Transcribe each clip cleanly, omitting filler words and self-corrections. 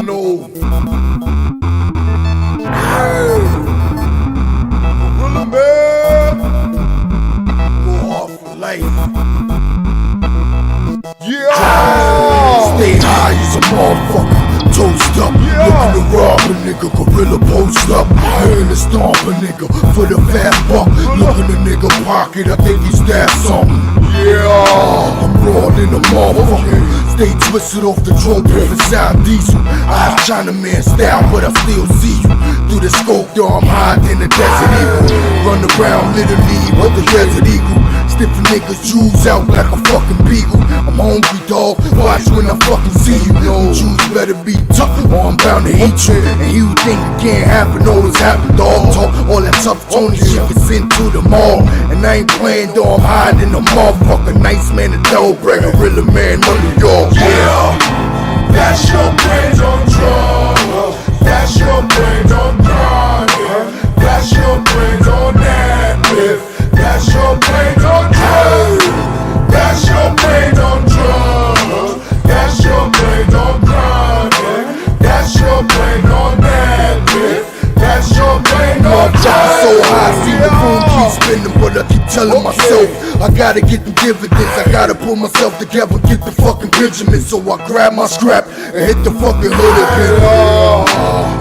know. Hey, Gorilla Man, go off for life. Yeah, stay high as a motherfucker. Toast up, looking to rob a nigga, gorilla post up. Hand to stomp a nigga for the fast buck. Look in the nigga pocket, I think he stabbed something. Yeah, I'm rolling a motherfucker. Stay twisted off the trophy inside diesel. I have Chinaman style, but I still see you. Through the scope, though I'm hiding in the desert eagle. Run around literally with the desert eagle. Stiffin' niggas Jews out like a fucking beagle. I'm hungry, dog. Watch when I fucking see you. No, Jews better be tough or I'm bound to eat you. And you think it can't happen, always happen, dog. Talk all that tough Tony shit is into the mall. And I ain't playing, dog. I'm hiding the motherfucker. Nice man, the dog, gorilla man, New York. Yeah, that's your brains on drugs. That's your brains on crime. That's your brains on that myth. That's your brains on drugs. That's your brains on drugs. That's your brains on crime. That's your brain on that myth. That's your brain on drugs. So high, see the room keep spinning, but I keep telling myself I gotta get the dividends. I gotta pull myself together, get the fucking Benjamin. So I grab my scrap and hit the fucking hood again.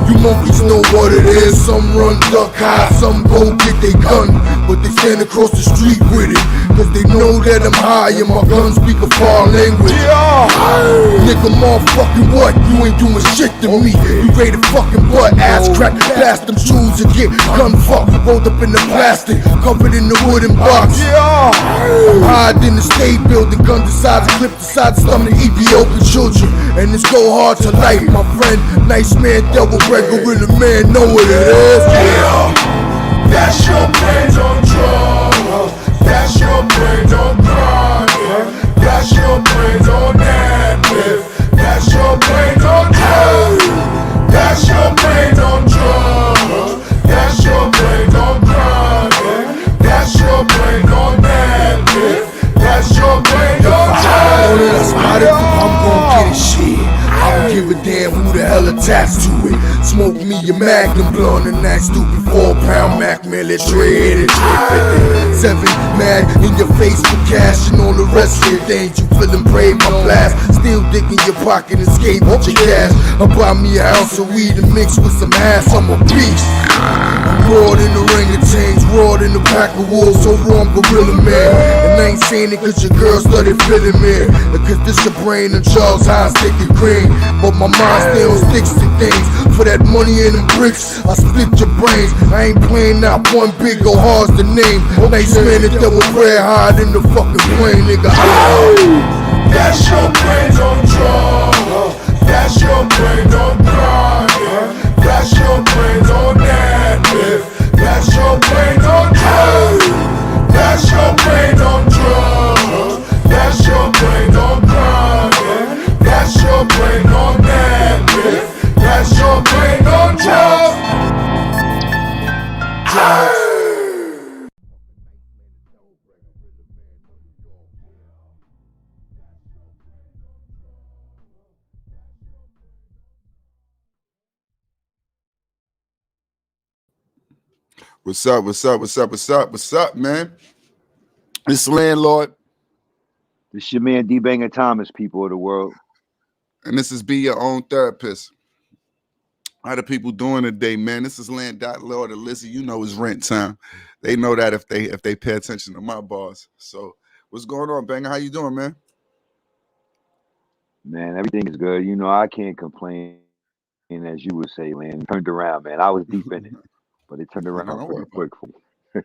You monkeys know what it is. Some run duck high, some go get they gun, but they stand across the street with it, cause they know that I'm high and my guns speak a foreign language. Nigga, motherfucking what? You ain't doing shit to me. You rated fucking butt, ass crack, blast them shoes and get gun fucked. Rolled up in the plastic, covered in the wooden box. I'm hiding in the state building, gun the sides, clip the sides, stomach Ethiopian children. And it's go hard to light, my friend. Nice man, devil bread, gorilla man, know what it is. Yeah, that's your brains on drugs. That's your brains on crime. That's your brains on that myth. That's your brains on drugs. That's your brains on drugs. That's your brains on crime. That's your brains on that myth. That's your brains on drugs. I'm gon' get it, shit. I don't give a damn who the hell attached to it. Smoke me a Magnum blunt and that stupid 4-pound Mac military. 7 mag in your face for cash and all the rest of your things. You feelin' brave, my blast. Still digging your pocket and skate with your cash. I buy me a ounce of weed and mix with some ass. I'm a beast. I'm raw than the orangutans, raw than the pack of wolves. So raw, I'm gorilla man. And I ain't saying it cause your girl started feeling me. Cause this your brain and Charles Hines sticky green. But my mind still sticks to things. For that money and them bricks, I split your brains. I ain't playing out one big or hard's the name. Nice man that double bread hide in the fucking plane, nigga. That's your brains on drugs. That's your brains on crime. That's your brains on that myth. That's your brains on drugs. That's your brains on drugs. That's your brains on crime. That's your brain on that myth. That's your brain on drugs. What's up? What's up? What's up? What's up? What's up, man? It's Landlord. This your man D Banger Thomas, people of the world. And this is Be Your Own Therapist. How the people doing today, man? This is Landlord and Lizzie. You know it's rent time. They know that if they pay attention to my bars. So what's going on, Banger? How you doing, man? Man, everything is good. You know, I can't complain, as you would say, Land. Turned around, man. I was deep in it, but it turned around pretty quick for me.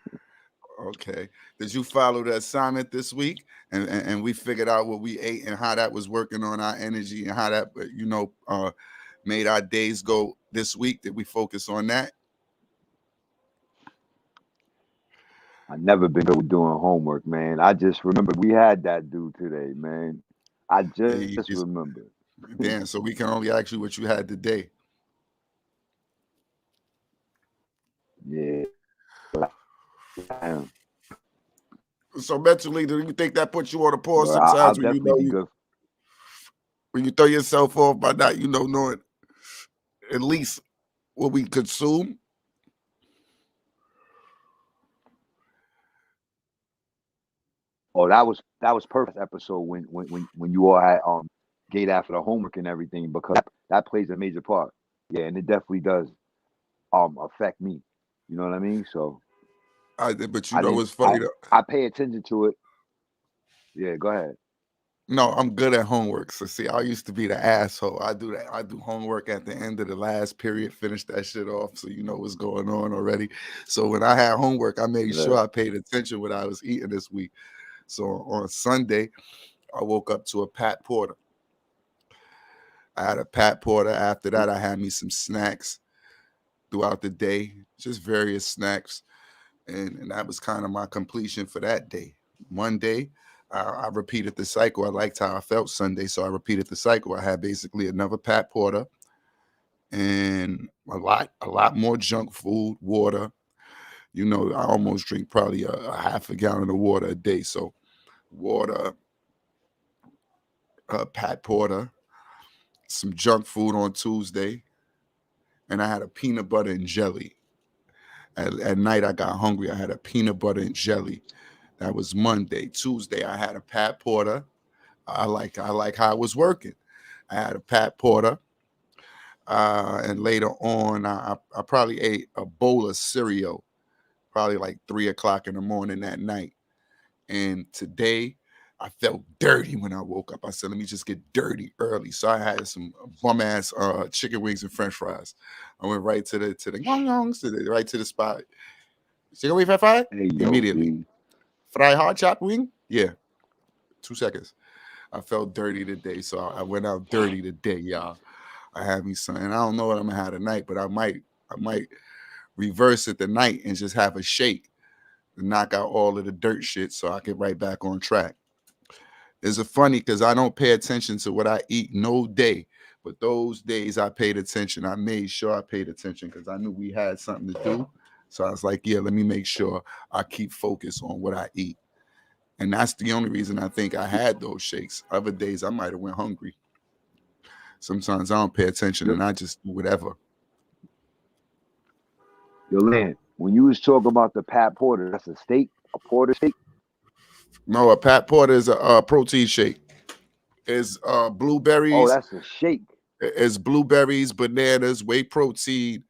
Okay. Did you follow the assignment this week? And we figured out what we ate and how that was working on our energy and how that, made our days go this week. Did we focus on that? I never been good with doing homework, man. I just remember we had that dude today, man. I just remember. Damn, so we can only ask you what you had today. Yeah. So mentally, do you think that puts you on a pause Well, sometimes when you throw yourself off by not, knowing? at least what we consume. Oh, that was perfect episode when you all had gate after the homework and everything, because that plays a major part. Yeah, and it definitely does affect me. You know what I mean? So But you I know didn't what's funny though? I pay attention to it. Yeah, go ahead. No, I'm good at homework. So see, I used to be the asshole. I do that. I do homework at the end of the last period, finish that shit off, so you know what's going on already. So when I had homework, I made sure Yeah. I paid attention what I was eating this week. So on Sunday, I woke up to a Pat Porter. I had a Pat Porter. After that, I had me some snacks throughout the day, just various snacks, and that was kind of my completion for that day. Monday, I repeated the cycle. I liked how I felt Sunday, so I repeated the cycle. I had basically another Pat Porter and a lot more junk food, water. You know, I almost drink probably a half a gallon of water a day. So water, Pat Porter, some junk food on Tuesday, and I had a peanut butter and jelly. At night, I got hungry. I had a peanut butter and jelly. That was Monday. Tuesday, I had a Pat Porter. I like how it was working. I had a Pat Porter, and later on, I probably ate a bowl of cereal, probably like 3 o'clock in the morning that night. And today, I felt dirty when I woke up. I said, let me just get dirty early. So I had some bum ass chicken wings and French fries. I went right to the yong yongs, right to the spot. Chicken wing French fry Hey yo, immediately. B. Fry hard chop wing, yeah, 2 seconds. I felt dirty today, so I went out dirty today, y'all. I had me something. I don't know what I'm gonna have tonight, but I might reverse it tonight and just have a shake to knock out all of the dirt shit so I get right back on track. It's a funny because I don't pay attention to what I eat no day, but those days I paid attention. I made sure I paid attention because I knew we had something to do. So I was like, yeah, let me make sure I keep focused on what I eat. And that's the only reason I think I had those shakes. Other days I might have went hungry. Sometimes I don't pay attention Yo, and I just do whatever. Land, when you was talking about the Pat Porter, that's a steak, a Porter steak. No, a Pat Porter is a protein shake. It's Oh, blueberries, that's a shake. it's blueberries, bananas, whey protein,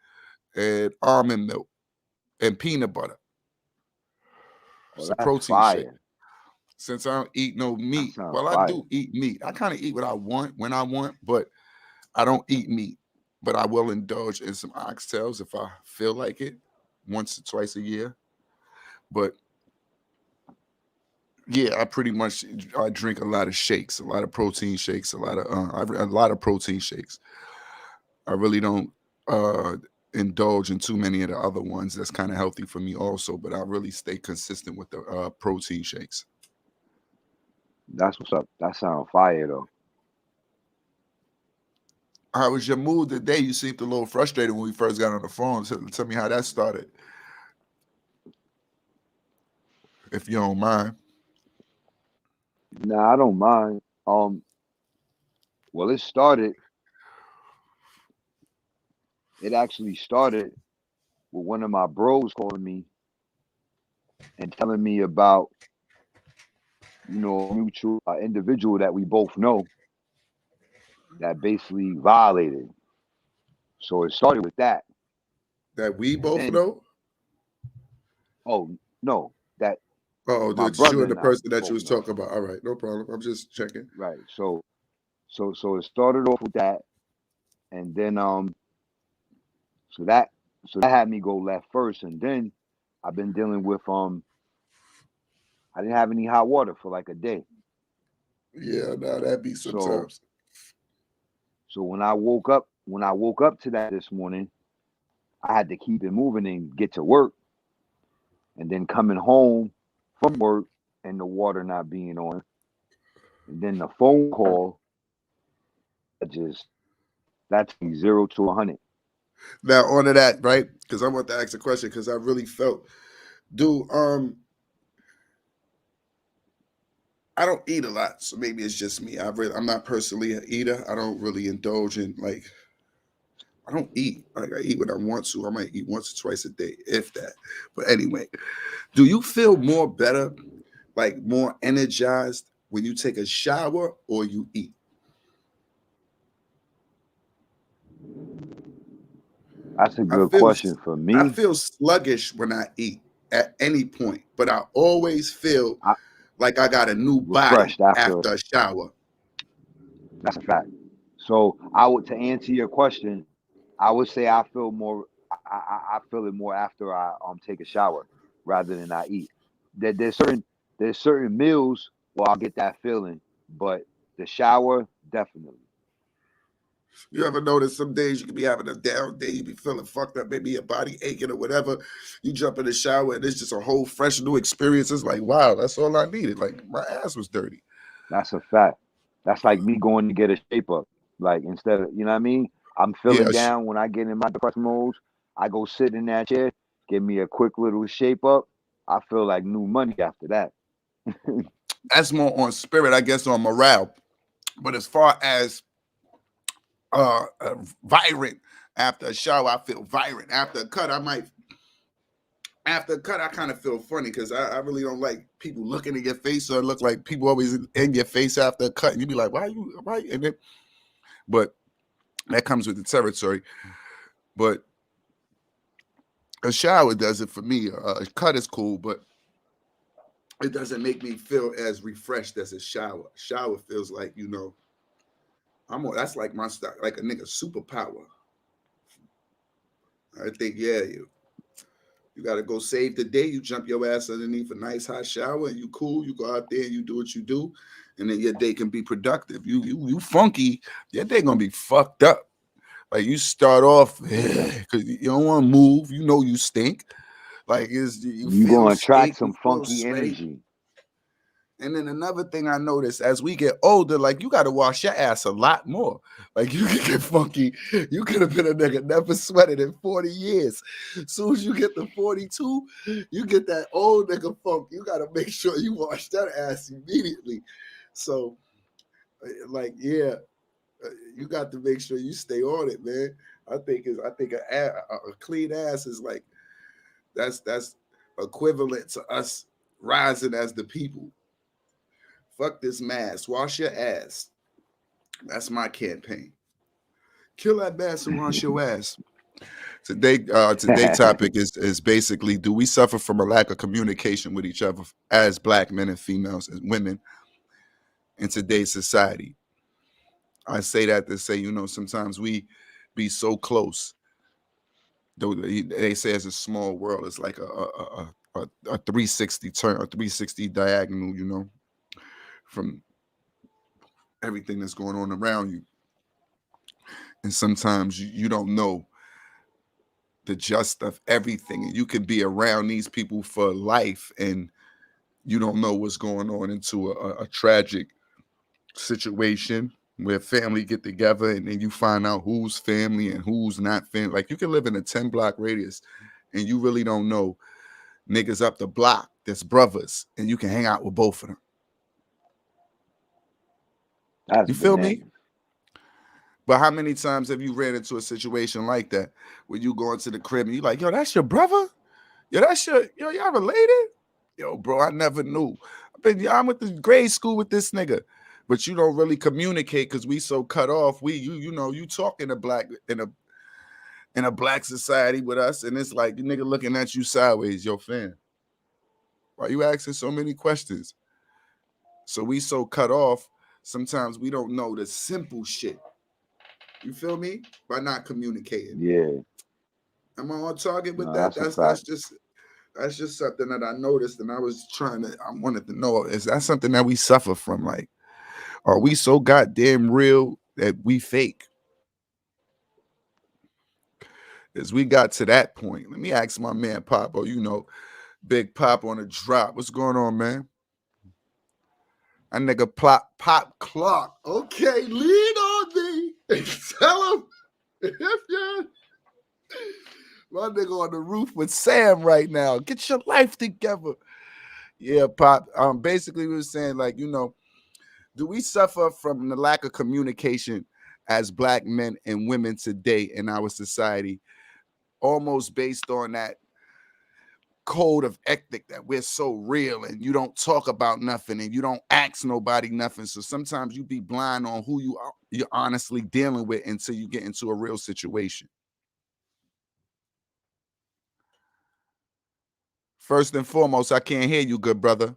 and almond milk and peanut butter. Oh, It's a that's protein shake. fire. Since I don't eat no That meat, sounds well, I fire. do eat meat. I kind of eat what I want when I want, but I don't eat meat. But I will indulge in some oxtails if I feel like it, once or twice a year. But yeah, I pretty much I drink a lot of shakes, a lot of protein shakes, a lot of protein shakes. I really don't uh indulge in too many of the other ones. That's kind of healthy for me also, but I really stay consistent with the protein shakes. That's what's up. That sounds fire though. How was your mood today? You seemed a little frustrated when we first got on the phone. Tell me how that started, if you don't mind. Nah, I don't mind. Well, it started. It actually started with one of my bros calling me and telling me about, a mutual individual that we both know that basically violated. So it started with that, That we and both then, know. oh no, that Oh, my it's you brother and the and I person that you both was know. talking about. All right, no problem. I'm just checking. Right. So it started off with that, and then so that so that had me go left first, and then I've been dealing with I didn't have any hot water for like a day. Yeah, now that be So sometimes. so when I woke up to that this morning, I had to keep it moving and get to work, and then coming home from work and the water not being on, and then the phone call that just that's 0 to 100. Now on to that, right? Because I want to ask a question because I really felt, dude. I don't eat a lot, so maybe it's just me. I'm not personally an eater. I don't really indulge in like I don't eat. Like I eat when I want to. I might eat once or twice a day, if that. But anyway, do you feel more better, like more energized when you take a shower or you eat? That's a I good feel question for I me. feel sluggish when I eat at any point, but I always feel I like I got a new body refreshed after. after a shower. That's a fact. So I would, to answer your question, I would say I feel more. I feel it more after I take a shower rather than I eat. There's certain meals where I'll get that feeling, but the shower definitely. You ever notice some days you could be having a down day, you be feeling fucked up, maybe your body aching or whatever. You jump in the shower and it's just a whole fresh new experience. It's like, wow, that's all I needed. Like my ass was dirty. That's a fact. That's like me going to get a shape up. Like instead of, you know what I mean? I'm Yeah, feeling down when I get in my depression modes. I go sit in that chair, give me a quick little shape up. I feel like new money after that. that's more on spirit, I guess, on morale. But as far as vibrant after a shower, I feel vibrant. After a cut, I might. After a cut, I kind of feel funny because I really don't like people looking at your face or look like people always in your face after a cut, and you be like, "Why you? Why?" And then, but that comes with the territory. But a shower does it for me. A cut is cool, but it doesn't make me feel as refreshed as a shower. A shower feels like that's like my style, like a nigga superpower. I think you gotta go save the day. You jump your ass underneath a nice hot shower and you cool. You go out there and you do what you do, and then your day can be productive. You funky, your day gonna be fucked up. Like you start off because you don't want to move. You know you stink. Like you You feel gonna attract stink. You some feel funky sweaty. energy. And then another thing I noticed as we get older, like you got to wash your ass a lot more. Like you can get funky. You could have been a nigga never sweated in 40 years. As soon as you get to 42, you get that old nigga funk. You got to make sure you wash that ass immediately. So, like, yeah, you got to make sure you stay on it, man. I think a clean ass is like that's equivalent to us rising as the people. Fuck this mask. Wash your ass. That's my campaign. Kill that mask and wash your ass. Today topic is basically: do we suffer from a lack of communication with each other as black men and females and women in today's society? I say that to say, sometimes we be so close. Though they say it's a small world. It's like a 360 turn, a 360 diagonal. From everything that's going on around you. And sometimes you don't know the just of everything. And you can be around these people for life and you don't know what's going on into a tragic situation where family get together and then you find out who's family and who's not family. Like you can live in a 10-block radius and you really don't know niggas up the block that's brothers and you can hang out with both of them. That's You feel me? bananas. But how many times have you ran into a situation like that where you go into the crib and you like, yo, that's your brother? Yo, y'all related? Yo, bro, I never knew. I'm with the grade school with this nigga. But you don't really communicate because we so cut off. You talk in a black society with us, and it's like the nigga looking at you sideways, yo, fam. Why you asking so many questions? So we so cut off, sometimes we don't know the simple shit. You feel me? By not communicating. Yeah, Am I on target with no, that? that's a fact. That's just something that I noticed, and I wanted to know, is that something that we suffer from? Like, are we so goddamn real that we fake? As we got to that point, let me ask my man Pop, Big Pop on the drop. What's going on, man? That nigga Pop Clark. Okay, lean on me. Tell him. Yeah. My nigga on the roof with Sam right now. Get your life together. Yeah, Pop. Basically, we were saying, like, do we suffer from the lack of communication as black men and women today in our society, almost based on that code of ethic that we're so real and you don't talk about nothing and you don't ask nobody nothing. So sometimes you be blind on who you're honestly dealing with until you get into a real situation. First and foremost, I can't hear you, good brother.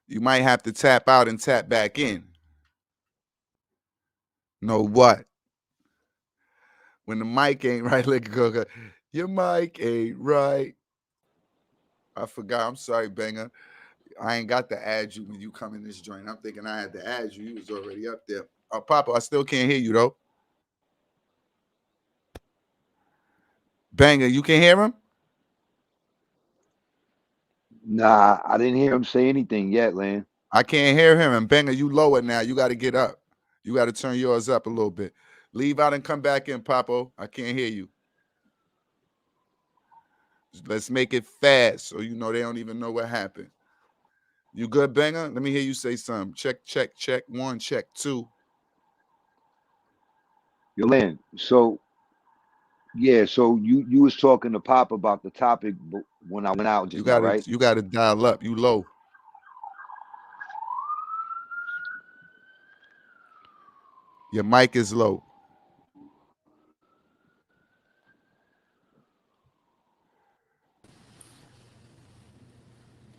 You might have to tap out and tap back in. Know what? When the mic ain't right, your mic ain't right. I forgot. I'm sorry, Banger. I ain't got to add you when you come in this joint. I'm thinking I had to add you. You was already up there. Papa, I still can't hear you, though. Banger, you can hear him? Nah, I didn't hear him say anything yet, Lan. I can't hear him. And Banger, you lower now. You got to get up. You got to turn yours up a little bit. Leave out and come back in, Papo. I can't hear you. Let's make it fast so you know they don't even know what happened. You good, Banger? Let me hear you say something. Check, check, check. 1, check 2. Yo, Lan. So yeah, so you was talking to Pop about the topic when I went out just now, right? You gotta dial up. You low. Your mic is low.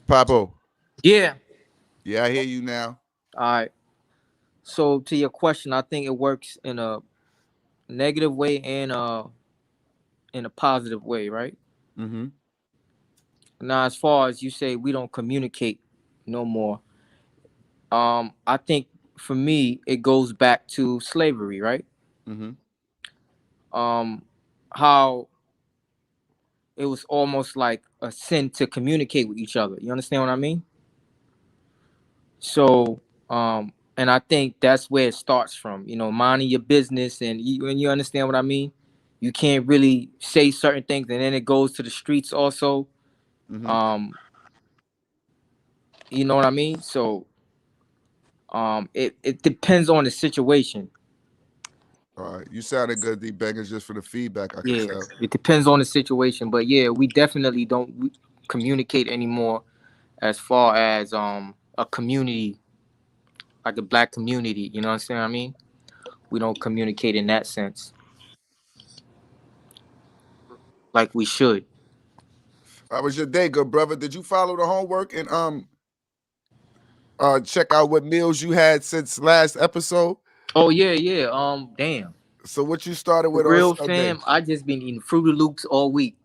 Papo. Yeah. Yeah, I hear you now. All right. So to your question, I think it works in a negative way and in a positive way, right? Mm-hmm. Now, as far as you say, we don't communicate no more. I think for me, it goes back to slavery, right? Mm-hmm. How it was almost like a sin to communicate with each other. You understand what I mean? So, and I think that's where it starts from. You know, minding your business, and when you understand what I mean, you can't really say certain things, and then it goes to the streets also. Mm-hmm. Um, you know what I mean? So, it depends on the situation. All right. You sounded good, D Bangers, just for the feedback I could Yeah, tell. it depends on the situation, but yeah, we definitely don't communicate anymore as far as a community like the black community. You know what I'm saying? I mean, we don't communicate in that sense like we should. How was your day, good brother? Did you follow the homework and check out what meals you had since last episode? Oh yeah, yeah. Damn. So what you started For with on real, Sunday? fam, I just been eating Fruity Loops all week.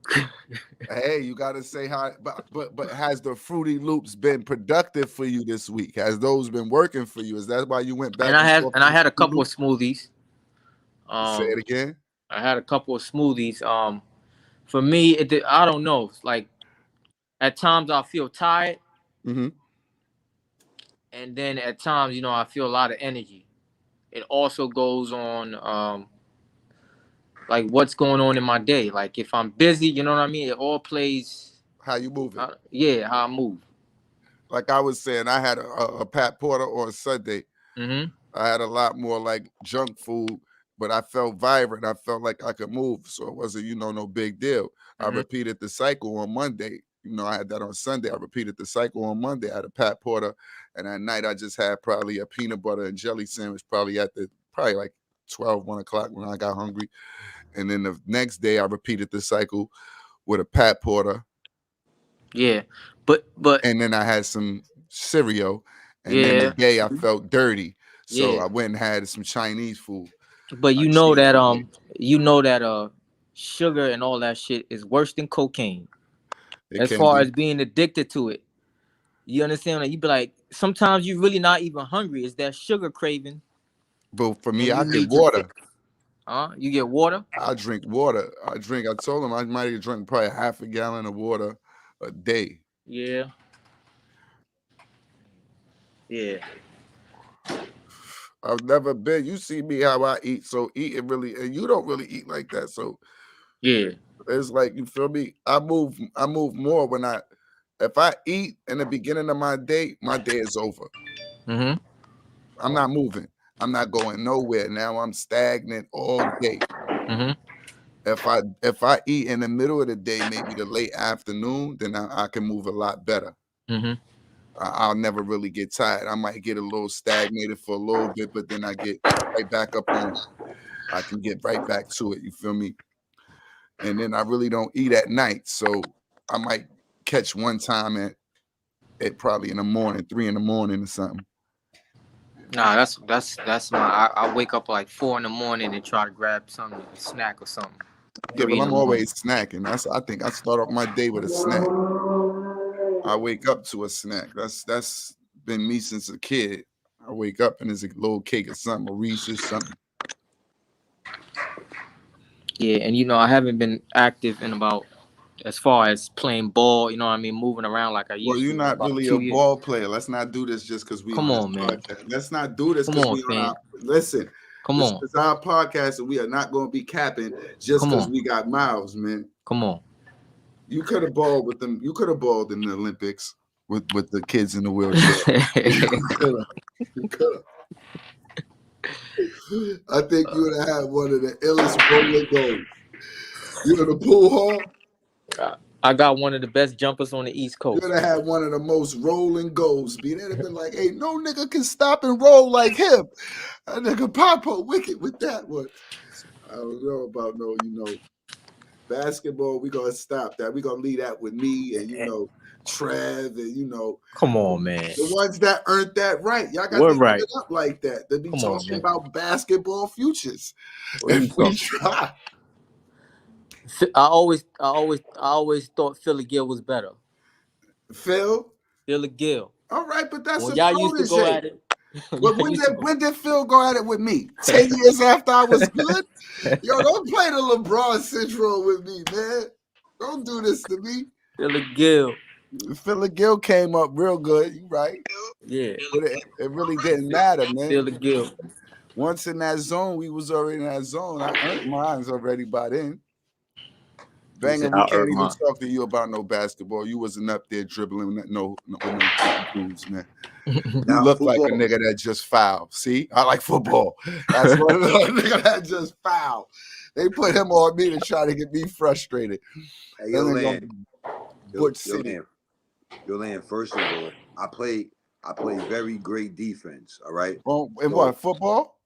Hey, you gotta say how, but has the Fruity Loops been productive for you this week? Has those been working for you? Is that why you went and back I and had forth and to I the had a Fruity couple of Loops? smoothies. Say Um, it again. I had a couple of smoothies. For me, I don't know. It's like at times I feel tired, Mm-hmm. and then at times, I feel a lot of energy. It also goes on, like what's going on in my day. Like if I'm busy, you know what I mean. It all plays. How you moving? Yeah, how I move. Like I was saying, I had a Pat Porter on Sunday. Mm-hmm. I had a lot more like junk food, but I felt vibrant. I felt like I could move. So it wasn't, no big deal. I Mm-hmm. repeated the cycle on Monday. I had that on Sunday. I repeated the cycle on Monday. I had a Pat Porter. And at night, I just had probably a peanut butter and jelly sandwich, probably like 12, 1 o'clock when I got hungry. And then the next day, I repeated the cycle with a Pat Porter. Yeah, but And then I had some cereal. And then yeah, today I felt dirty. So yeah. I went and had some Chinese food. But I cheated today. sugar and all that shit is worse than cocaine It as can far be. as being addicted to it. You understand? Like you be like, sometimes you really not even hungry. It's that sugar craving, But for me, and I you get need to water. you get water. I drink water. I told him I might have drink probably half a gallon of water a day. Yeah, yeah, I've never been. You see me how I eat. So eating really, and you don't really eat like that. So yeah. it's like, you feel me? I move more if I eat in the beginning of my day is over. Mm-hmm. I'm not moving. I'm not going nowhere. Now I'm stagnant all day. Mm-hmm. If I eat in the middle of the day, maybe the late afternoon, then I can move a lot better. Mm-hmm. I'll never really get tired. I might get a little stagnated for a little bit, but then I get right back up on it. I can get right back to it. You feel me? And then I really don't eat at night, so I might catch one time at probably in the morning, 3 in the morning or something. Nah, that's my. I wake up like 4 in the morning and try to grab something, a snack or something. Yeah, 3 but in the I'm morning. always snacking. I think I start off my day with a snack. I wake up to a snack. That's been me since a kid. I wake up and there's a little cake or something, a Reese's something. Yeah, and you know I haven't been active in about as far as playing ball. You know what I mean, moving around like I Well, used you're to in not about really a 2 years. ball player. Let's not do this just because we Come on this on, man. podcast. Let's not do this Come because on, we on our fam. listen. Come This on. is our podcast, and we are not going to be capping just Come because on. we got miles, man. Come on. You could have balled with them. You could have balled in the Olympics with the kids in the wheelchair. You could have. I think you would have had one of the illest rolling goals. You in the pool hall? I got one of the best jumpers on the East You Coast. would have had one of the most rolling goals. They'd have been like, hey, no nigga can stop and roll like him. That nigga Papa wicked with that one. I don't know about basketball, we gonna stop that. We gonna leave that with me and Trev and Come on, man. the ones that earned that right. Y'all got We're to right. give it up like that. They be Come on, talking man. about basketball futures. What you If we talking? try. I always thought Philly Gill was better. Phil? Philly Gill. All right, but that's When a y'all used to go protege. at it. But when did Phil go at it with me? 10 years after I was good? Yo, don't play the LeBron syndrome with me, man. Don't do this to me. Philly Gill. Philly Gill came up real good. You right. Yeah. But it really didn't matter, man. Philly Gill. Once in that zone, we was already in that zone. I earned mine already by then. Banger, we can't even talk to you about no basketball. You wasn't up there dribbling with no dudes, man. You look like a nigga that just fouled. See, I like football. That's what nigga that just fouled. They put him on me to try to get me frustrated. Hey, yo, Land. Yo, Land, first of all, I play very great defense, all right? What, football?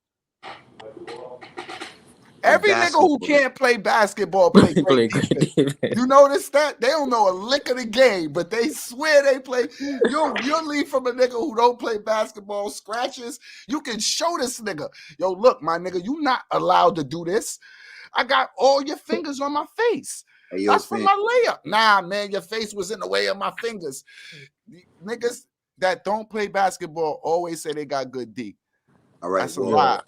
Every nigga who can't play basketball play great defense. You notice that? They don't know a lick of the game, but they swear they play. You'll leave from a nigga who don't play basketball, scratches. You can show this nigga. Yo, look, my nigga, you not allowed to do this. I got all your fingers on my face. Hey, that's for my layup. Nah, man, your face was in the way of my fingers. Niggas that don't play basketball always say they got good D. All right. That's a lie.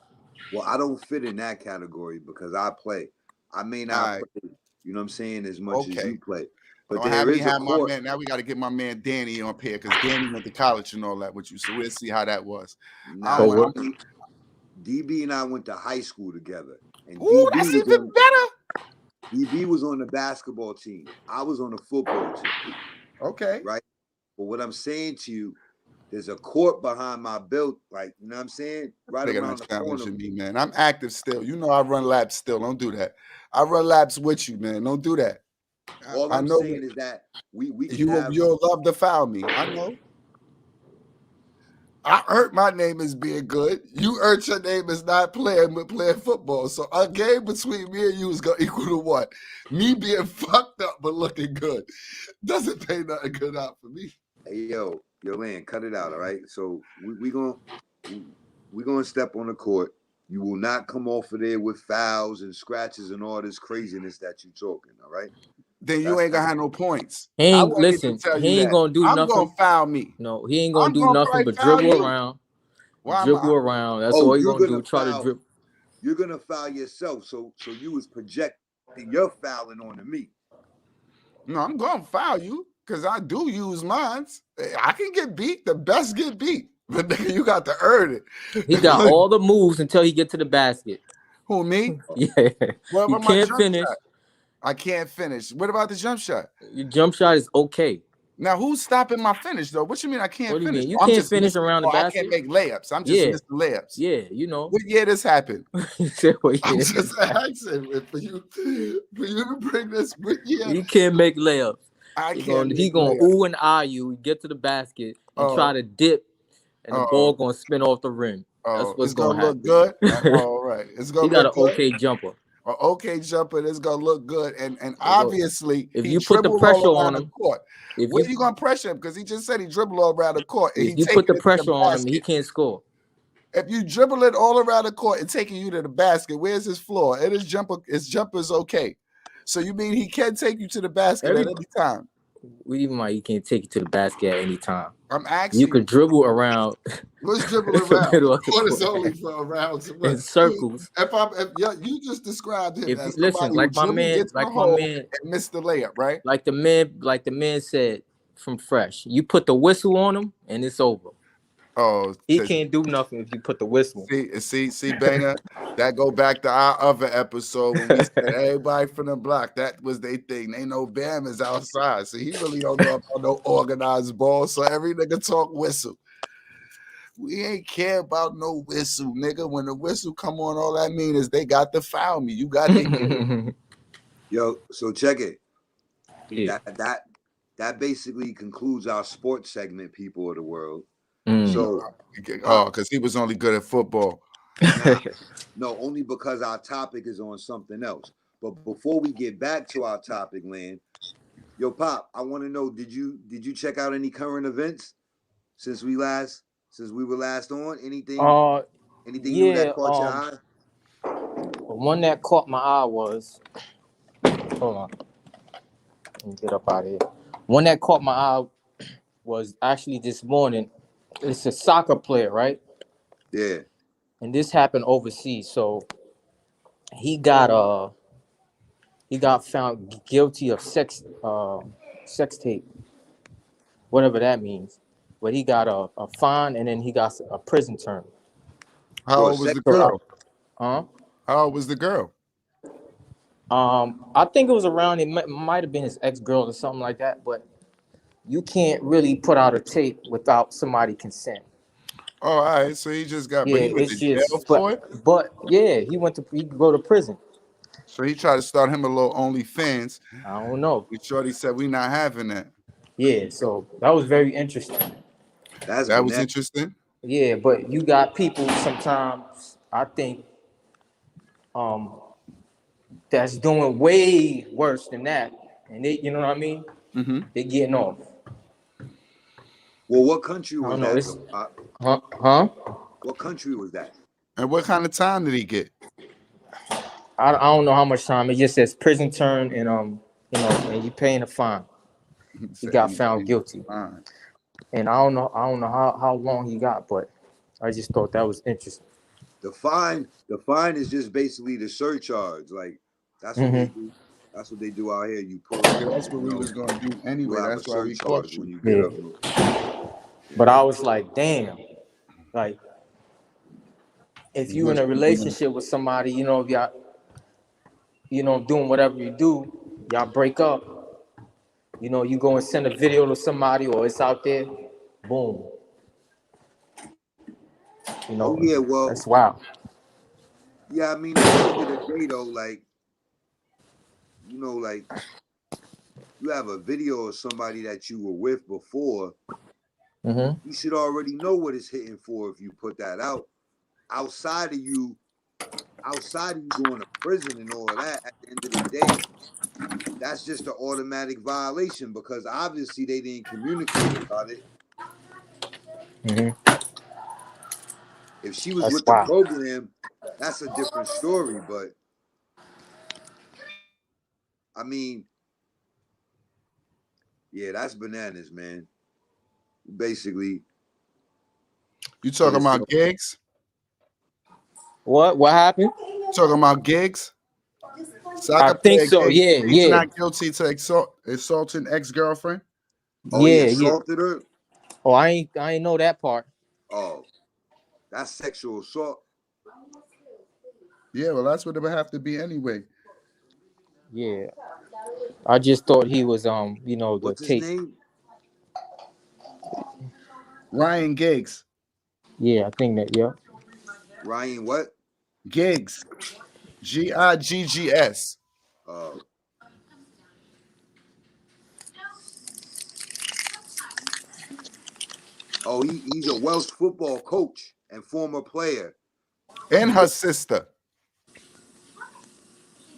Well, I don't fit in that category because I play. I may not play, you know what I'm saying, as much as you play. But there is a court. My man. Now we got to get my man Danny up here because Danny went to college and all that with you. So we'll see how that was. DB and I went to high school together. And ooh, that's even better. DB was on the basketball team. I was on the football team. Okay. Right? But what I'm saying to you, there's a court behind my belt, like, you know what I'm saying? Right around the corner. Me, man. I'm active still. You know I run laps still. Don't do that. I run laps with you, man. Don't do that. All I'm saying is that we you'll love to foul me. I know. I earned my name as being good. You earned your name as not playing football. So a game between me and you is gonna equal to what? Me being fucked up but looking good. Doesn't pay nothing good out for me. Hey, yo, Land, cut it out, all right? So we gonna step on the court. You will not come off of there with fouls and scratches and all this craziness that you talking, all right? Then you ain't gonna have no points. He ain't gonna do nothing. I'm gonna foul me. No, he ain't gonna do nothing but dribble around. Around. That's all he's gonna do. Try to dribble. You're gonna foul yourself. So you was projecting your fouling onto me. No, I'm gonna foul you. Because I do use mine. I can get beat. The best get beat. But nigga, you got to earn it. He got all the moves until he get to the basket. Who, me? Yeah. What you can't finish. Shot? I can't finish. What about the jump shot? Your jump shot is okay. Now, who's stopping my finish though? What you mean I can't What do you finish? mean? You I'm can't just finish missing, around the I basket? can't make layups. I'm just Yeah. missing layups. Yeah, you know. What year this happened? You said what I'm year? just asking for you to bring this. What year? You can't make layups. I He can't gonna make layups. ooh and ah you, get to the basket and try to dip, and the ball gonna spin off the rim. That's what's It's gonna gonna look good. happen. All right, it's gonna He got look an good. okay jumper. An okay jumper. It's gonna look good, and Although, obviously if he you put the dribbled pressure all on around the him, court. if Where you you gonna pressure him? Because he just said he dribbled all around the court and he if you taking put the it to the pressure on him, he basket. can't score. If you dribble it all around the court and taking you to the basket, where's his floor? And his jumper's okay. So you mean he can take you to the basket at any time? We even might he can't take you to the basket at any time. I'm asking You could dribble around. What's dribble the around? middle of the What is court only for around to in what? circles. You just described him If as listen, somebody who dribble, gets in the hole, and missed the layup, right? like the man said from Fresh, you put the whistle on him and it's over. Oh, He can't do nothing if you put the whistle. See, Bana, that go back to our other episode when we said everybody from the block, that was their thing. They know Bam is outside, so he really don't know about no organized ball. So every nigga talk whistle. We ain't care about no whistle, nigga. When the whistle come on, all that mean is they got to foul me. You got to Yo, so check it. Yeah. That basically concludes our sports segment, people of the world. Mm. So, because he was only good at football. No, only because our topic is on something else. But before we get back to our topic, Land, yo, Pop, I want to know, did you check out any current events since we were last on? Anything new that caught your eye? One that caught my eye was, hold on, let me get up out of here. One that caught my eye was actually this morning. It's a soccer player, right? Yeah. And this happened overseas. So he got found guilty of sex tape, whatever that means. But he got a fine and then he got a prison term. How old was the girl? Huh? How old was the girl? I think it was around. It might have been his ex-girl or something like that. But you can't really put out a tape without somebody consent. Oh, all right. So he just got, but he went to jail for it. But yeah, he go to prison. So he tried to start him a little OnlyFans. I don't know. Shorty said we not having that. Yeah, so that was very interesting. That was interesting. Yeah, but you got people sometimes, I think, that's doing way worse than that, and they, you know what I mean? Mm-hmm. They getting off. Well, what country was that? Huh? What country was that? And what kind of time did he get? I don't know how much time. It just says prison term and and you paying a fine. He got found guilty. And I don't know how long he got, but I just thought that was interesting. The fine is just basically the surcharge. Like that's what they do. That's what they do out here. You pull. That's what we was gonna do anyway. That's why we caught you. When you get up. But I was like, damn, like if you in a relationship with somebody, if y'all, doing whatever you do, y'all break up. You go and send a video to somebody, or it's out there, boom. That's wild. Yeah, I mean, at the end of the day, though, like, you have a video of somebody that you were with before, you should already know what it's hitting for if you put that out. Outside of you going to prison and all of that, at the end of the day, that's just an automatic violation because obviously they didn't communicate about it. If she was with the program, that's a different story. But I mean, yeah, that's bananas, man. Basically, you talking about gigs? What happened? Talking about gigs? I think so. Yeah, He's not guilty to assaulting ex-girlfriend. Oh, he assaulted her. Oh, I ain't know that part. Oh, that's sexual assault. Yeah, well, that's what it would have to be anyway. Yeah, I just thought he was What's his name? Ryan Giggs. Yeah, I think that. Yeah. Ryan what? Giggs. Giggs. Uh, he's a Welsh football coach and former player. And her sister.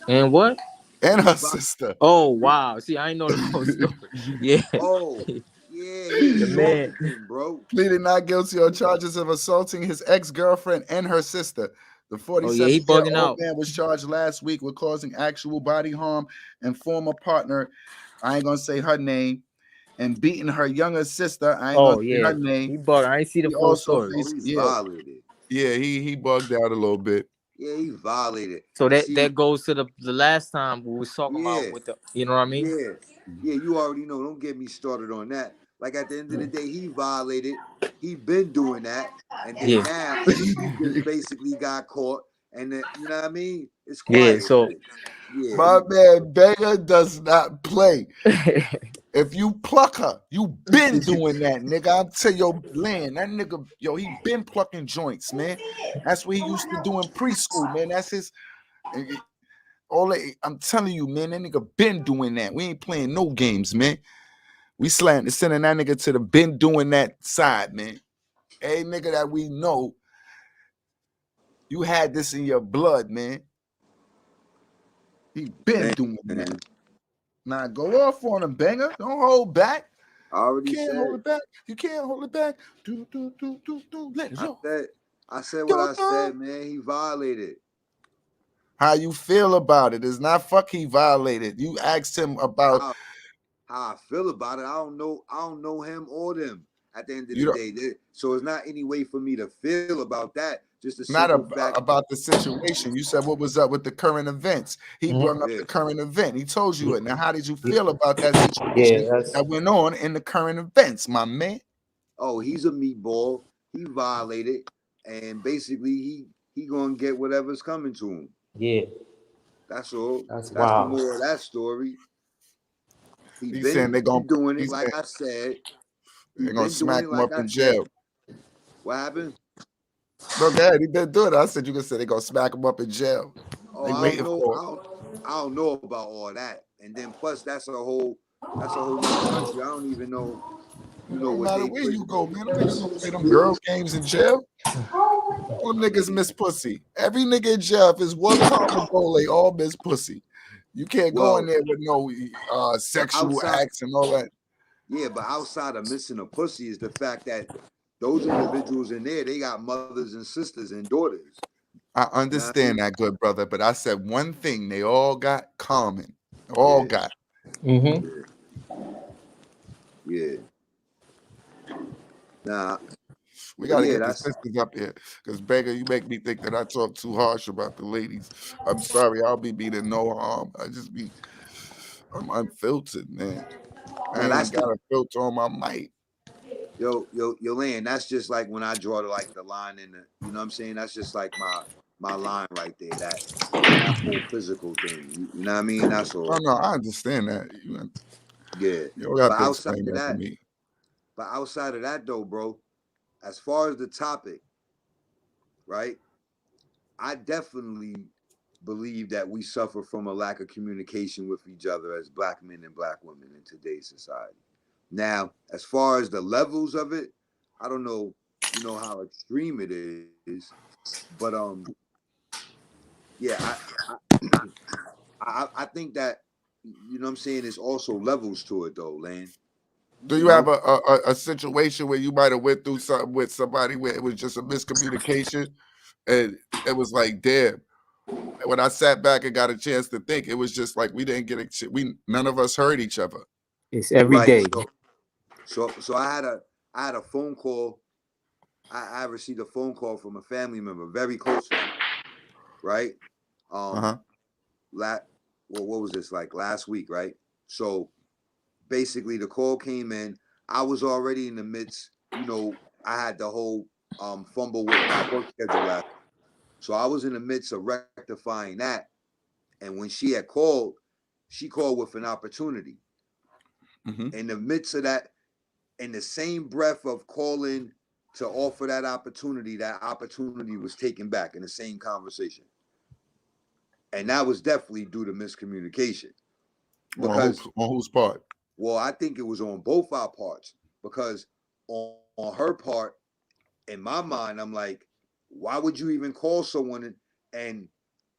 And what? And He her vi- sister. Oh wow. See, I ain't know the whole story. Yeah. Oh, yeah, he The man. assaulted them, bro. Pleaded not guilty on charges of assaulting his ex-girlfriend and her sister. The Oh yeah, he bugging 47-year-old out. man was charged last week with causing actual body harm and former partner, I ain't gonna say her name, and beating her younger sister, I ain't gonna Oh say yeah, her name. he bugged. I ain't see the He full also story. Oh, faced, he's yeah, violated. yeah, he bugged out a little bit. Yeah, he violated. So And that see, that goes to the last time we was talking about yeah, with the, you know what I mean? yeah, yeah, you already know. Don't get me started on that. Like at the end of the day, he violated. He been doing that, and then Yeah, now he just basically got caught. And then, you know what I mean? It's yeah. quiet So shit. Yeah, My man Banger does not play. If you pluck her, you been doing that, nigga. I'll tell your land. That nigga, yo, he been plucking joints, man. That's what he used to do in preschool, man. That's his all that, I'm telling you, man, that nigga been doing that. We ain't playing no games, man. We sending that nigga to the been doing that side, man. Hey, nigga that we know, you had this in your blood, man. He been man. doing that. Now go off on him, Banger. Don't hold back. I already Can't hold said. it back. You can't hold it back. Do. Let it I go. said. I said what Do, I do. said, man. He violated. How you feel about it? It's not fuck he violated. You asked him about How how I feel about it. I don't know him or them at the end of the you don't day. So it's not any way for me to feel about that. Just a not simple fact. about the situation. You said what was up with the current events. He Mhm. brought up Yeah. the current event. He told you it. Now, how did you feel about that Yeah, situation that's that went on in the current events, my man? Oh, he's a meatball. He violated, and basically he gonna get whatever's coming to him. yeah, That's all. that's That's the wild. moral of that story. He's saying Been doing it he's like saying I said. He they're gonna been doing smack it him up like I in said. jail. What happened? No, God, he been doing it. I said you can say they're gonna smack him up in jail. Oh, They I don't waiting know. for it. I don't know about all that. And then plus that's a whole nother country. I don't even know, It what don't matter they where you prison. go, man. Them niggas don't play them girl games in jail. All them niggas miss pussy. Every nigga in jail, if it's one karma goal, they all miss pussy. You can't go in Well, there with no but sexual outside, acts and all that. yeah, but outside of missing a pussy is the fact that those individuals in there, they got mothers and sisters and daughters. I You know what I understand mean? that, good brother, but I said one thing they all got common. All Yeah, got. Mm-hmm. yeah, yeah. Nah, We but got to yeah, get the that's sisters up here because, Beggar, you make me think that I talk too harsh about the ladies. I'm sorry. I'll be meaning no harm. I'm unfiltered, man. I now ain't even that's the got a filter on my mic. yo land. That's just like when I draw the line in the, you know what I'm saying? That's just like my line right there. That whole physical thing. You know what I mean? That's Oh, all. no, I understand that. Yeah. You don't have But to outside explain of that to that, me. though, bro, as far as the topic, right? I definitely believe that we suffer from a lack of communication with each other as black men and black women in today's society. Now, as far as the levels of it, I don't know, how extreme it is, but yeah, I think that what I'm saying, there's also levels to it though, Lan. Do You you have know? a situation where you might have went through something with somebody where it was just a miscommunication and it was like, damn, when I sat back and got a chance to think, it was just like we didn't get none of us heard each other. It's every Right. day. So I had a phone call. I received a phone call from a family member, very close family, right? Um, Uh-huh. what was this, like last week, right? So basically, the call came in. I was already in the midst. I had the whole fumble with my work schedule last. So I was in the midst of rectifying that. And when she had called, she called with an opportunity. Mm-hmm. In the midst of that, in the same breath of calling to offer that opportunity was taken back in the same conversation. And that was definitely due to miscommunication. Because on whose part? Well, I think it was on both our parts, because on her part, in my mind, I'm like, why would you even call someone and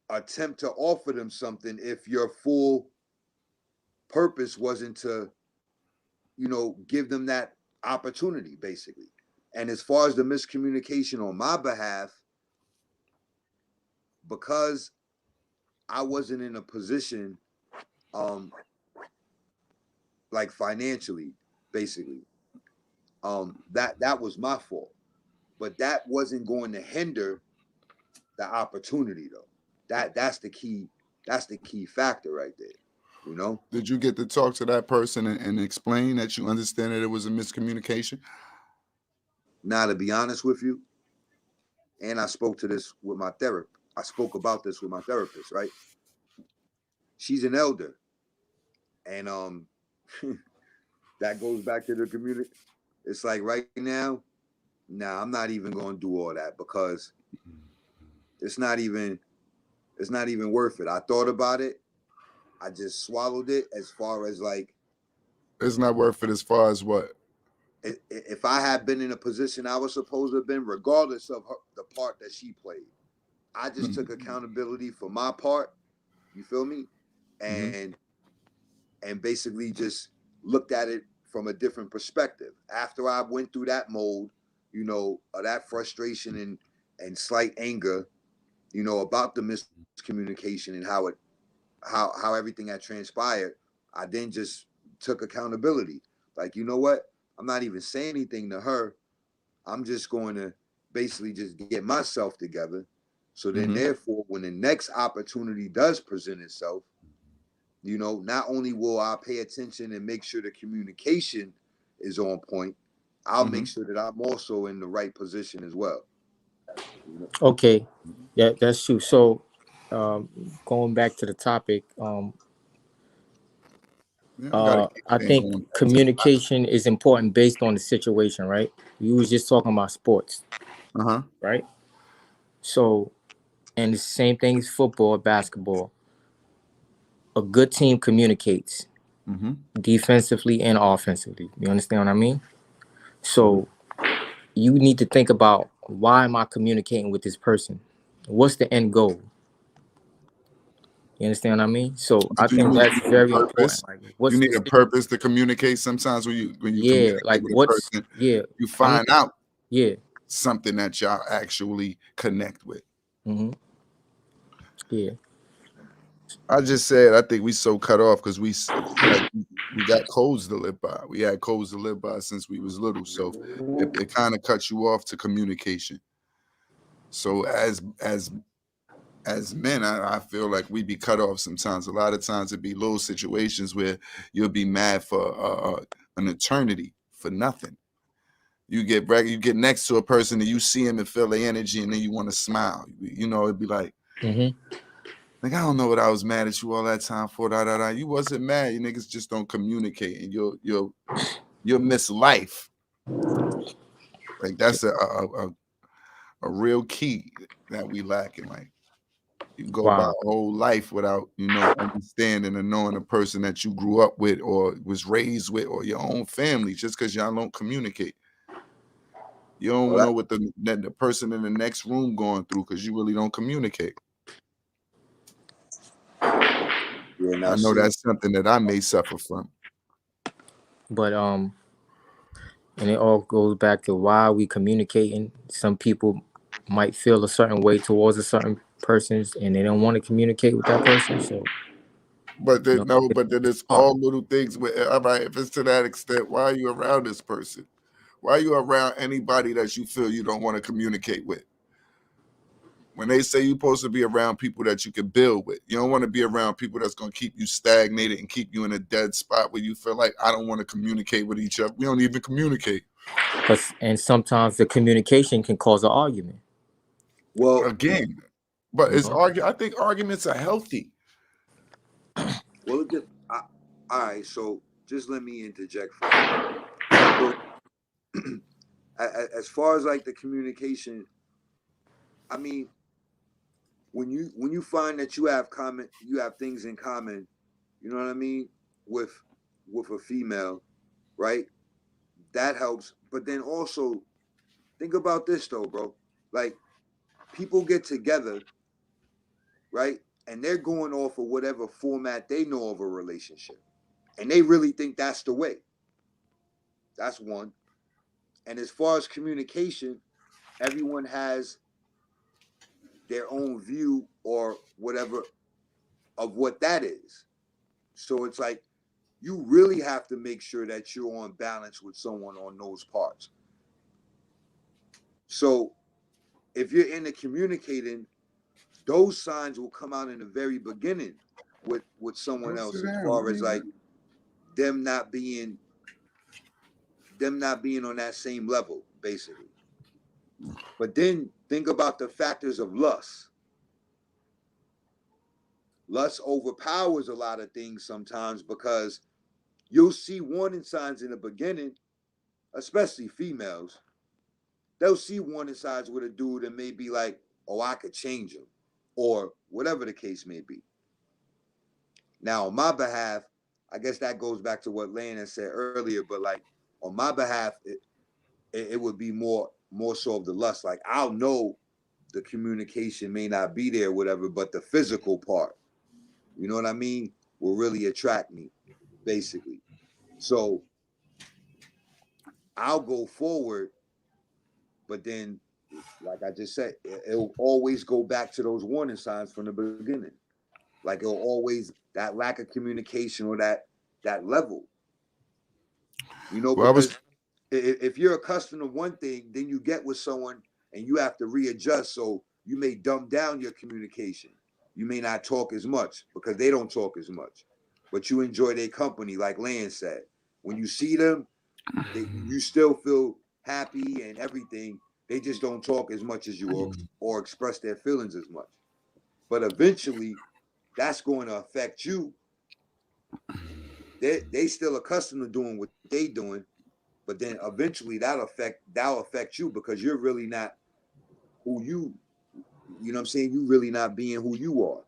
attempt to offer them something if your full purpose wasn't to, give them that opportunity, basically. And as far as the miscommunication on my behalf, because I wasn't in a position, like financially, basically, that was my fault. But that wasn't going to hinder the opportunity, though. That's the key. That's the key factor right there. Did you get to talk to that person and explain that you understand that it was a miscommunication? Now, to be honest with you, and I spoke to this with my therapist. I spoke about this with my therapist, right? She's an elder. And that goes back to the community. It's like right now, I'm not even gonna do all that, because it's not even worth it. I thought about it. I just swallowed it, as far as like, it's not worth it as far as what? If I had been in a position I was supposed to have been, regardless of the part that she played, I just took accountability for my part. You feel me? And basically just looked at it from a different perspective. After I went through that mode, of that frustration and slight anger, about the miscommunication and how everything had transpired, I then just took accountability. Like, you know what? I'm not even saying anything to her. I'm just going to basically just get myself together. So then, therefore, when the next opportunity does present itself, not only will I pay attention and make sure the communication is on point, I'll make sure that I'm also in the right position as well. Okay, yeah, that's true. So, going back to the topic, I think communication is important based on the situation, right? You was just talking about sports, right? So, and the same thing as football, basketball. A good team communicates defensively and offensively. You understand what I mean? So you need to think about, why am I communicating with this person? What's the end goal? You understand what I mean? So I think that's very important. Like, you need a purpose to communicate. Sometimes when you communicate like with a person, you find out something that y'all actually connect with. Yeah. I just said I think we so cut off because we got codes to live by. We had codes to live by since we was little, so it kind of cuts you off to communication. So as men, I feel like we be cut off sometimes. A lot of times it be little situations where you'll be mad for an eternity for nothing. You get next to a person and you see him and feel the energy, and then you want to smile. It'd be like, like, I don't know what I was mad at you all that time for. You wasn't mad. You niggas just don't communicate, and you'll miss life. Like, that's a real key that we lacking. Like, you go about whole life without understanding and knowing a person that you grew up with or was raised with or your own family, just because y'all don't communicate. You don't know what the person in the next room going through, because you really don't communicate. I know that's something that I may suffer from. But and it all goes back to why we communicating. Some people might feel a certain way towards a certain person, and they don't want to communicate with that person. So, but then it's all little things. All right, if it's to that extent, why are you around this person? Why are you around anybody that you feel you don't want to communicate with? When they say you're supposed to be around people that you can build with, you don't want to be around people that's going to keep you stagnated and keep you in a dead spot where you feel like, I don't want to communicate with each other. We don't even communicate. And sometimes the communication can cause an argument. Well, again, but I think arguments are healthy. Well, all right. So just let me interject for a minute. as far as like the communication, I mean, when you find that you have things in common, you know what I mean, with a female, right? That helps. But then also think about this though, bro. Like people get together, right? And they're going off of whatever format they know of a relationship. And they really think that's the way. That's one. And as far as communication, everyone has their own view or whatever of what that is. So it's like you really have to make sure that you're on balance with someone on those parts. So if you're into communicating, those signs will come out in the very beginning with someone else as far as like them not being on that same level, basically. But then think about the factors of lust. Lust overpowers a lot of things sometimes because you'll see warning signs in the beginning, especially females. They'll see warning signs with a dude and may be like, oh, I could change him, or whatever the case may be. Now, on my behalf, I guess that goes back to what Lane said earlier, but like on my behalf, it would be more so of the lust. Like I'll know the communication may not be there, whatever, but the physical part, you know what I mean, will really attract me, basically. So I'll go forward, but then, like I just said, it'll always go back to those warning signs from the beginning. Like it'll always that lack of communication or that level, you know, Well, I because was if you're accustomed to one thing, then you get with someone and you have to readjust. So you may dumb down your communication. You may not talk as much because they don't talk as much, but you enjoy their company, like Lance said. When you see them, you still feel happy and everything. They just don't talk as much as you or express their feelings as much. But eventually, that's going to affect you. They still accustomed to doing what they doing, but then eventually that'll affect you because you're really not who you know what I'm saying, you really not being who you are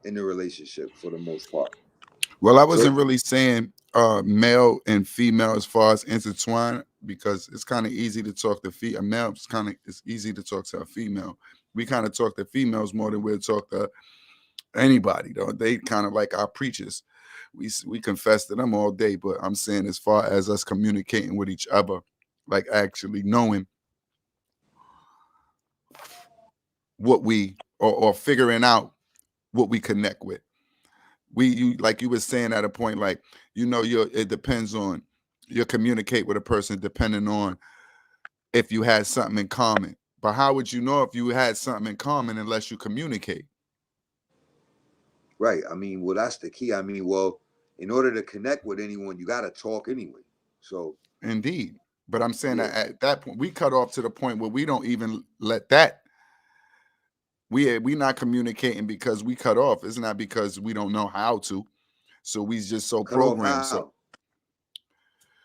in the relationship for the most part. well, I So wasn't really saying male and female as far as intertwine because it's kind of easy to talk to a male. It's easy to talk to a female. We kind of talk to females more than we'll talk to anybody though. They kind of like our preachers. We confess to them all day, but I'm saying as far as us communicating with each other, like actually knowing what we or figuring out what we connect with. You like you were saying at a point, like it depends on you communicate with a person depending on if you had something in common. But how would you know if you had something in common unless you communicate? right, I mean, well, that's the key. I mean, well, in order to connect with anyone, you got to talk anyway. So Indeed. But I'm saying yeah, that at that point we cut off to the point where we don't even let that we not communicating because we cut off. It's not because we don't know how to. So we just so cut off programmed. So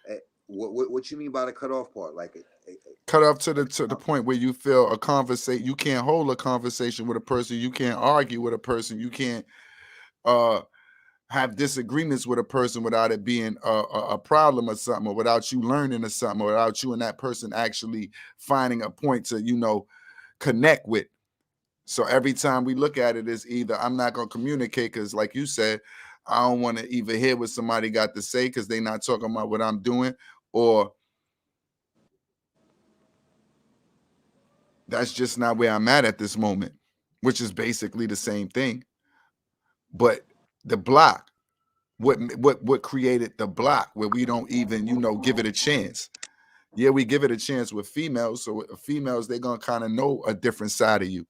how? What you mean by the cut off part? Like cut off to the point where you feel a conversation. You can't hold a conversation with a person. You can't argue with a person. You can't uh have disagreements with a person without it being a problem or something, or without you learning or something, or without you and that person actually finding a point to connect with. So every time we look at it is either I'm not going to communicate because, like you said, I don't want to even hear what somebody got to say because they're not talking about what I'm doing, or that's just not where I'm at this moment, which is basically the same thing. But the block, what created the block where we don't even give it a chance? Yeah, we give it a chance with females. So with females, they're gonna kind of know a different side of you.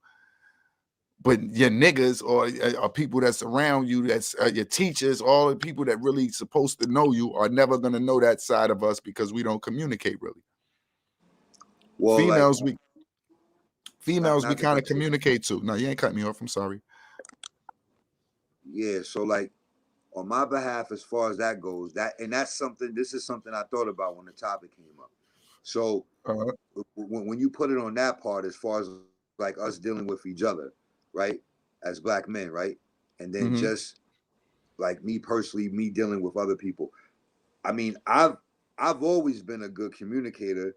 But your niggas or people that's around you, that's your teachers, all the people that really supposed to know you are never gonna know that side of us because we don't communicate really. well, like Females we not to kind of cut you. communicate to. No, you ain't cut me off. I'm sorry. Yeah, so like on my behalf, as far as that goes, that's something. This is something I thought about when the topic came up. So Uh-huh. when you put it on that part, as far as like us dealing with each other, right, as black men, right, and then Mm-hmm. just like me personally, me dealing with other people. I mean, I've always been a good communicator.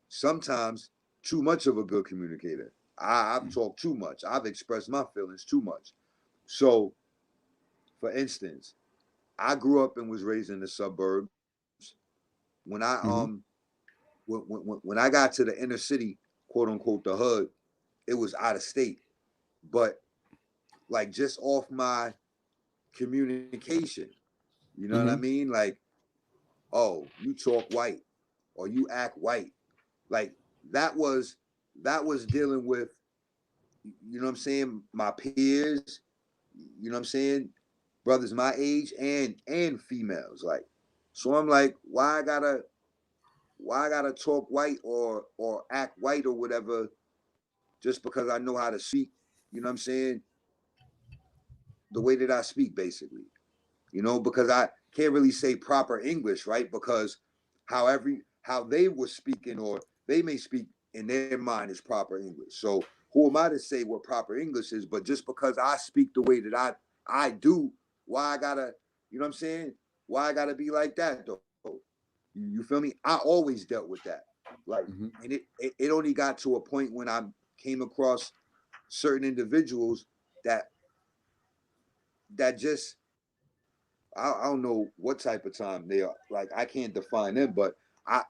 Sometimes too much of a good communicator. I've talked too much. I've expressed my feelings too much. So, for instance, I grew up and was raised in the suburbs. When Mm-hmm. when I got to the inner city, quote unquote, the hood, it was out of state. But like just off my communication, you know what I Mm-hmm. mean? Like, oh, you talk white or you act white. Like that was that was dealing with, you know what I'm saying, my peers, you know what I'm saying, brothers my age and females. Like, so I'm like, why I gotta talk white or act white or whatever just because I know how to speak, you know what I'm saying, the way that I speak basically. Because I can't really say proper English, right? Because how they were speaking or they may speak in their mind is proper English. So who am I to say what proper English is? But just because I speak the way that I do, why I gotta, you know what I'm saying? Why I gotta be like that though? You feel me? I always dealt with that. Like, Mm-hmm. and it only got to a point when I came across certain individuals that just I don't know what type of time they are. Like I can't define them, but I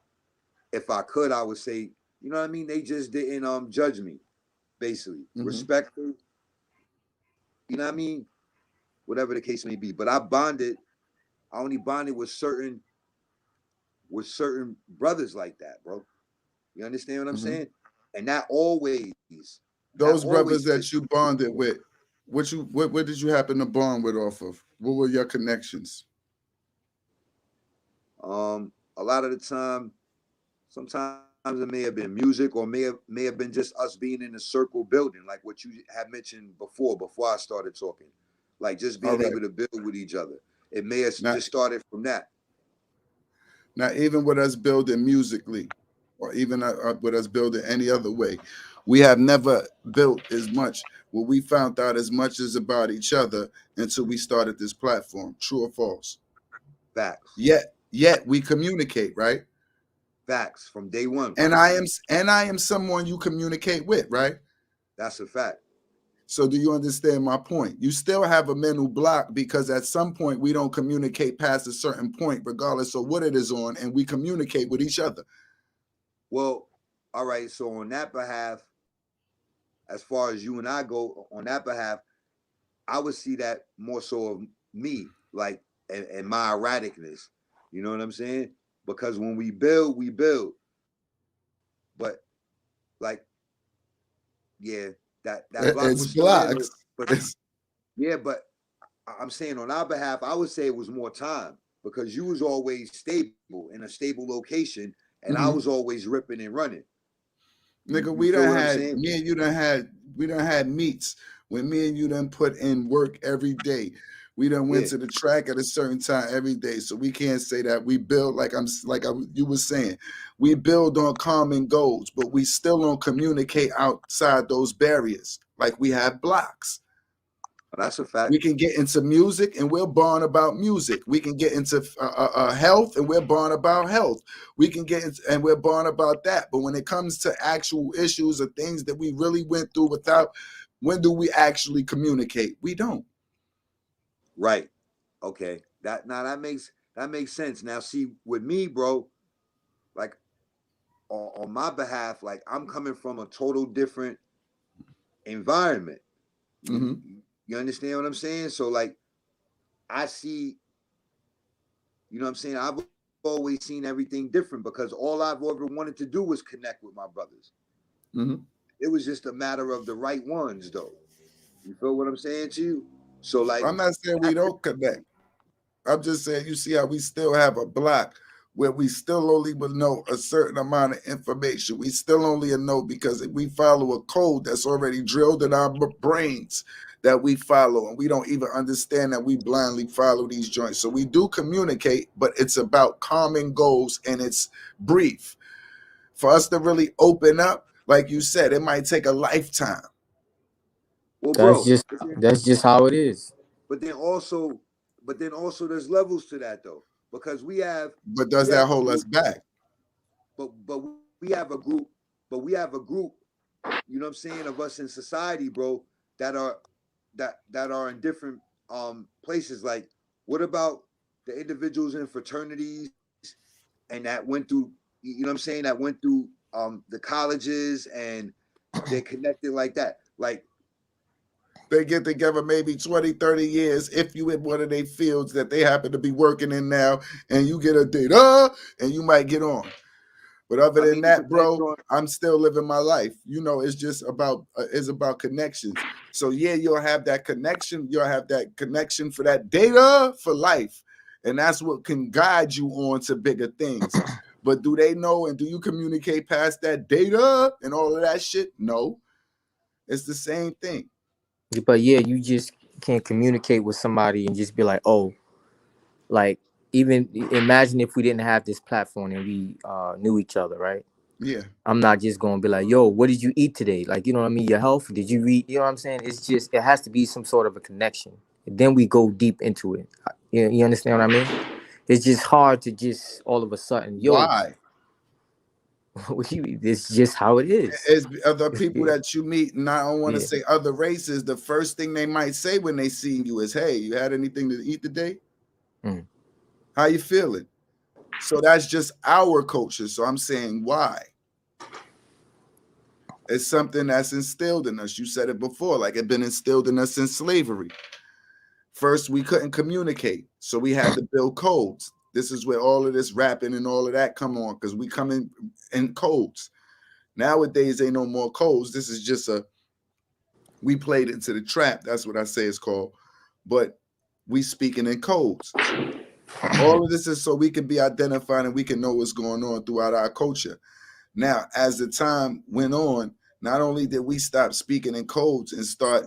if I could, I would say, you know what I mean? They just didn't judge me, basically. Mm-hmm. Respectful, you know what I mean? Whatever the case may be. But I only bonded with certain brothers like that, bro. You understand what I'm Mm-hmm. saying? And that Those always brothers pissed that me you bonded with, what did you happen to bond with off of? What were your connections? a lot of the time, sometimes it may have been music or may have been just us being in a circle building, like what you had mentioned before I started talking. Like just All being right. able to build with each other. It may have Now, just started from that. now even with us building musically, or even with us building any other way, we have never built as much. Well, we found out as much as about each other until we started this platform. True or false? Facts. Yet we communicate, right? Facts from day one. And I am someone you communicate with, right? That's a fact. So do you understand my point? You still have a mental block because at some point we don't communicate past a certain point, regardless of what it is on, and we communicate with each other. Well, all right. So on that behalf, as far as you and I go, on that behalf, I would see that more so of me, like and my erraticness. You know what I'm saying? Because when we build, we build. But like, yeah, that block was It's still there though. blocks. But It's yeah, but I'm saying on our behalf, I would say it was more time because you was always stable in a stable location, and I was mhm. always ripping and running. Nigga, You feel what I'm saying? me and you done had meets when me and you done put in work every day. We done Yeah, went to the track at a certain time every day, so we can't say that we build you were saying. We build on common goals, but we still don't communicate outside those barriers. Like we have blocks. that's a fact. We can get into music and we're born about music. We can get into health and we're born about health. We can get into, and we're born about that. But when it comes to actual issues or things that we really went through when do we actually communicate? We don't. Right. Okay. That makes sense. Now, see, with me, bro, like on my behalf, like I'm coming from a total different environment. You Mm-hmm. you understand what I'm saying? So like I see, you know what I'm saying? I've always seen everything different because all I've ever wanted to do was connect with my brothers. Mm-hmm. It was just a matter of the right ones, though. You feel what I'm saying to you? So like I'm not saying we that, don't connect. I'm just saying you see how we still have a block where we still only will know a certain amount of information. We still only know because we follow a code that's already drilled in our brains that we follow, and we don't even understand that we blindly follow these joints. So we do communicate, but it's about common goals, and it's brief. For us to really open up, like you said, it might take a lifetime. Well, That's bro, just how it is. but then also, there's levels to that though, because But does we that have a hold us group, back? but we have a group, you know what I'm saying, of us in society, bro, that are that are in different places. Like, what about the individuals in fraternities and that went through, you know what I'm saying, that went through the colleges and they're connected like that. Like, They get together maybe 20, 30 years if you in one of their fields that they happen to be working in now, and you get a date, and you might get on. But other I than mean, it that, depends bro, on. I'm still living my life. You know, it's just about it's about connections. So yeah, you'll have that connection. You'll have that connection for that data for life, and that's what can guide you on to bigger things. But do they know, and do you communicate past that data and all of that shit? No, it's the same thing. But yeah, you just can't communicate with somebody and just be like, oh, like, even imagine if we didn't have this platform and we knew each other, right? Yeah. I'm not just gonna be like, yo, what did you eat today? Like, you know what I mean? Your health? Did you read? You know what I'm saying? It's just, it has to be some sort of a connection. Then we go deep into it. You understand what I mean? It's just hard to just all of a sudden, yo, Why? it's just how it is. It's other people Yeah. that you meet, and I don't want to Yeah. say other races. The first thing they might say when they see you is, "Hey, you had anything to eat today? Mm. How you feeling?" So that's just our culture. So I'm saying why? It's something that's instilled in us. You said it before, like it's been instilled in us since slavery. First, we couldn't communicate, so we had to build codes. This is where all of this rapping and all of that come on, because we come in codes. Nowadays, ain't no more codes. This is just we played into the trap. That's what I say it's called. But we speaking in codes. All of this is so we can be identified and we can know what's going on throughout our culture. Now, as the time went on, not only did we stop speaking in codes and start,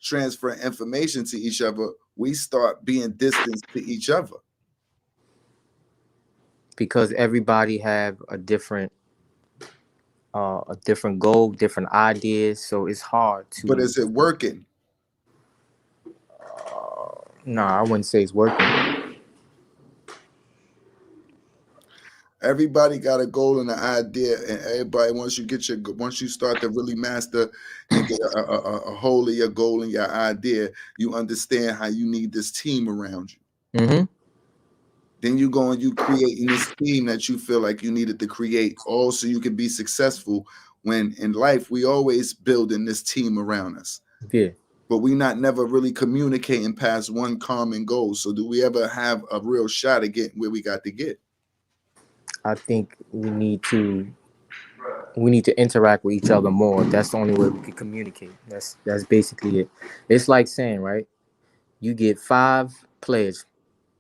transferring information to each other, we start being distant to each other. Because everybody have a different goal, different ideas. So it's hard But to. is it working? Nah, I wouldn't say it's working. Everybody got a goal and an idea, and everybody once you start to really master and get a hold of your goal and your idea, you understand how you need this team around you. Mm-hmm. Then you go and you creating this team that you feel like you needed to create, all so you can be successful. When in life we always building this team around us, Yeah. but we not never really communicating past one common goal. So do we ever have a real shot at getting where we got to get? I think we need to interact with each other more. That's the only way we can communicate. That's basically it. It's like saying, right? You get 5 players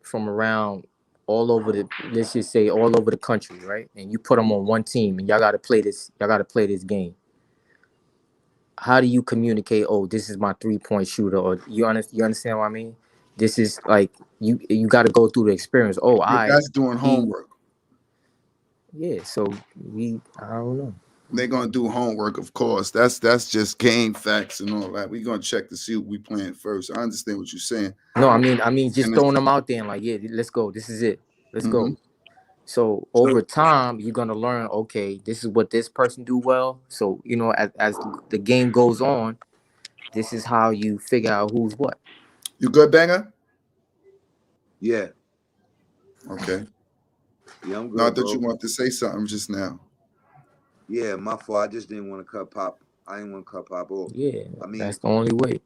from around all over the, let's just say all over the country, right? And you put them on one team, and y'all got to play this. Y'all got to play this game. How do you communicate? Oh, this is my 3-point shooter, or you understand what I mean? This is like you got to go through the experience. Oh, But I that's doing he homework. yeah. So I don't know. They're gonna do homework, of course. That's just game facts and all that. We're gonna check to see what we playing first. I understand what you're saying. No, I mean, just And it's throwing them out there and like, yeah, let's go. This is it. Let's mhm. go. So over So time, you're gonna learn. Okay, this is what this person do well. So as the game goes on, this is how you figure out who's what. you good, Banger? Yeah, Okay. yeah, I'm Not good, that you bro. want to say something just now. Yeah, my fault. I just didn't want to cut pop. I didn't want to cut pop off. Yeah, I that's mean, the only way.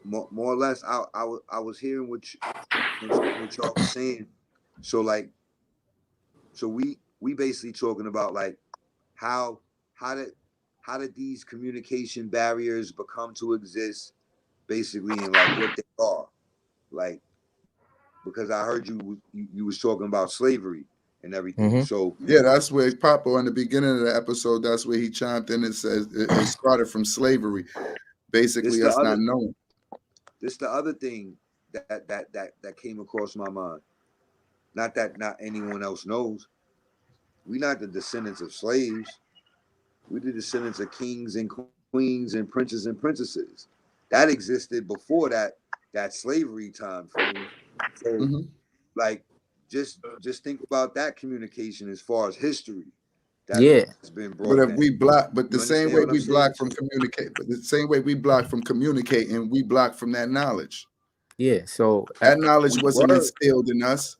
more or less, I was hearing what y'all was saying. So like, so we basically talking about like how how did how did these communication barriers become to exist, basically, and like what they are, like, because I heard you was talking about slavery, and everything. So Yeah, that's where Papa in the beginning of the episode, that's where he chimed in and says it started from slavery, this basically the us not other knowing. this the other thing that came across my mind. Not that not anyone else knows. We not the descendants of slaves. We the descendants of kings and queens and princes and princesses. That existed before that slavery time frame. So Hmm. like just think about that communication as far as history that's Yeah. been brought But down. if we block, You but the understand same what way I'm we saying? block So from communicate, but the same way we block from communicating, we block from that knowledge. Yeah. So That knowledge we wasn't were instilled in us.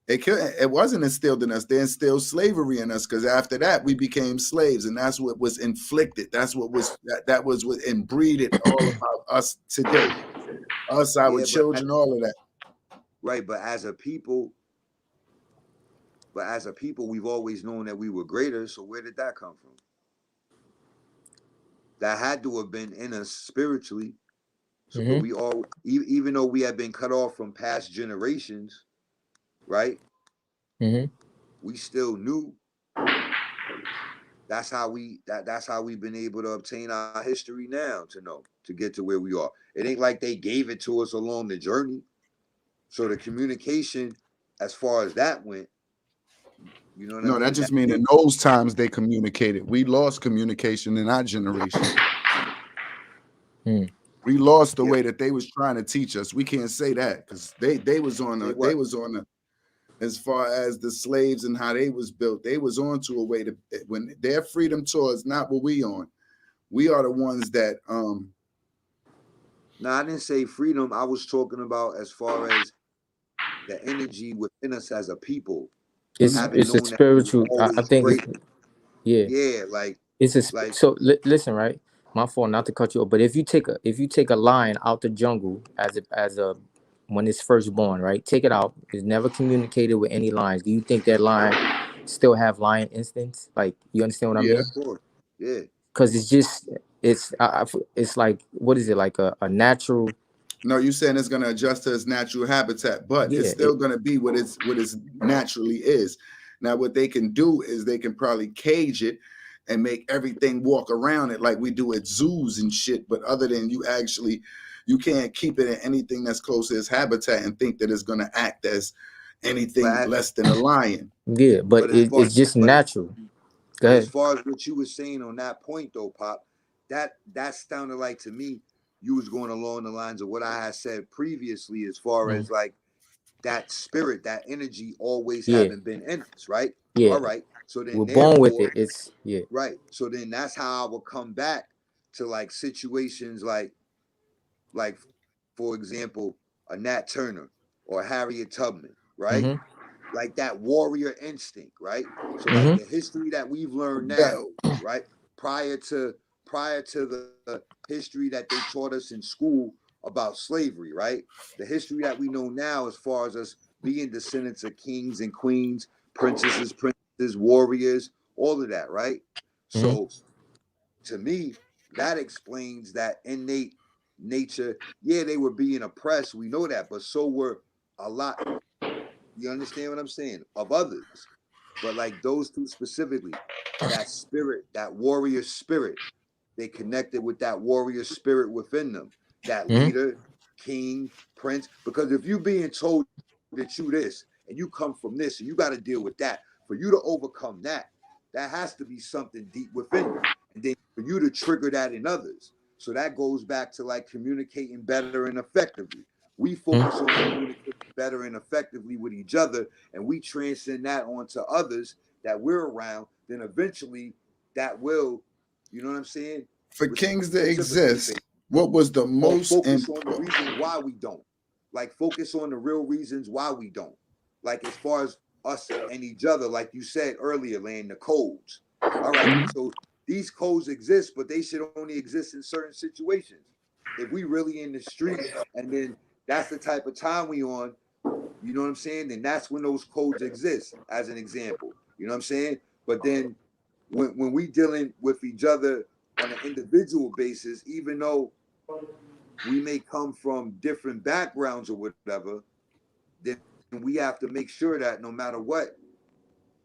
It wasn't instilled in us. They instilled slavery in us because after that we became slaves, and that's what was inflicted. That's what was that was what inbreeded all about us today. Us, our yeah, children, all of that. right, but as a people, we've always known that we were greater. So where did that come from? That had to have been in us spiritually. So hmm we all, even though we had been cut off from past generations, right? hmm We still knew. That's how we've been able to obtain our history now to know to get to where we are. It ain't like they gave it to us along the journey. So the communication, as far as that went, you know what I No, that mean? just means in those times they communicated. We lost communication in our generation. Mm. We lost the Yeah, way that they was trying to teach us. We can't say that because they was on say a what? as far as the slaves and how they was built. They was on to a way to when their freedom towards not what we on. We are the ones that No, I didn't say freedom. I was talking about as far as the energy within us as a people, having It's a known that we were spiritual. I always think it's great. yeah. Yeah, It's a like so listen, right? My fault, not to cut you off, but if you take a lion out the jungle as a when it's first born, right? Take it out. It's never communicated with any lions. Do you think that lion still have lion instincts? Like you understand what I yeah. mean? of course, yeah. Because it's just it's like what is it like a natural? No, you saying it's gonna adjust to its natural habitat, but it's Yeah. still gonna be what it's naturally is. Now, what they can do is they can probably cage it and make everything walk around it like we do at zoos and shit. But other than you can't keep it in anything that's close to its habitat and think that it's gonna act as anything But less than a lion. Yeah, but but as far it's just but natural. Go but as ahead. far as what you were saying on that point though, Pop, that sounded like to me you was going along the lines of what I had said previously, as far Mhm. as like that spirit, that energy always Yeah, having been in us, right? yeah. All right. So then We're born with it. therefore, It's yeah. right. So then that's how I will come back to like situations like for example, a Nat Turner or Harriet Tubman, right? Mm-hmm. Like that warrior instinct, right? So like Mm-hmm. the history that we've learned That now, right? Prior to the history that they taught us in school about slavery, right? The history that we know now as far as us being descendants of kings and queens, princes, warriors, all of that, right? Mm-hmm. So to me, that explains that innate nature. Yeah, they were being oppressed, we know that, but so were a lot, you understand what I'm saying, of others. But like those two specifically, that spirit, that warrior spirit, they connected with that warrior spirit within them, that Mm-hmm. leader, king, prince. Because if you being told that you this and you come from this and you got to deal with that, for you to overcome that, that has to be something deep within you. And then for you to trigger that in others. So that goes back to like communicating better and effectively. We focus on communicating better and effectively with each other, and we transcend that onto others that we're around, then eventually that will, you know what I'm saying, for kings to reciprocate exist, what was the or most focus important? on the reasons why we don't. Like focus on the real reasons why we don't. Like as far as us and each other, like you said earlier, Land, the codes. All right, so these codes exist, but they should only exist in certain situations. If we really in the street and then that's the type of time we on, you know what I'm saying? Then that's when those codes exist, as an example. You know what I'm saying? But then when we dealing with each other on an individual basis, even though we may come from different backgrounds or whatever, then we have to make sure that no matter what,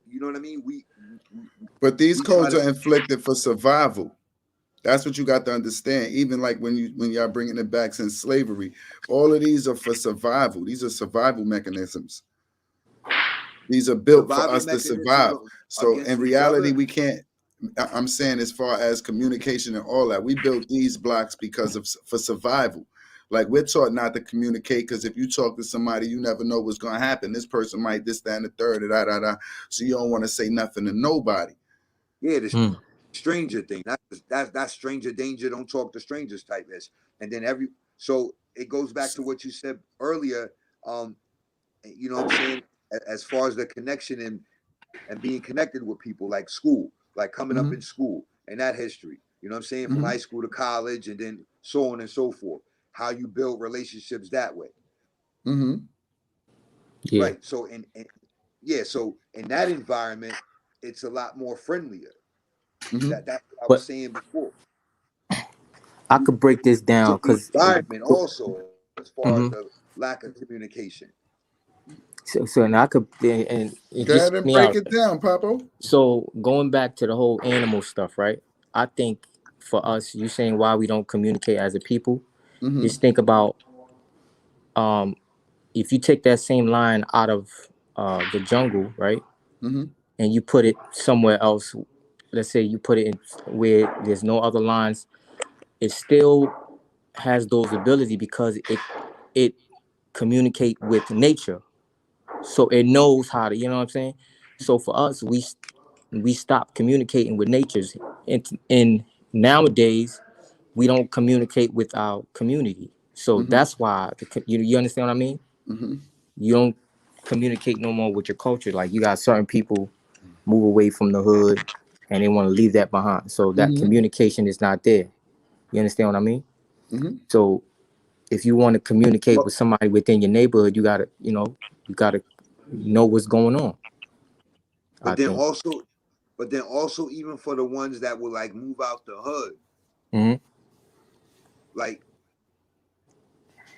you know what I mean? But these we try codes to, are inflicted for survival. That's what you got to understand. Even like when y'all bringing it back since slavery, all of these are for survival. These are survival mechanisms. These are built for survival us to mechanisms survive. So against in each reality, other. we can't. I'm saying as far as communication and all that, we built these blocks because of for survival. Like we're taught not to communicate because if you talk to somebody, you never know what's going to happen. This person might this, that, and the third, da da da. So you don't want to say nothing to nobody. Yeah, stranger thing. That's stranger danger. Don't talk to strangers type is. And then so it goes back to what you said earlier. You know what I'm saying? As far as the connection and being connected with people, like school, like coming up in Mm-hmm. school and that history. You know what I'm saying? From Mm-hmm. high school to college and then so on and so forth. How you build relationships that way. Mm-hmm. Yeah. Right. So so in that environment, it's a lot more friendlier. Mm-hmm. That's what I was But saying before. I could break this So down the because environment also, as far as the mm-hmm. lack of communication. So and I could and Go just ahead hear and me break out. it down, Papo. So going back to the whole animal stuff, right? I think for us, you saying why we don't communicate as a people, Mm-hmm. just think about um if you take that same line out of the jungle, right, Mm-hmm. and you put it somewhere else, let's say you put it in where there's no other lines, it still has those ability because it communicate with nature, so it knows how to, you know what I'm saying. So for us, we stop communicating with natures, and nowadays we don't communicate with our community, so Mm-hmm. that's why you understand what I mean. Mm-hmm. You don't communicate no more with your culture. Like you got certain people move away from the hood and they want to leave that behind. So that Mm-hmm. communication is not there. You understand what I mean? Mm-hmm. So if you want to communicate But with somebody within your neighborhood, you gotta know what's going on. I but then think. also but then also even for the ones that will like move out the hood, Hmm. like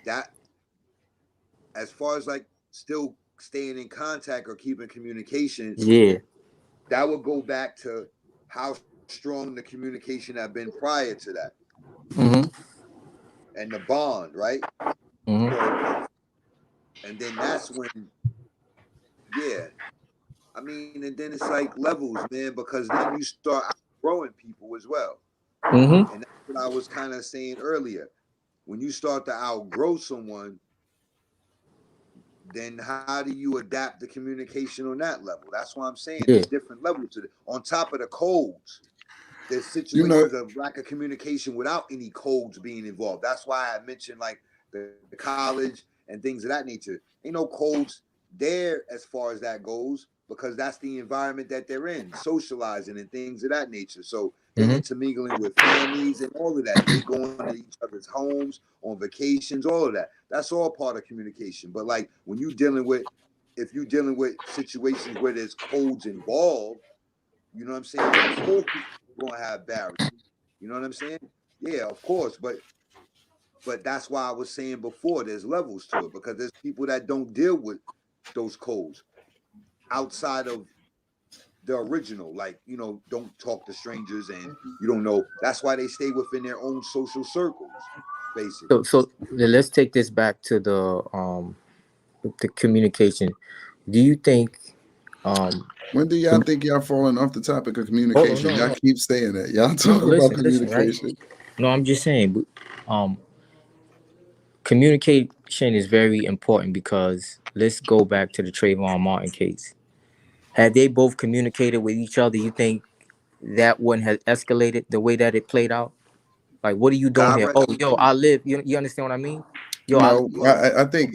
that, as far as like still staying in contact or keeping communication, Yeah. that would go back to how strong the communication had been prior to that Hmm. and the bond, right? Hmm. So and then that's when, yeah, I mean, and then it's like levels, man, because then you start outgrowing people as well. Hmm. And that's what I was kind of saying earlier. When you start to outgrow someone, then how do you adapt the communication on that level? That's why I'm saying there's Yeah. different levels to it. On top of the codes, there's You know, situations of lack of communication without any codes being involved. That's why I mentioned like the college and things of that nature. Ain't no codes there as far as that goes because that's the environment that they're in, socializing and things of that nature. So they Hmm. intermingling with families and all of that. They going to each other's homes on vacations, all of that. That's all part of communication. But like when you dealing with, if you're dealing with situations where there's codes involved, you know what I'm saying? Of course, you're gonna have barriers. You know what I'm saying? Yeah, of course. But that's why I was saying before there's levels to it because there's people that don't deal with those codes outside of the original. Like, you know, don't talk to strangers and you don't know. That's why they stay within their own social circles, basically. So let's take this back to the communication. Do you think um when do y'all think y'all falling off the topic of hold on, communication? no, Y'all no, keep saying that. Y'all no, talk about listen, right? communication. No, I'm just saying, um communication is very important because let's go back to the Trayvon Martin case. Had they both communicated with each other, you think that wouldn't have escalated the way that it played out? Like, what are you doing God here? rest Oh, his yo, soul. I live. You understand what I mean? Yo, I live. No, Yeah. I think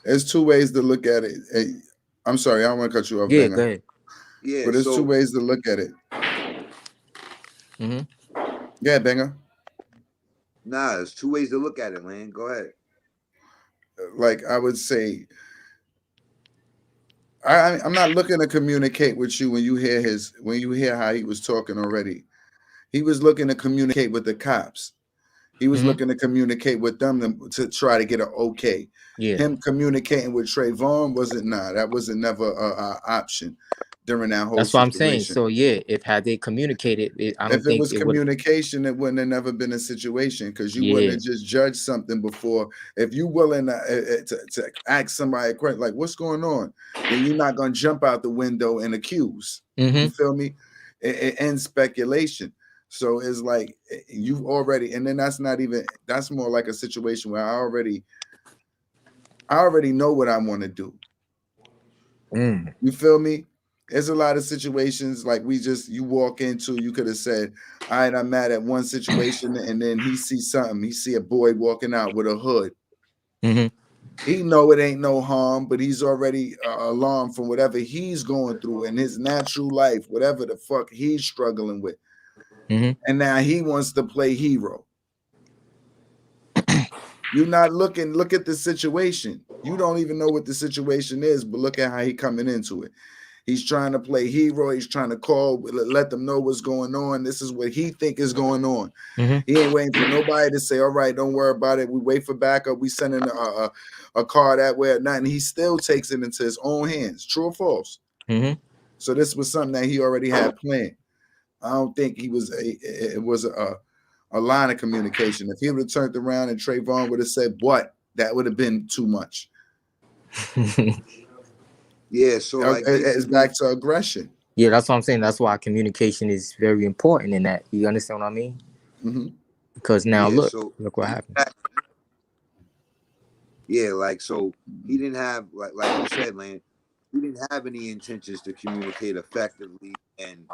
there's two ways to look at it. I'm sorry, I don't want to cut you off, Yeah, go Banger, ahead. Yeah. but there's two So ways to look at it. Hmm. Yeah, Banger. nah, there's two ways to look at it, man. Go ahead. Like I would say, I'm not looking to communicate with you when you hear how he was talking already. He was looking to communicate with the cops. He was Hmm. looking to communicate with them to try to get an okay. Yeah. Him communicating with Trayvon wasn't that wasn't never a option. during that whole That's what I'm saying. situation. So yeah, if had they communicated, I don't If it think was it would. communication, it wouldn't have never been a situation because you wouldn't Yeah. have just judged something before. If you willing to ask somebody a question like, "What's going on?" then you're not gonna jump out the window and accuse. You feel me? It ends speculation. So it's like you already, and then that's not even. That's more like a situation where I already know what I want to do. You feel me? There's a lot of situations like you walk into, you could have said, all right, I'm mad at one situation, and then he sees something. He see a boy walking out with a hood. He know it ain't no harm, but he's already alarmed from whatever he's going through in his natural life, whatever the fuck he's struggling with. And now he wants to play hero. You're not looking, look at the situation. You don't even know what the situation is, but look at how he coming into it. He's trying to play hero. He's trying to call, let them know what's going on. This is what he think is going on. He ain't waiting for nobody to say, all right, don't worry about it. We wait for backup. We send in a car that way or nothing. He still takes it into his own hands. True or false? So this was something that he already had planned. I don't think it was a line of communication. If he would have turned around and Trayvon would have said what, that would have been too much. Yeah, so like it's back to aggression. Yeah, that's what I'm saying. That's why communication is very important in that. You understand what I mean? Because now look what happened. Yeah, like so he didn't have like you said, man, he didn't have any intentions to communicate effectively and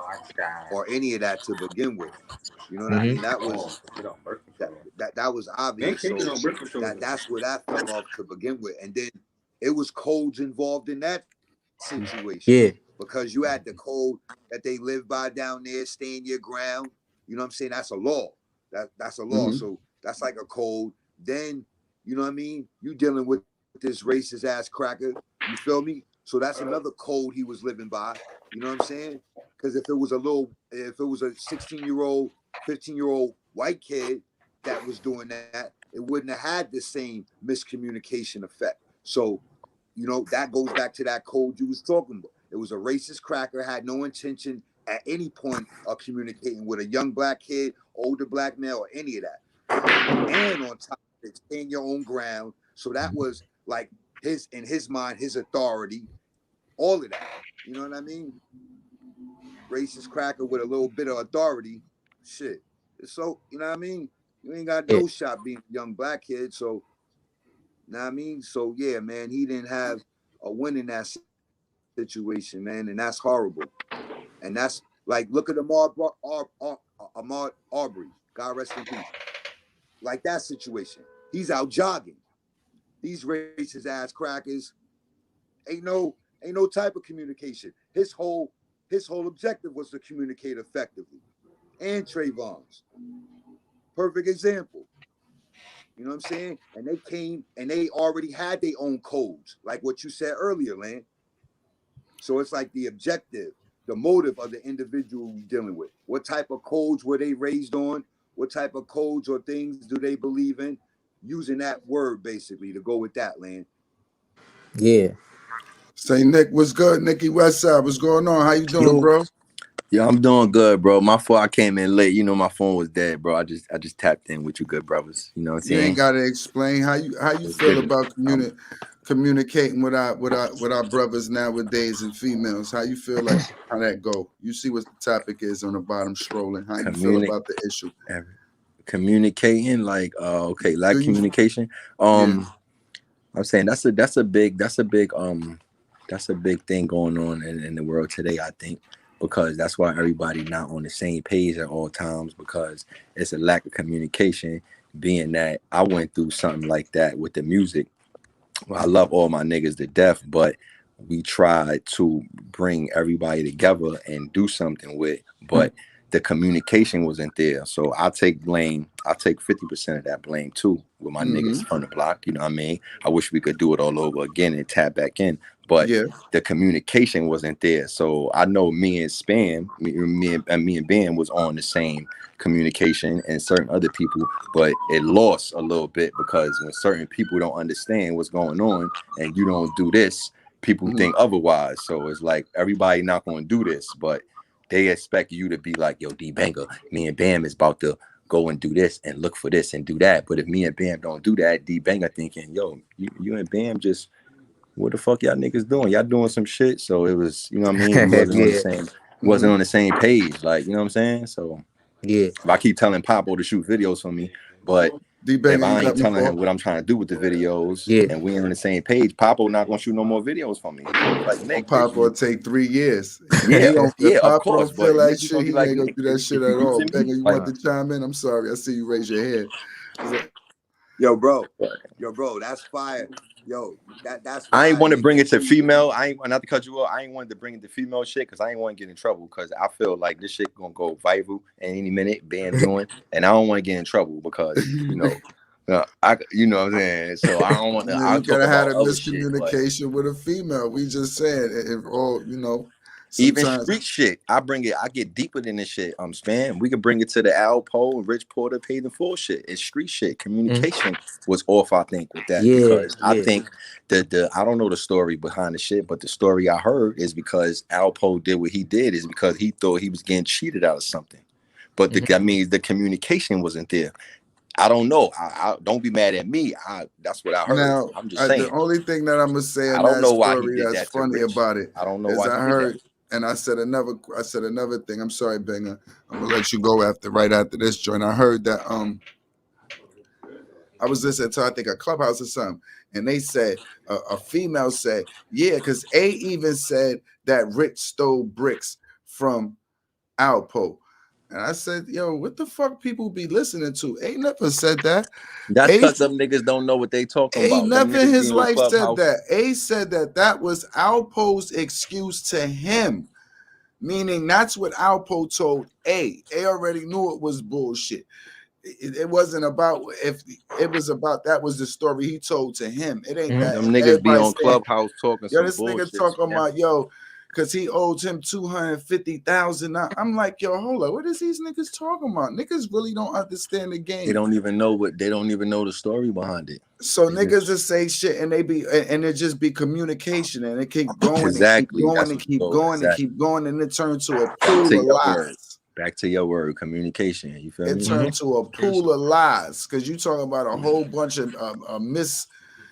or any of that to begin with. You know what I mean? That was that was obvious. So that's where that fell off to begin with. And then it was codes involved in that situation. Yeah. Because you had the code that they live by down there, stand your ground. You know what I'm saying? That's a law. That's a law. So that's like a code. Then, you know what I mean? You dealing with this racist ass cracker. You feel me? So that's another code he was living by. You know what I'm saying? Because if it was a 16-year-old, 15-year-old white kid that was doing that, it wouldn't have had the same miscommunication effect. So, you know, that goes back to that code you was talking about. It was a racist cracker, had no intention at any point of communicating with a young black kid, older black male, or any of that. And on top of it, stand your own ground. So that was like in his mind, his authority, all of that. You know what I mean? Racist cracker with a little bit of authority. Shit. So, you know what I mean? You ain't got no shot being a young black kid. So, you know what I mean? So, yeah, man, he didn't have a win in that situation, man. And that's horrible. And that's like, look at Ahmaud Arbery. God rest in peace. Like that situation. He's out jogging. These racist ass crackers ain't no type of communication. His whole objective was to communicate effectively. And Trayvon's. Perfect example. You know what I'm saying? And they came and they already had their own codes, like what you said earlier, Lan. So it's like the objective, the motive of the individual we're dealing with. What type of codes were they raised on? What type of codes or things do they believe in? Using that word basically to go with that, Lan. Yeah. Say, Nick, what's good? Nicky Westside, what's going on? How you doing, bro? Yeah, I'm doing good, bro. My fault, I came in late. You know, my phone was dead, bro. I just tapped in with you, good brothers. You know what I'm saying? You ain't gotta explain how you feel about communicating with our brothers nowadays and females. How you feel like how that go? You see what the topic is on the bottom scrolling. How you feel about the issue? Communicating, like like communication. I'm saying that's a big thing going on in the world today, I think, because that's why everybody not on the same page at all times, because it's a lack of communication. Being that I went through something like that with the music. Well, I love all my niggas to death, but we tried to bring everybody together and do something with, but the communication wasn't there. So I take blame. I take 50% of that blame too with my niggas from the block. You know what I mean? I wish we could do it all over again and tap back in, but the communication wasn't there. So I know me and Spam, me and Ben was on the same communication and certain other people, but it lost a little bit because when certain people don't understand what's going on and you don't do this, people think otherwise. So it's like everybody not gonna do this, but they expect you to be like, yo, D Banger, me and Bam is about to go and do this and look for this and do that. But if me and Bam don't do that, D Banger thinking, yo, you and Bam just, what the fuck y'all niggas doing? Y'all doing some shit. So it was, you know what I mean? We wasn't on the same page, like, you know what I'm saying? So Yeah. if I keep telling Papo to shoot videos for me, but if I ain't telling him what I'm trying to do with the videos, and we ain't on the same page, Papo not gonna shoot no more videos for me. Like Nick, Papo will take 3 years. Yeah, If of Papo course. don't feel But like Nick, you shit, gonna be he like, ain't gonna Nick, do that if shit you at all. using me, Banger, you like, want to chime in? I'm sorry, I see you raise your hand. Yo, bro, that's fire. Yo, that's I ain't fire, want to bring nigga. it to female. I ain't, not to cut you off. I ain't wanted to bring it to female shit because I ain't want to get in trouble, because I feel like this shit gonna go viral in any minute. Bam doing, and I don't want to get in trouble because you know what I'm saying. So I don't want to. Man, I'll you talk gotta have about a other shit, but miscommunication with a female. We just saying if all even sometimes. street shit, I bring it. I get deeper than this shit. Spam. We can bring it to the Alpo and Rich Porter paid in full shit. It's street shit. Communication was off, I think, with that, because I think the I don't know the story behind the shit, but the story I heard is because Alpo did what he did is because he thought he was getting cheated out of something, but that means the communication wasn't there. I don't know. I don't be mad at me. That's what I heard. Now, I'm just saying. the only thing that I'm gonna say I in don't that know why he story did that's that to funny Rich. about it I don't know is why I he did heard, that. and I said another thing. I'm sorry, Banger. I'm gonna let you go right after this joint. I heard that I was listening to, I think, a Clubhouse or something, and they said a female said, yeah, because A even said that Rich stole bricks from Alpo. And I said, yo, what the fuck people be listening to? Ain't never said that. That's because them niggas don't know what they talking A about. Them never in niggas his be in the life said clubhouse. that. A said that was Alpo's excuse to him. Meaning that's what Alpo told A. A already knew it was bullshit. It wasn't about if it was about that was the story he told to him. It ain't that. Them niggas be Everybody on saying, clubhouse talking yo, some this nigga bullshit. talking about, yo, because he owed him 250,000. I'm like, yo, hold up. What is these niggas talking about? Niggas really don't understand the game. They don't even know the story behind it. So niggas just say shit and it just be communication and it keep going Exactly. and keep going and it turns to a pool of lies. Back to your word, communication. You feel me? It turned to a pool of lies because you talking about a whole bunch of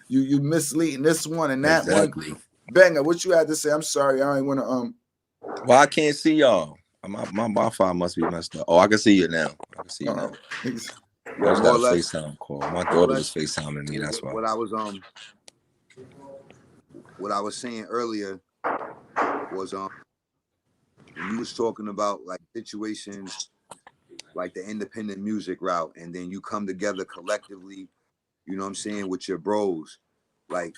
you misleading this one and that one. Banger, what you had to say? I'm sorry, I ain't want to Well, I can't see y'all. My Wi-Fi must be messed up. Oh, I can see you now. I can see you now. I just got a FaceTime call. My daughter was FaceTiming me. That's why. What I was saying earlier was when you was talking about like situations like the independent music route, and then you come together collectively, you know what I'm saying, with your bros, like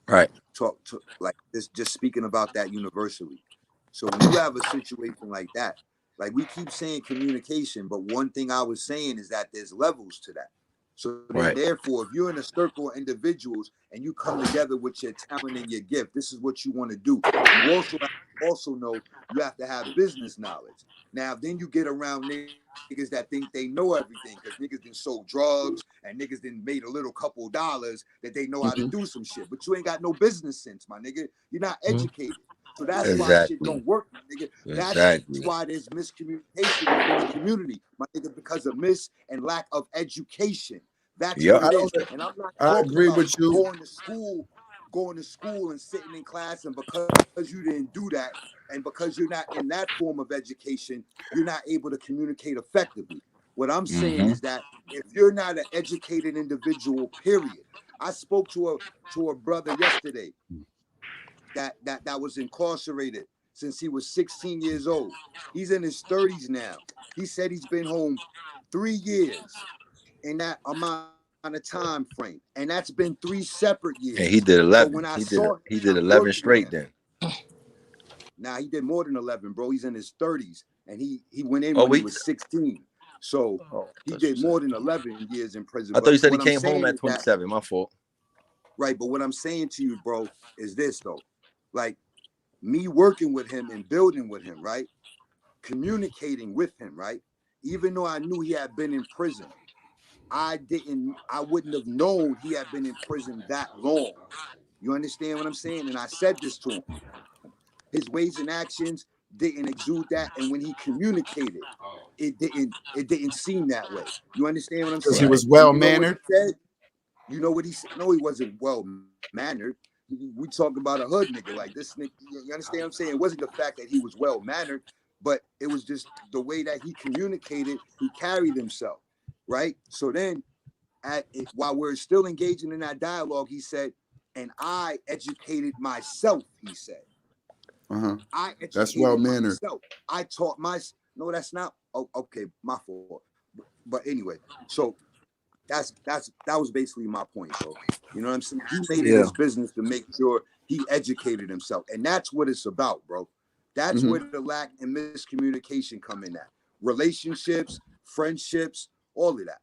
right. Talk to like this, just speaking about that universally. So when you have a situation like that, like we keep saying communication, but one thing I was saying is that there's levels to that. So then therefore, if you're in a circle of individuals and you come together with your talent and your gift, this is what you want to do. You also know you have to have business knowledge. Now, then you get around niggas that think they know everything because niggas done sold drugs and niggas done made a little couple dollars that they know how to do some shit. But you ain't got no business sense, my nigga. You're not educated. So that's why shit don't work, my nigga. That's why there's miscommunication within the community, my nigga, because of and lack of education. That's what it is. And I'm not talking about going to school and sitting in class, and because you didn't do that, and because you're not in that form of education, you're not able to communicate effectively. What I'm saying is that if you're not an educated individual, period. I spoke to a brother yesterday that was incarcerated since he was 16 years old. He's in his 30s now. He said he's been home 3 years in that amount of time frame, and that's been 3 separate years. And he did 11. So when he did 11 straight then. Now he did more than 11, bro. He's in his 30s, and he went in when he was 16. So he did more than 11 years in prison. I thought you said he came home at 27. My fault. Right, but what I'm saying to you, bro, is this though. Like me working with him and building with him, right? Communicating with him, right? Even though I knew he had been in prison, I wouldn't have known he had been in prison that long You understand what I'm saying? And I said this to him. His ways and actions didn't exude that, and when he communicated, it didn't seem that way. You understand what I'm Because he saying? was And well you know what he mannered. said? You know what he said? No, he wasn't well mannered. We talk about a hood nigga like this nigga. You understand what I'm saying? It wasn't the fact that he was well mannered, but it was just the way that he communicated. He carried himself, right? So then, while we're still engaging in that dialogue, he said, "And I educated myself." He said, "I That's well educated mannered. myself. I taught myself." No, that's not. Oh, okay, my fault. But anyway, so that was basically my point, bro. You know what I'm saying? He made it Yeah. his business to make sure he educated himself, and that's what it's about, bro. That's where the lack and miscommunication come in at. Relationships, friendships, all of that.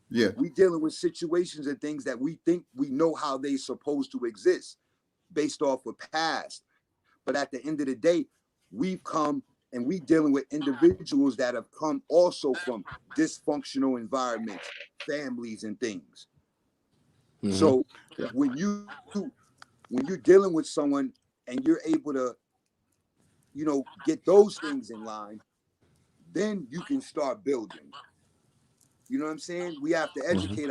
Yeah. We dealing with situations and things that we think we know how they supposed to exist based off of past. But at the end of the day, we've come and we dealing with individuals that have come also from dysfunctional environments, families, and things. So when you're dealing with someone and you're able to, get those things in line, then you can start building. You know what I'm saying? We have to educate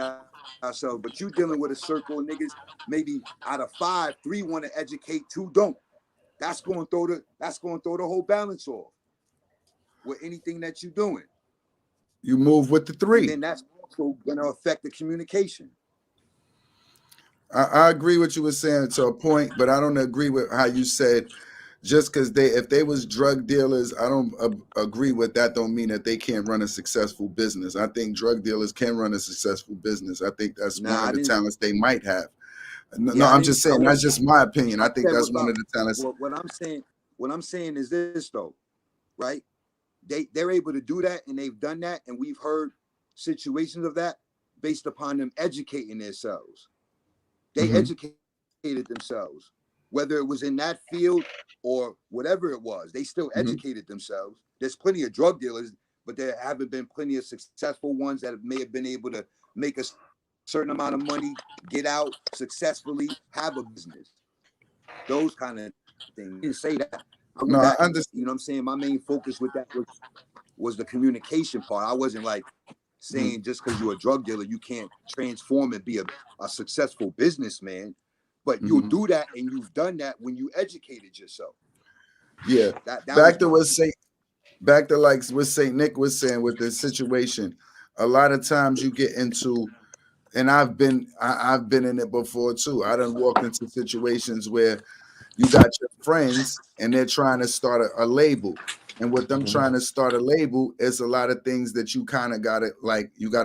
ourselves. But you're dealing with a circle of niggas, maybe out of 5, 3 want to educate, 2 don't. That's going to throw the whole balance off with anything that you're doing. You move with the And 3. then that's also going to affect the communication. I agree with you were saying to a point, but I don't agree with how you said just because if they was drug dealers, I don't agree with that. Don't mean that they can't run a successful business. I think drug dealers can run a successful business. I think that's one of the talents they might have. No, I'm just saying that's just my opinion. I think that's one of the talents. What I'm saying is this though, right? They're able to do that, and they've done that, and we've heard situations of that based upon them educating themselves. They educated themselves, whether it was in that field or whatever it was. They still educated themselves. There's plenty of drug dealers, but there haven't been plenty of successful ones that may have been able to make a certain amount of money, get out successfully, have a business. Those kind of things. You say that. No, I understand. You know what I'm saying? My main focus with that was the communication part. I wasn't like saying just because you're a drug dealer, you can't transform and be a successful businessman. But you'll do that, and you've done that when you educated yourself. Yeah. Back to like what Saint Nick was saying with the situation. A lot of times you get into, and I've been in it before too. I done walked into situations where you got your friends and they're trying to start a label. And with them trying to start a label, is a lot of things that you kind of gotta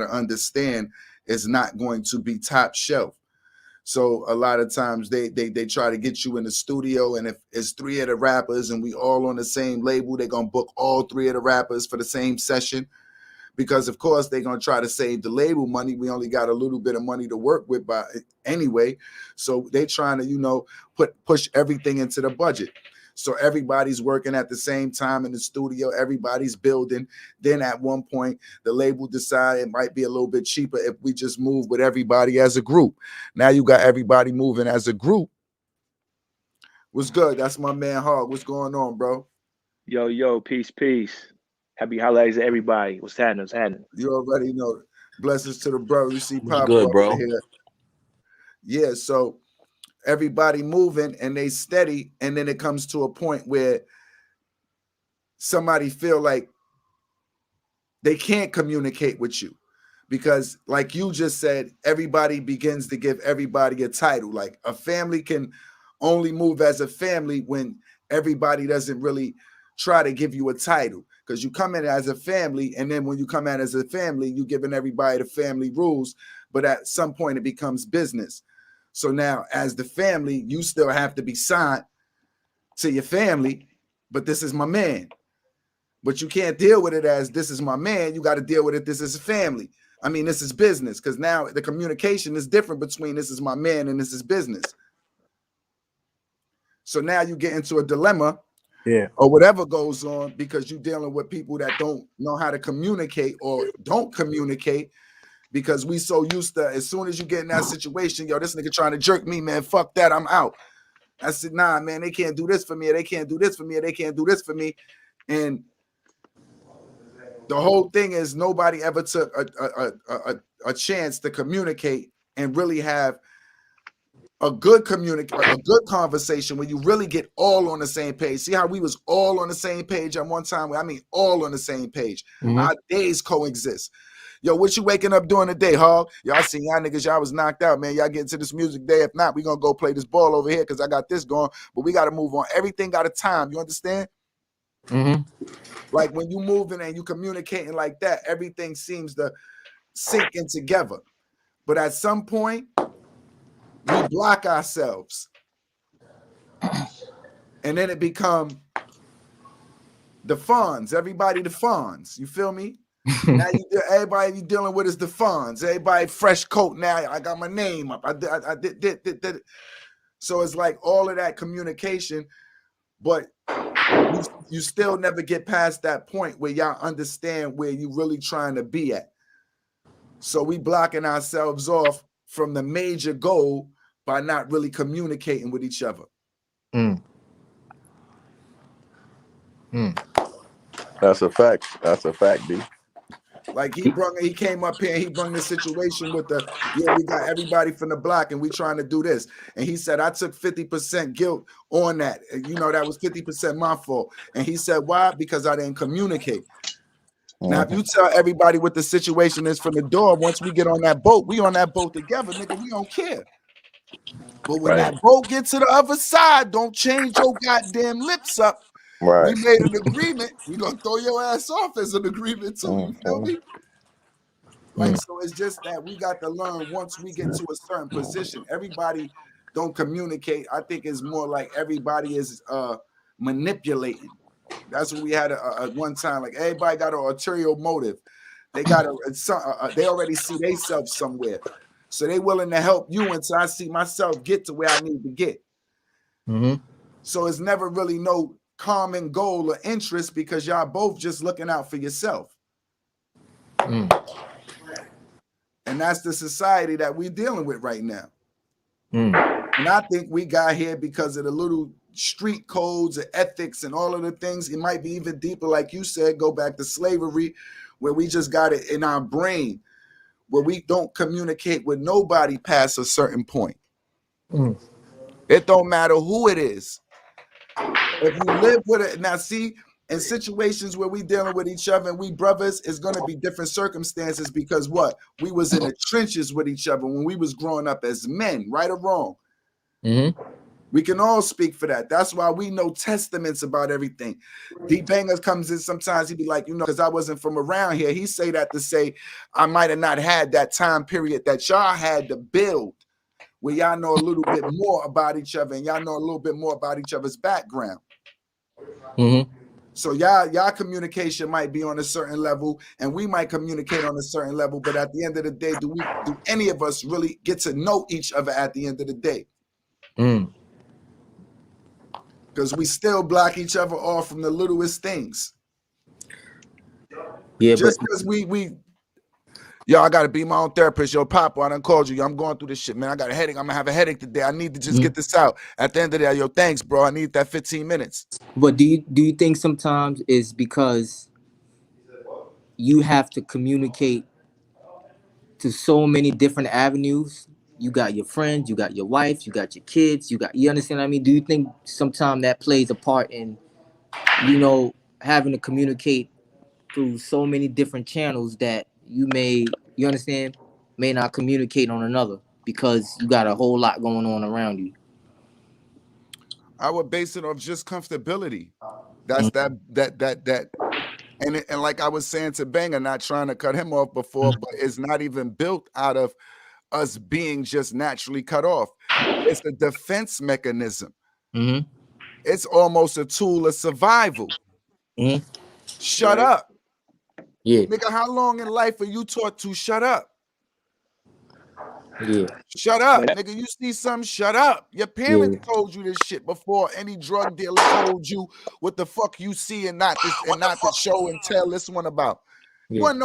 understand is not going to be top shelf. So a lot of times they try to get you in the studio, and if it's 3 of the rappers and we all on the same label, they're gonna book all 3 of the rappers for the same session. Because of course they're gonna try to save the label money. We only got a little bit of money to work with by anyway. So they trying to, push everything into the budget. So everybody's working at the same time in the studio, everybody's building. Then at one point, the label decide it might be a little bit cheaper if we just move with everybody as a group. Now you got everybody moving as a group. What's good? That's my man Hog. What's going on, bro? Yo, peace. Happy holidays to everybody. What's happening? You already know. Blessings to the bro. You see What's Pop good, over bro? here. Yeah, so everybody moving and they steady, and then it comes to a point where somebody feel like they can't communicate with you because, like you just said, everybody begins to give everybody a title. Like a family can only move as a family when everybody doesn't really try to give you a title, because you come in as a family, and then when you come in as a family, you're giving everybody the family rules, but at some point it becomes business. So now as the family, you still have to be signed to your family, but this is my man. But you can't deal with it as this is my man. You got to deal with it. This is a family. I mean, this is business, because now the communication is different between this is my man and this is business. So now you get into a dilemma, or whatever goes on, because you're dealing with people that don't know how to communicate or don't communicate, because we so used to, as soon as you get in that situation, yo, this nigga trying to jerk me, man, fuck that, I'm out. I said, nah, man, they can't do this for me, or they can't do this for me, or they can't do this for me. And the whole thing is nobody ever took a chance to communicate and really have a good conversation where you really get all on the same page. See how we was all on the same page at one time? I mean, all on the same page. Our days coexist. Yo, what you waking up doing today, Hog? Y'all see y'all niggas, y'all was knocked out, man. Y'all get into this music day. If not, we gonna go play this ball over here because I got this going. But we got to move on. Everything got a time. You understand? Like when you moving and you communicating like that, everything seems to sink in together. But at some point, we block ourselves. And then it become the funds. Everybody the funds. You feel me? Now everybody you dealing with is the funds. Everybody fresh coat now. I got my name up. I did. So it's like all of that communication, but you still never get past that point where y'all understand where you really trying to be at. So we blocking ourselves off from the major goal by not really communicating with each other. That's a fact. That's a fact, B. Like he came up here and he brought this situation with we got everybody from the block and we trying to do this. And he said, I took 50% guilt on that. You know, that was 50% my fault. And he said, why? Because I didn't communicate. Now, if you tell everybody what the situation is from the door, once we get on that boat, we on that boat together, nigga, we don't care. But when that boat gets to the other side, don't change your goddamn lips up. We made an agreement. We gonna throw your ass off as an agreement too. You feel me? Like, so it's just that we got to learn once we get to a certain position. Everybody don't communicate. I think it's more like everybody is manipulating. That's what we had at one time. Like everybody got an ulterior motive. They got they already see themselves somewhere, so they willing to help you until I see myself get to where I need to get. So it's never really no common goal or interest because y'all both just looking out for yourself. And that's the society that we're dealing with right now. And I think we got here because of the little street codes and ethics and all of the things. It might be even deeper, like you said, go back to slavery, where we just got it in our brain, where we don't communicate with nobody past a certain point. It don't matter who it is. If you live with it, now see, in situations where we dealing with each other and we brothers, it's going to be different circumstances because what? We was in the trenches with each other when we was growing up as men, right or wrong. We can all speak for that. That's why we know testaments about everything. D Bangers comes in sometimes, he be like, you know, because I wasn't from around here. He say that to say, I might have not had that time period that y'all had to build, where y'all know a little bit more about each other and y'all know a little bit more about each other's background. So y'all communication might be on a certain level and we might communicate on a certain level, but at the end of the day, do any of us really get to know each other at the end of the day? Because we still block each other off from the littlest things. Yeah, just because yo, I gotta be my own therapist. Yo, Papa, I done called you. I'm going through this shit, man. I got a headache. I'm gonna have a headache today. I need to just get this out. At the end of the day, yo, thanks, bro. I need that 15 minutes. But do you think sometimes it's because you have to communicate to so many different avenues? You got your friends, you got your wife, you got your kids, you understand what I mean? Do you think sometimes that plays a part in, you know, having to communicate through so many different channels that you understand, may not communicate on another because you got a whole lot going on around you? I would base it off just comfortability. That's that. And like I was saying to Banger, not trying to cut him off before, but it's not even built out of us being just naturally cut off. It's a defense mechanism. It's almost a tool of survival. Shut up. Yeah. Nigga, how long in life are you taught to shut up? Yeah. Shut up, nigga. You see something, shut up. Your parents told you this shit before any drug dealer told you what the fuck you see and not to show and tell this one about. You want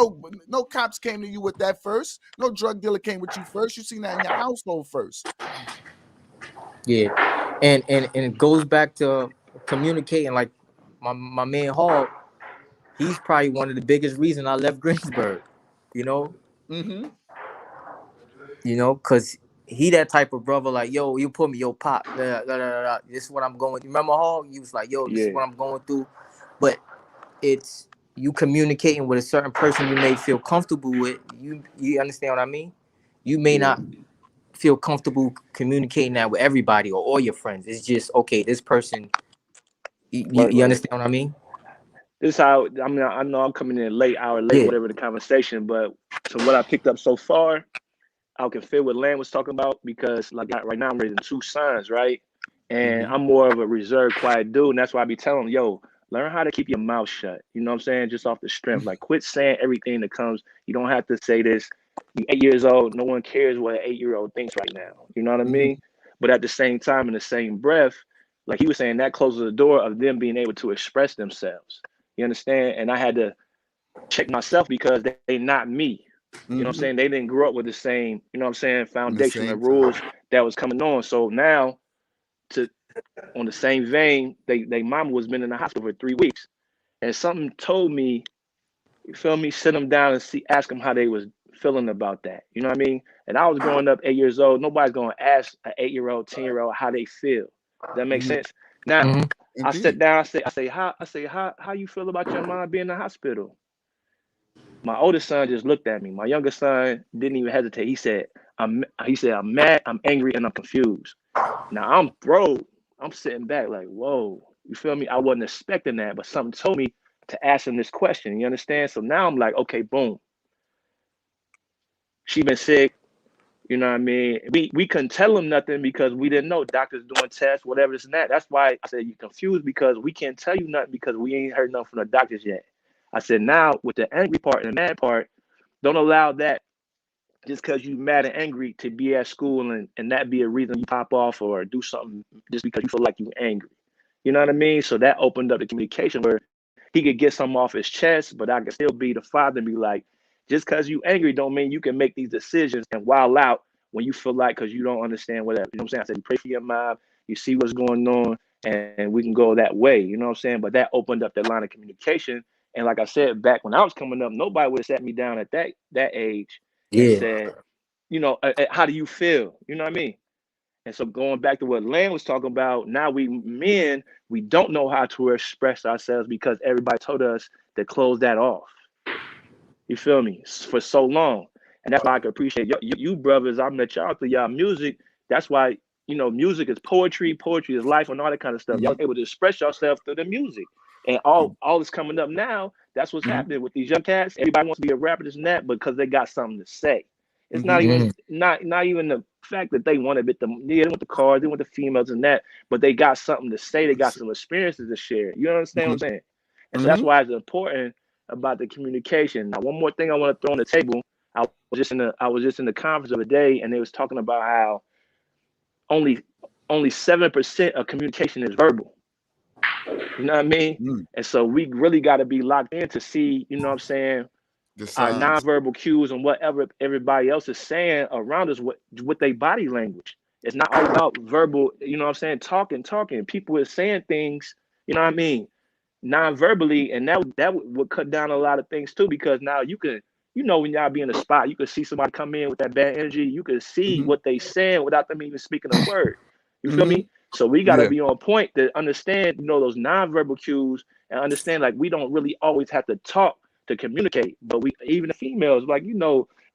no cops came to you with that first. No drug dealer came with you first. You seen that in your household first. Yeah, and it goes back to communicating. Like my man Hall, he's probably one of the biggest reasons I left Greensburg. You know, cause he that type of brother. Like, yo, you put me, yo, pop. This is what I'm going. Remember Hall? He was like, yo, this is what I'm going through. But it's you communicating with a certain person you may feel comfortable with. You understand what I mean? You may not feel comfortable communicating that with everybody or all your friends. It's just okay. This person, you understand what I mean? This is how I mean. I know I'm coming in hour late, whatever the conversation, but so what I picked up so far, I can feel what Lamb was talking about because like right now I'm raising 2 sons, right? And I'm more of a reserved, quiet dude, and that's why I be telling them, yo, learn how to keep your mouth shut. You know what I'm saying? Just off the strength. Like, quit saying everything that comes. You don't have to say this. You're 8 years old. No one cares what an 8-year-old thinks right now. You know what I mean? But at the same time, in the same breath, like he was saying, that closes the door of them being able to express themselves. You understand? And I had to check myself because they not me. You know what I'm saying? They didn't grow up with the same, you know what I'm saying, foundation of rules that was coming on. So now, on the same vein, they mama was been in the hospital for 3 weeks. And something told me, you feel me, sit them down and ask them how they was feeling about that. You know what I mean? And I was growing up 8 years old. Nobody's going to ask an 8-year-old, 10-year-old how they feel. Does that make sense? Now, I sit down, I say, how you feel about your mom being in the hospital? My oldest son just looked at me. My younger son didn't even hesitate. He said, I'm mad, I'm angry, and I'm confused. Now I'm thrilled. I'm sitting back like, whoa, you feel me? I wasn't expecting that, but something told me to ask him this question. You understand? So now I'm like, okay, boom. She been sick. You know what I mean? We couldn't tell him nothing because we didn't know. Doctors doing tests, whatever this and that. That's why I said you're confused because we can't tell you nothing because we ain't heard nothing from the doctors yet. I said now with the angry part and the mad part, don't allow that just because you mad and angry to be at school and that be a reason you pop off or do something just because you feel like you're angry. You know what I mean? So that opened up the communication where he could get something off his chest, but I could still be the father and be like, just because you angry don't mean you can make these decisions and wild out when you feel like because you don't understand whatever. You know what I'm saying? I said, you pray for your mom, you see what's going on, and we can go that way. You know what I'm saying? But that opened up that line of communication. And like I said, back when I was coming up, nobody would have sat me down at that age and said, how do you feel? You know what I mean? And so going back to what Lan was talking about, now we men, we don't know how to express ourselves because everybody told us to close that off. You feel me? For so long. And that's why I can appreciate you brothers. I met y'all through y'all music. That's why, music is poetry is life and all that kind of stuff. Y'all able to express yourself through the music. And all that's coming up now, that's what's happening with these young cats. Everybody wants to be a rapper, this and that, because they got something to say. It's not even not even the fact that they want to they want the cars, they want the females and that, but they got something to say. They got some experiences to share. You understand what I'm saying? And so that's why it's important about the communication. Now, one more thing I want to throw on the table. I was just in the conference of the day, and they was talking about how only 7% of communication is verbal. You know what I mean? And so we really got to be locked in to see, you know what I'm saying, our nonverbal cues and whatever everybody else is saying around us with their body language. It's not all about verbal, you know what I'm saying, talking. People are saying things, you know what I mean, non-verbally, and that would cut down a lot of things too, because now you can, when y'all be in a spot, you can see somebody come in with that bad energy, you can see what they saying without them even speaking a word. You feel me? So we got to be on point to understand, those non-verbal cues and understand like we don't really always have to talk to communicate, but even the females, like,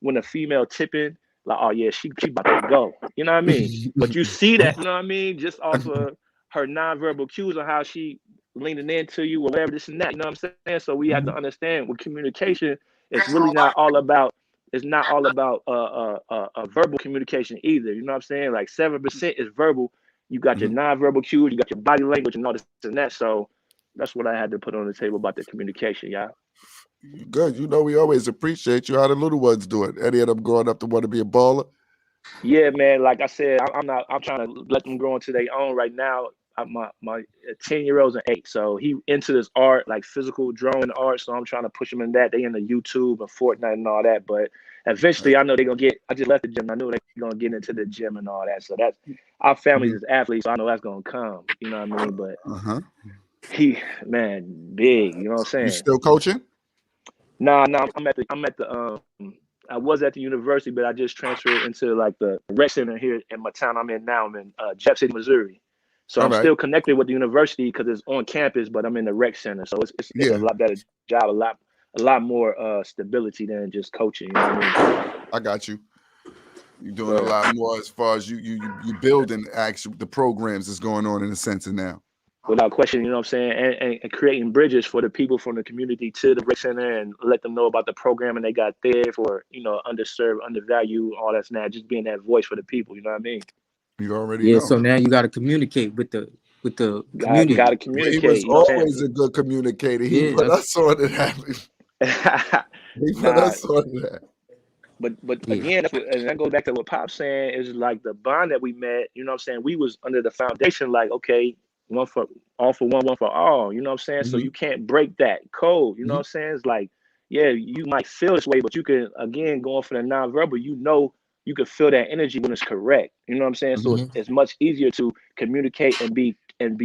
when a female tipping, like, oh yeah, she about to go, you know what I mean? But you see that, you know what I mean, just off of her non-verbal cues on how she leaning into you or whatever, this and that, you know what I'm saying? So we have to understand with communication, it's really not all about verbal communication either. You know what I'm saying? Like 7% is verbal. You got your non-verbal cues, you got your body language and all this and that. So that's what I had to put on the table about the communication, y'all. Good. We always appreciate you. How the little ones doing? Any of them growing up to want to be a baller? Yeah, man. Like I said, I'm trying to let them grow into their own right now. my 10-year-old's an 8, so he into this art, like physical drawing art. So I'm trying to push him in that. They into YouTube and Fortnite and all that. But eventually, I know they're gonna get. I just left the gym. I knew they're gonna get into the gym and all that. So that's our families is athletes. So I know that's gonna come. You know what I mean? But he, man, big. You know what I'm saying? You still coaching? Nah, I'm at the I was at the university, but I just transferred into like the rec center here in my town I'm in now. I'm in Jeff City, Missouri. So All I'm right. still connected with the university because it's on campus, but I'm in the rec center. So it's Yeah. a lot better job, a lot more stability than just coaching. You know what I mean? I got you. You're doing a lot more as far as you building actual the programs that's going on in the center now. Without question, you know what I'm saying? And creating bridges for the people from the community to the rec center and let them know about the programming they got there for, you know, underserved, undervalued, all that's now, just being that voice for the people, you know what I mean? You already Yeah, know. so now you got to communicate with the community. Got to He communicate, was you know what I'm always saying? a good communicator. He Yeah, put us on to that. He put Nah, us on to that. but yeah. again, that's what, and that goes back to what Pop's saying is like the bond that we met. You know what I'm saying? We was under the foundation, like okay, one for all for one for all. You know what I'm saying? So you can't break that code. You know what I'm saying? It's like, yeah, you might feel this way, but you can again going for the nonverbal. You know, you can feel that energy when it's correct. You know what I'm saying? So it's much easier to communicate and be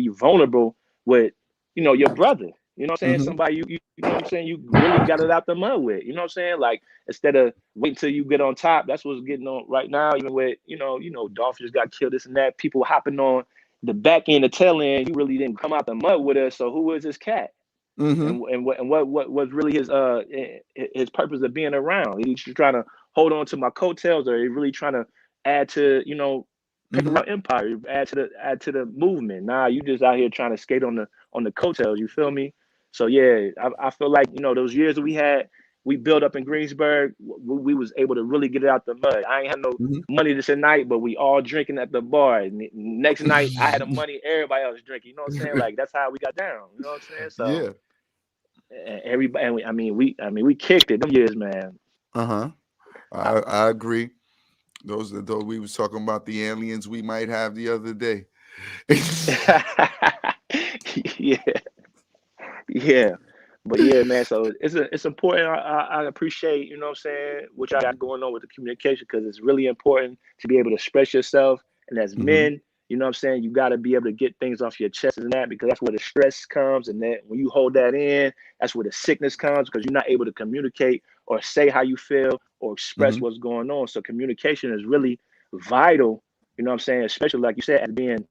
vulnerable with, you know, your brother. You know what I'm saying? Somebody you know what I'm saying? You really got it out the mud with. You know what I'm saying? Like instead of waiting till you get on top, that's what's getting on right now. Even with, you know, Dolphins got killed, this and that. People hopping on the back end, the tail end. You really didn't come out the mud with us. So who is this cat? And what was really his purpose of being around? He's trying to hold on to my coattails, or he really trying to add to, you know, paper route empire, add to the movement. Nah, you just out here trying to skate on the coattails. You feel me? So yeah, I feel like, you know, those years that we built up in Greensburg, we was able to really get it out the mud. I ain't had no money this night, but we all drinking at the bar. Next night, I had the money, everybody else drinking. You know what I'm saying? Like that's how we got down. You know what I'm saying? So Yeah. everybody, and we kicked it them years, man. I agree. Those we was talking about the aliens we might have the other day. yeah. But yeah, man. So it's important. I appreciate, you know what I'm saying, what y'all got going on with the communication, because it's really important to be able to express yourself. And as men, you know what I'm saying, you got to be able to get things off your chest and that, because that's where the stress comes. And that when you hold that in, that's where the sickness comes, because you're not able to communicate or say how you feel or express what's going on. So communication is really vital, you know what I'm saying, especially like you said, as being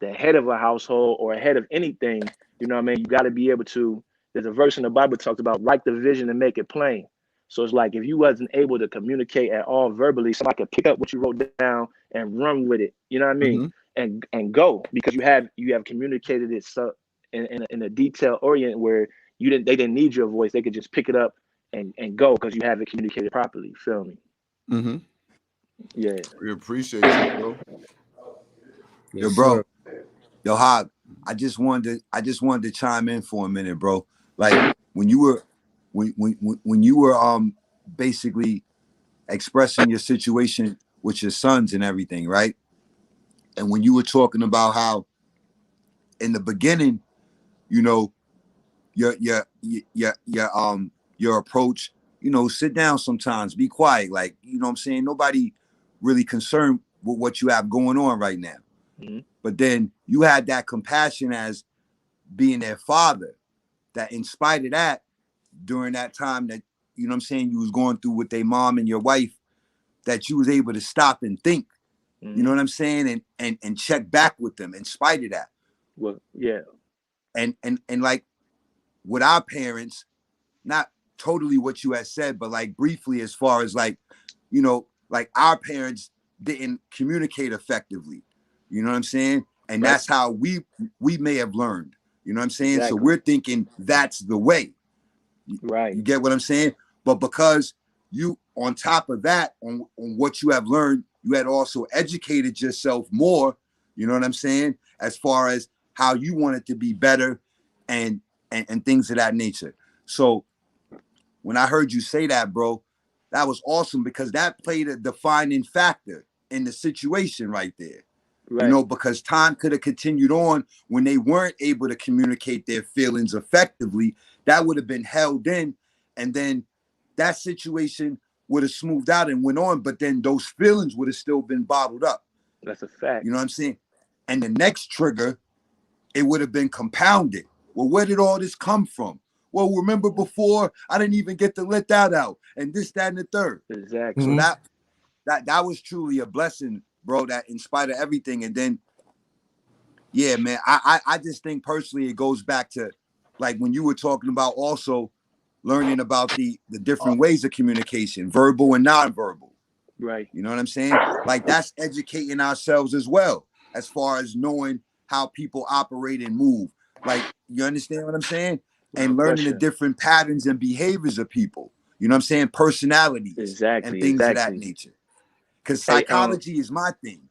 the head of a household or head of anything. You know what I mean? You got to be able to. There's a verse in the Bible talks about write the vision and make it plain. So it's like if you wasn't able to communicate at all verbally, somebody could pick up what you wrote down and run with it. You know what I mean? And go, because you have communicated it so in a detail orient where they didn't need your voice. They could just pick it up and go because you have it communicated properly. Feel me? Yeah. We appreciate you, bro. Yo, bro. Yo, Hog, I just wanted to chime in for a minute, bro. Like when you were basically expressing your situation with your sons and everything, right? And when you were talking about how in the beginning, you know, your approach, you know, sit down sometimes, be quiet, like, you know what I'm saying? Nobody really concerned with what you have going on right now. But then you had that compassion as being their father, that in spite of that, during that time that, you know what I'm saying, you was going through with their mom and your wife, that you was able to stop and think, you know what I'm saying, and check back with them in spite of that. Well, yeah. And like with our parents, not totally what you had said, but like briefly, as far as like, you know, like our parents didn't communicate effectively. You know what I'm saying? And that's how we may have learned. You know what I'm saying? Exactly. So we're thinking that's the way. Right. You get what I'm saying? But because you, on top of that, on what you have learned, you had also educated yourself more, you know what I'm saying, as far as how you want it to be better and things of that nature. So when I heard you say that, bro, that was awesome, because that played a defining factor in the situation right there. You know, because time could have continued on when they weren't able to communicate their feelings effectively. That would have been held in, and then that situation would have smoothed out and went on, but then those feelings would have still been bottled up. That's a fact. You know what I'm saying? And the next trigger, it would have been compounded. Well, where did all this come from? Well, remember before, I didn't even get to let that out, and this, that, and the third. Exactly. So that was truly a blessing, bro, that in spite of everything. And then, yeah, man, I just think personally it goes back to, like, when you were talking about also learning about the different ways of communication, verbal and nonverbal. Right. You know what I'm saying? Like, that's educating ourselves as well, as far as knowing how people operate and move. Like, you understand what I'm saying? And learning the different patterns and behaviors of people. You know what I'm saying? Personalities and things of that nature. Because psychology is my thing.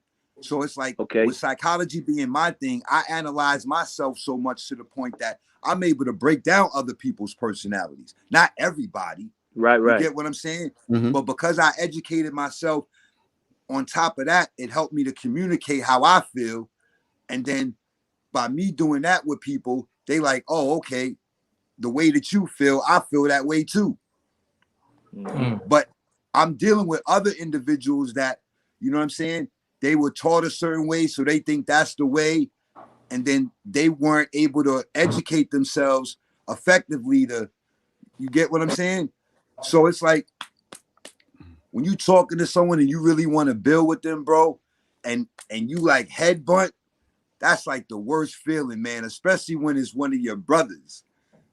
So it's like, with psychology being my thing, I analyze myself so much to the point that I'm able to break down other people's personalities. Not everybody. Right. You get what I'm saying? But because I educated myself, on top of that, it helped me to communicate how I feel. And then by me doing that with people, they like, oh, okay, the way that you feel, I feel that way too. But I'm dealing with other individuals that, you know what I'm saying? They were taught a certain way, so they think that's the way. And then they weren't able to educate themselves effectively to, you get what I'm saying? So it's like, when you talking to someone and you really want to build with them, bro, and you like headbutt, that's like the worst feeling, man, especially when it's one of your brothers.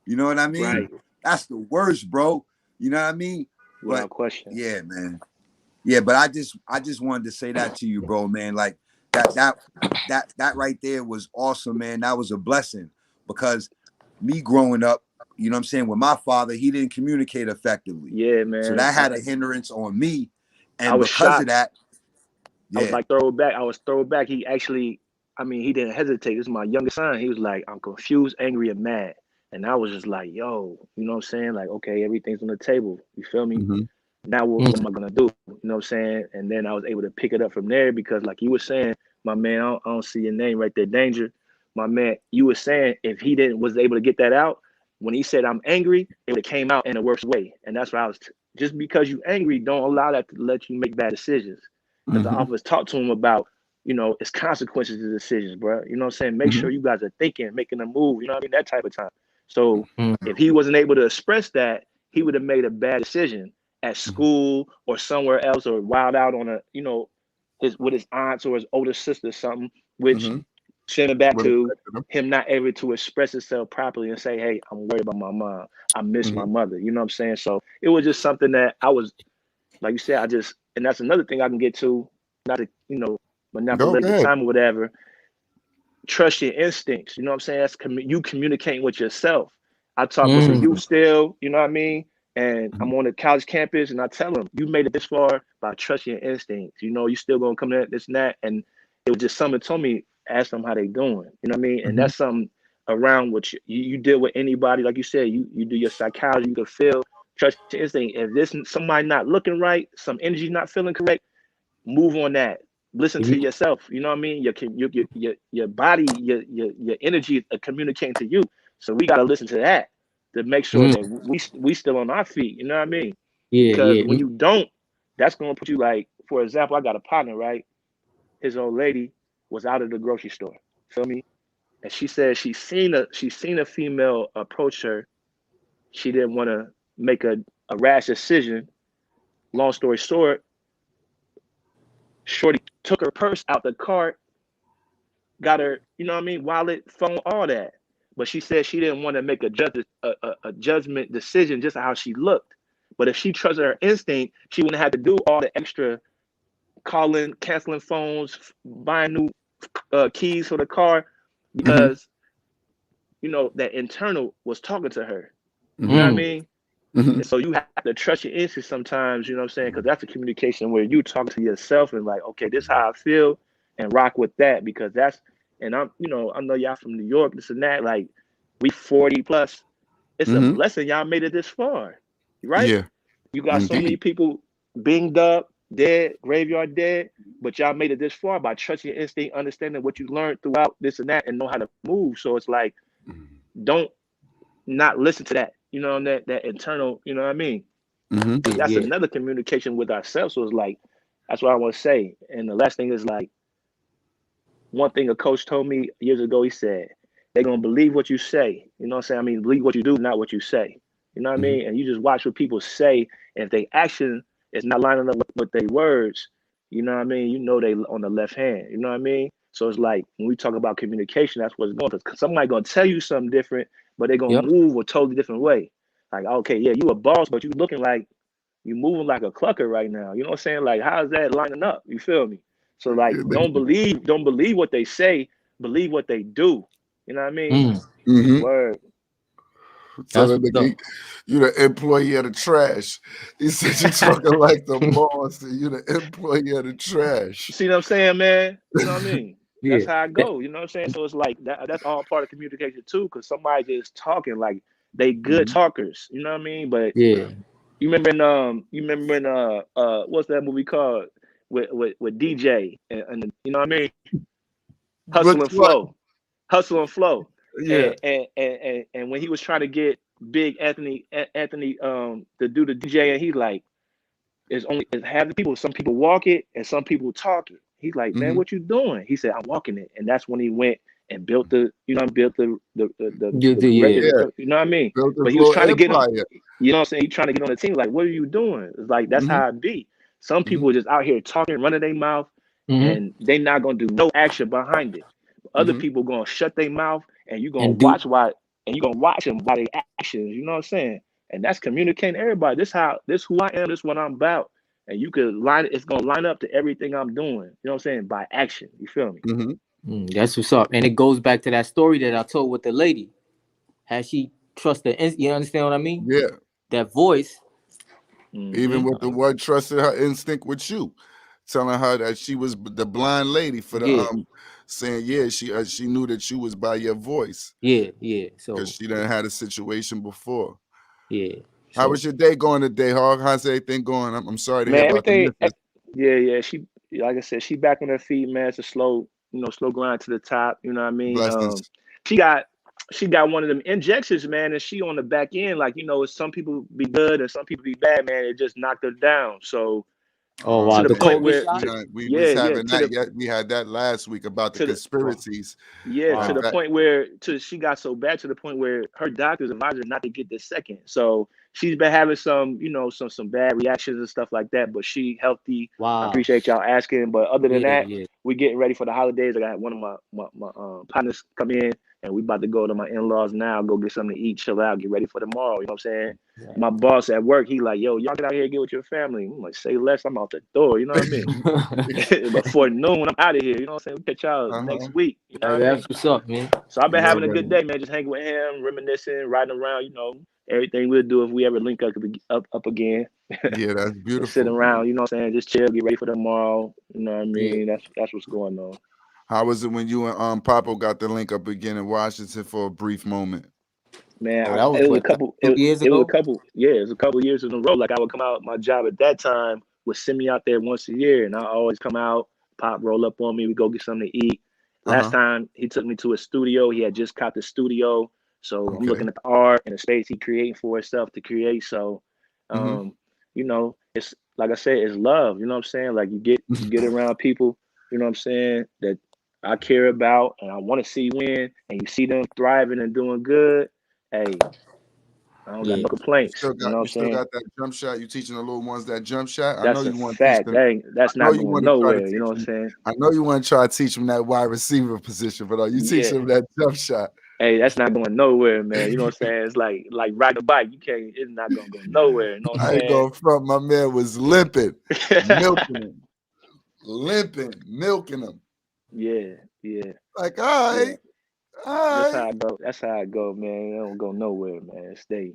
You know what I mean? Right. That's the worst, bro. You know what I mean? Without question. Yeah, man. Yeah, but I just wanted to say that to you, bro, man. Like that right there was awesome, man. That was a blessing, because me growing up, you know what I'm saying, with my father, he didn't communicate effectively. Yeah, man. So that had a hindrance on me. And I was because shocked. of that, I was like throwback. I was throwback. He actually, I mean, he didn't hesitate. This is my youngest son. He was like, I'm confused, angry, and mad. And I was just like, yo, you know what I'm saying? Like, okay, everything's on the table. You feel me? Now what am I gonna do? You know what I'm saying? And then I was able to pick it up from there, because like you were saying, my man, I don't see your name right there, Danger. My man, you were saying if he was able to get that out, when he said I'm angry, it would have came out in a worse way. And that's why I was just because you angry, don't allow that to let you make bad decisions. Because I always talked to him about, you know, it's consequences to decisions, bro. You know what I'm saying? Make sure you guys are thinking, making a move, you know what I mean? That type of time. So if he wasn't able to express that, he would have made a bad decision at school or somewhere else, or wild out on a, you know, with his aunts or his older sister or something, which sending back to him not able to express himself properly and say, hey, I'm worried about my mom. I miss my mother. You know what I'm saying? So it was just something that I was, like you said, and that's another thing I can get to, not to, you know, manipulate the time or whatever. Trust your instincts. You know what I'm saying? That's you communicating with yourself. I talk with the youth still, you know what I mean? And I'm on the college campus and I tell them, you made it this far by trusting your instincts. You know, you still gonna come in this and that. And it was just something told me, ask them how they doing. You know what I mean? And that's something around what you deal with anybody. Like you said, you do your psychology, you can feel, trust your instinct. If this somebody not looking right, some energy not feeling correct, move on that. Listen to yourself. You know what I mean? Your body, your energy are communicating to you. So we gotta listen to that to make sure that we still on our feet. You know what I mean? Because when you don't, that's gonna put you like, for example, I got a partner, right? His old lady was out of the grocery store. Feel me? And she said she seen a female approach her. She didn't want to make a rash decision. Long story short, Shorty took her purse out the cart, got her, you know what I mean, wallet, phone, all that. But she said she didn't want to make a judgment decision just how she looked. But if she trusted her instinct, she wouldn't have to do all the extra calling, canceling phones, buying new keys for the car, because you know that internal was talking to her. You know what I mean? And so you have to trust your instinct sometimes, you know what I'm saying? Because that's a communication where you talk to yourself and like, okay, this is how I feel, and rock with that, because that's, and I'm, you know, I know y'all from New York, this and that, like we 40 plus. It's a blessing y'all made it this far, right? Yeah. You got so many people binged up, dead, graveyard dead, but y'all made it this far by trusting your instinct, understanding what you learned throughout this and that, and know how to move. So it's like, don't not listen to that, you know, that internal, you know what I mean? Mm-hmm. That's another communication with ourselves. So it's like, that's what I want to say. And the last thing is like, one thing a coach told me years ago, he said, they're going to believe what you say. You know what I'm saying? I mean, believe what you do, not what you say. You know what I mean? And you just watch what people say. And if their action is not lining up with their words, you know what I mean? You know they on the left hand. You know what I mean? So it's like, when we talk about communication, that's what's going on. Because somebody going to tell you something different, but they're going to move a totally different way. Like, okay, yeah, you a boss, but you looking like you moving like a clucker right now. You know what I'm saying? Like, how is that lining up? You feel me? So like, don't believe what they say, believe what they do. You know what I mean? Mm-hmm. Word. So the nigga, you the employee of the trash. He said you talking like the boss, and you the employee of the trash. You see what I'm saying, man? You know what I mean? That's how I go. You know what I'm saying? So it's like that's all part of communication too, because somebody just talking like they good talkers. You know what I mean? But you remember in what's that movie called with DJ and you know what I mean? Hustle and flow. Yeah. And when he was trying to get big Anthony to do the DJ, and he's like, it's half the people, some people walk it and some people talk it. He's like, man, what you doing? He said, I'm walking it. And that's when he went and built the you know what I mean? But he was trying to get him, you know what I'm saying? He's trying to get on the team, like, what are you doing? It's like, that's how it be. Some people are just out here talking, running their mouth, and they not gonna do no action behind it. Other people gonna shut their mouth, and you're gonna watch them by their actions. You know what I'm saying? And that's communicating to everybody. This who I am, this what I'm about. And you could it's gonna line up to everything I'm doing. You know what I'm saying? By action. You feel me? That's what's up. And it goes back to that story that I told with the lady. Has she trust you understand what I mean? Yeah. That voice. Even with the one trusted her instinct with you, telling her that she was the blind lady for the saying she knew that you was by your voice. So because she done had a situation before. So, how was your day going today, Hog? How's everything going? I'm sorry to hear about the missus. She, like I said, she back on her feet, man. It's a slow grind to the top. You know what I mean? Blessings. She got one of them injections, man, and she on the back end, like, some people be good and some people be bad, man. It just knocked her down. So to the point where we had that last week about the conspiracies. To the point where she got so bad to the point where her doctors advised her not to get this second. So she's been having some bad reactions and stuff like that, but she healthy. I appreciate y'all asking. But other than that, we getting ready for the holidays. I got one of my partners come in, and we about to go to my in-laws now, go get something to eat, chill out, get ready for tomorrow. You know what I'm saying? Yeah. My boss at work, he like, yo, y'all get out here and get with your family. I'm like, say less, I'm out the door. You know what I mean? Before noon, when I'm out of here, you know what I'm saying? We catch y'all next week. You know what I mean? That's what's up, man. So I've been having a good day, man. Just hanging with him, reminiscing, riding around, everything we'll do if we ever link up again. Yeah, that's beautiful. Sit around, you know what I'm saying? Just chill, get ready for tomorrow. You know what I mean? Yeah. That's what's going on. How was it when you and Papo got the link up again in Washington for a brief moment? Man, it was a couple years ago. It was a couple years in a row. Like, I would come out, my job at that time would send me out there once a year, and I always come out, Pop roll up on me, we go get something to eat. Last time he took me to a studio. He had just caught the studio. So I'm looking at the art and the space he creating for himself to create. So it's like I said, it's love. You know what I'm saying? Like, you get around people, you know what I'm saying, that I care about and I want to see win, and you see them thriving and doing good. Hey, I don't got no complaints. You still got that jump shot. You teaching the little ones that jump shot. That's I know you want to teach them. That's not going nowhere. You know what I'm saying? I know you want to try to teach them that wide receiver position, but are you teaching them that jump shot? Hey, that's not going nowhere, man. You know what I'm saying? It's like riding a bike. It's not gonna go nowhere. You know what I'm saying? I ain't going front. My man was limping, milking him. Yeah. Like, all right. That's how I go, man. It don't go nowhere, man. Stay.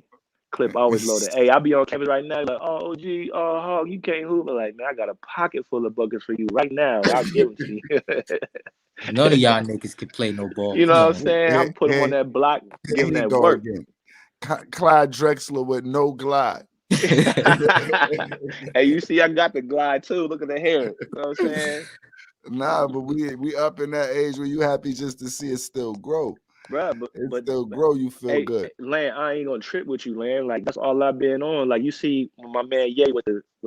Clip always loaded. Hey, I be on campus right now. Like, oh, OG, Hog, you can't hoop. I'm like, man, I got a pocket full of buckets for you right now. I'll give it to you. None of y'all niggas can play no ball. You know what I'm saying? I'm put him on that block, give him that work. Again. Clyde Drexler with no glide. Hey, you see, I got the glide too. Look at the hair. You know what I'm saying? Nah, but we up in that age where you happy just to see it still grow. Bruh, It but still grow, you feel hey, good. Lan, I ain't gonna trip with you, Lan. Like that's all I've been on. Like you see my man Ye with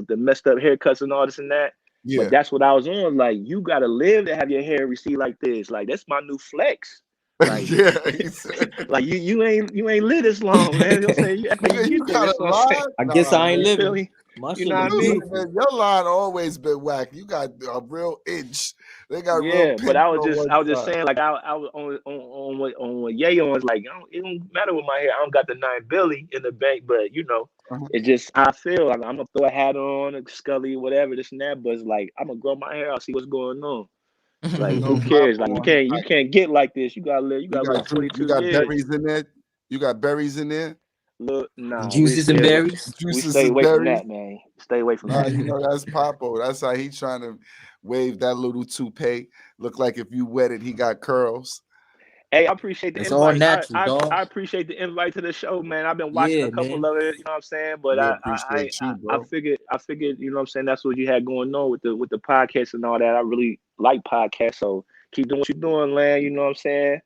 the messed up haircuts and all this and that. But Yeah. that's what I was on. Like you gotta live to have your hair recede like this. Like that's my new flex. Like Yeah, he said, like you ain't live this long, man. You know what I'm saying? You act like you nigga, you get there. got That's a what I'm saying. line? I guess Nah, I ain't man. You feel living. me? My You shit know look what I You, mean? beautiful. man, your line always been whack. You got a real inch. They got real Yeah, but pinch on I one was just side. saying, like I was on what Ye on was like, it don't matter with my hair. I don't got the 9 billy in the bank, but you know, Uh-huh. it's just how I feel. Like I'm gonna throw a hat on, a Scully, whatever, this and that. But it's like I'm gonna grow my hair out, see what's going on. You Like know, who cares? Like Papa on his you like, can't get like this. You you gotta live you 22 got years. berries in there. You got berries in there. Look, nah, Juices and berries. we Juices stay and away from berries. that, man. Stay away from Nah, that. you know that's Papo. That's how he trying to wave that little toupee. Look like if you wet it, he got curls. Hey, I appreciate the It's all invite. natural, dog. I appreciate the invite to the show, man. I've been watching Yeah, a couple man. of it, you know what I'm saying? But We appreciate you, bro. I figured, you know what I'm saying, that's what you had going on with the podcast and all that. I really like podcasts, so keep doing what you're doing, Lan, you know what I'm saying?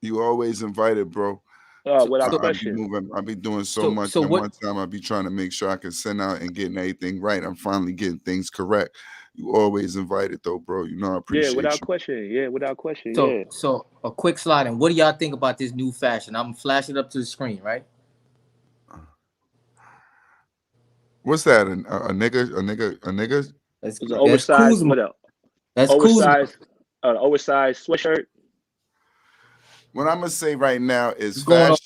You always invited, bro. So Without so I be question. moving. I be doing so so much. so And what one time I be trying to make sure I can send out and getting everything right. I'm finally getting things correct. You always invited though, bro. You know I Yeah, appreciate without you. question. Yeah, without question. so Yeah. so a quick slide and what do y'all think about this new fashion? I'm gonna flash it up to the screen, right? What's that? A nigga? A nigga? A nigga? It's an That's oversized, Kuzma. what else? That's Kuzma. Oversized, oversized sweatshirt. What I'm gonna say right now is What's going on?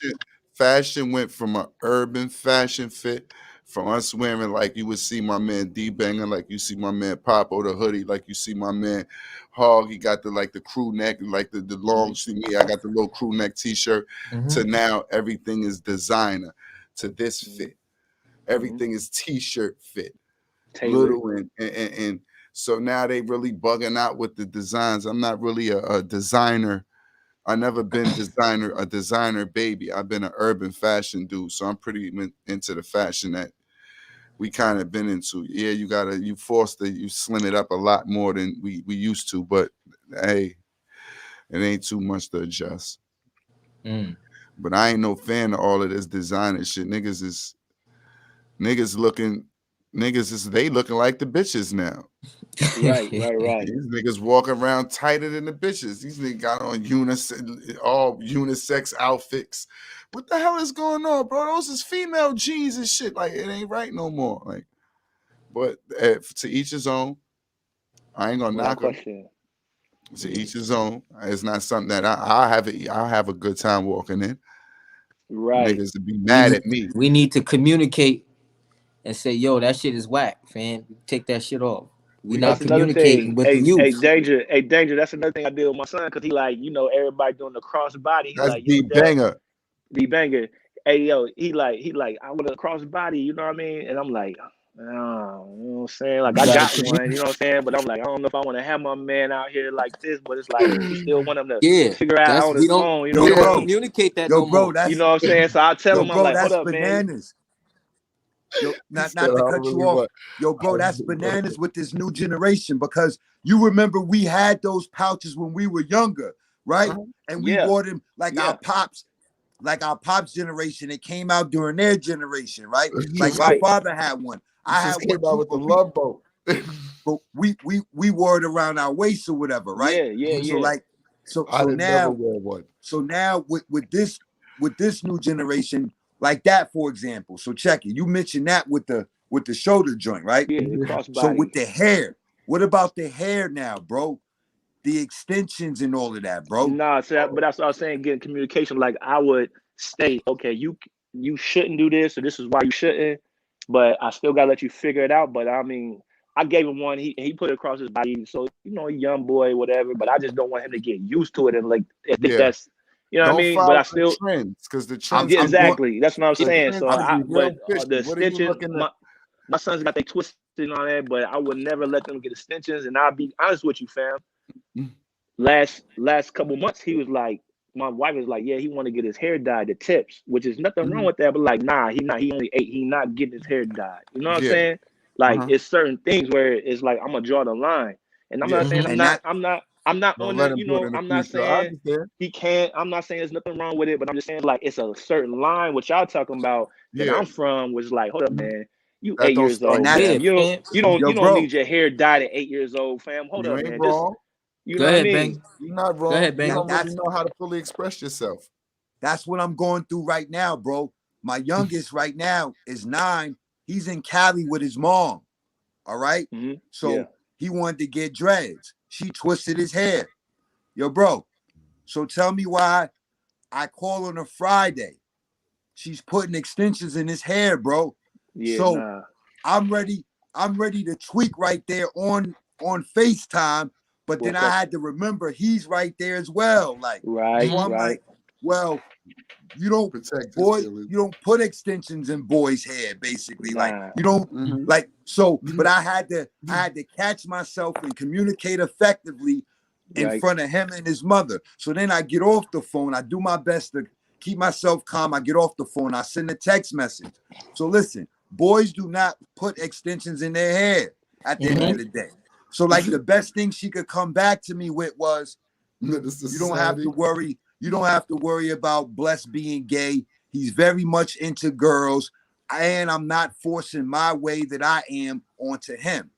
Fashion went from an urban fashion fit, from us wearing like you would see my man D Banger, like you see my man Popo the hoodie, like you see my man Hog. He got the crew neck, like the long. See me, I got the little crew neck T-shirt. Mm-hmm. To now, everything is designer. To this fit, Mm-hmm. everything is T-shirt fit, Tailored. little and so now they really bugging out with the designs. I'm not really a designer. I never been a designer baby. I've been an urban fashion dude, so I'm pretty into the fashion that we kind of been into. Yeah, you forced to you slim it up a lot more than we used to, but hey, it ain't too much to adjust. Mm. But I ain't no fan of all of this designer shit. Niggas looking they looking like the bitches now. Right. These niggas walking around tighter than the bitches. These niggas got on all unisex outfits. What the hell is going on, bro? Those is female jeans and shit. Like it ain't right no more. Like, but to each his own. I ain't gonna Without knock them. question. To each his own. It's not something that I'll have a good time walking in. Right. Niggas to be mad at me. We need to communicate and say, yo, that shit is whack, fam. Take that shit off. We not That's another communicating thing. with the youth. Danger. That's another thing I did with my son because he like, you know, everybody doing the cross body. He That's like, yo, D dad, banger. D banger. Hey, yo, he like, I want a cross body. You know what I mean? And I'm like, oh, you know what I'm saying? Like, You I gotta got one. You know what I'm saying? But I'm like, I don't know if I want to have my man out here like this. But it's like, you still want him to Yeah, figure out that's on his own. You know Yo, we what I don't bro. mean? communicate that Yo, no bro, more. You that's know what I'm saying? So I tell yo, him, I'm bro, like, hold that's up, man. bananas. Yo, He said, not I to don't cut you really off. want. Yo, bro, that's bananas with this new generation because you remember we had those pouches when we were younger, right? And we Yeah. wore them like Yeah. our pops generation. It came out during their generation, right? Like my Right. father had one. I Just had came one out too, with the love boat. but we wore it around our waist or whatever, right? Yeah. So I didn't never now wear one. So now with this new generation, like that, for example. So check it. You mentioned that with the shoulder joint, right? Yeah, the cross So body. with the hair, what about the hair now, bro? The extensions and all of that, bro. Nah, so but that's what I was saying. Getting communication, like I would state, okay, you shouldn't do this, or this is why you shouldn't. But I still gotta let you figure it out. But I mean, I gave him one. He put it across his body, so you know, young boy, whatever. But I just don't want him to get used to it and like I think Yeah. that's you know what I Don't mean. But follow I the still, trends because the I'm trends yeah, can I'm be going. exactly. That's what I'm the saying. trends So can be but real fishy. the What are you extension, looking at? my son's got they twisted and all that. But I would never let them get extensions. And I'll be honest with you, fam. Last couple months, he was like, my wife is like, yeah, he want to get his hair dyed, the tips, which is nothing wrong Mhm. with that, but like, nah, he only 8, he not getting his hair dyed. You know what I'm Yeah. saying? Like, Uh-huh. it's certain things where it's like I'm gonna draw the line, and I'm Yeah. not saying And that I'm not Don't on let the, him you do it know, in the I'm not future. I saying understand. he can't. I'm not saying there's nothing wrong with it, but I'm just saying like it's a certain line what y'all talking about that Yeah. I'm from was like, hold up, man. You That 8 don't years start and old, that's Yeah, fam. fam. yo, You don't bro. need your hair dyed at 8 years old, fam. Hold you up, ain't man. Just wrong. you Go know what I ahead, mean? Bang. You're not Go wrong. ahead, You Bang. don't really That's know how to fully express yourself. what I'm going through right now, bro. My youngest right now is 9. He's in Cali with his mom. All right. Hmm. Yeah. So he wanted to get dreads. She twisted his hair. Yo, bro. So tell me why I call on a Friday. She's putting extensions in his hair, bro. Yeah, So nah. I'm ready. I'm ready to tweak right there on FaceTime. But then What's I up? had to remember he's right there as well. Like, so Right, I'm right. like, well, you don't, Protect his boy, feelings. you don't put extensions in boys' hair, basically. Like, Nah. you don't Mm-hmm. like so, You but know, I had to catch myself and communicate effectively in Right. front of him and his mother. So then I get off the phone. I do my best to keep myself calm. I get off the phone. I send a text message. So listen, boys do not put extensions in their hair at the end Mm-hmm. of the day. So like the best thing she could come back to me with was, the you don't have to society. worry. You don't have to worry about Bless being gay. He's very much into girls, and I'm not forcing my way that I am onto him.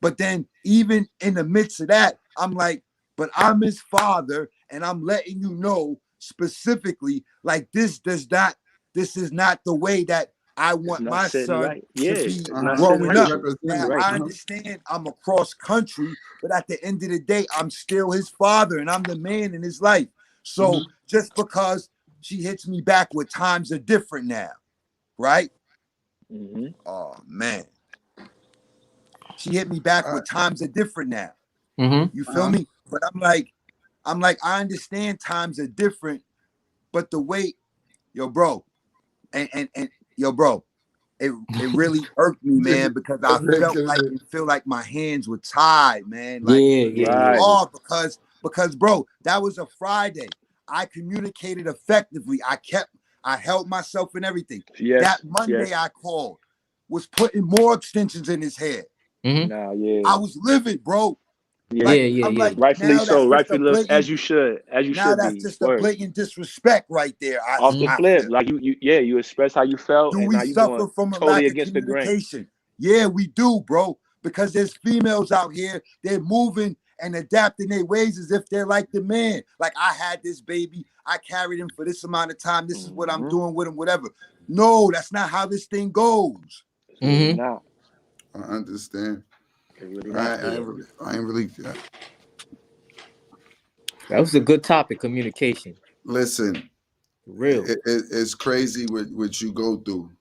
But then, even in the midst of that, I'm like, but I'm his father, and I'm letting you know specifically, like this is not the way that I It's want not my sitting son right. to Yeah, be it's not Uh-huh. sitting growing right To with up. you. represent Now him. Right. I Uh-huh. understand I'm across country, but at the end of the day, I'm still his father and I'm the man in his life. Mm-hmm. So just because she hits me back with times are different now, right? Hmm. Oh man, she hit me back with times are different now. Mm-hmm. You feel Uh-huh. me? But I'm like, I understand times are different, but the way, yo, bro, and yo, bro, it really irked me, man, because I felt like it feel like my hands were tied, man. Like Yeah, it yeah, was yeah. Right. hard because bro, that was a Friday. I communicated effectively. I held myself and everything. That Yes. Monday Yes. I called was putting more extensions in his head. Mm-hmm. Nah. Yeah. I was livid, bro. Yeah. Yeah, Like yeah, I'm yeah. like, Rightfully now that's so. just a Rightfully as blatant. you should. As you Now should that's be. just a Word. blatant disrespect right there. I Off the I flip, feel. like you express how you felt, Do and we now you suffer going from a totally lack of against the grain. communication? Yeah, we do, bro. Because there's females out here, they're moving and adapting their ways as if they're like the man. Like, I had this baby, I carried him for this amount of time, this is what I'm Hmm. doing with him, whatever. No, that's not how this thing goes. It's really Mm-hmm. not. I understand. It's really I, not. I Yeah. ain't really, I ain't really. That was a good topic, communication. Listen, For real. it's crazy what you go through.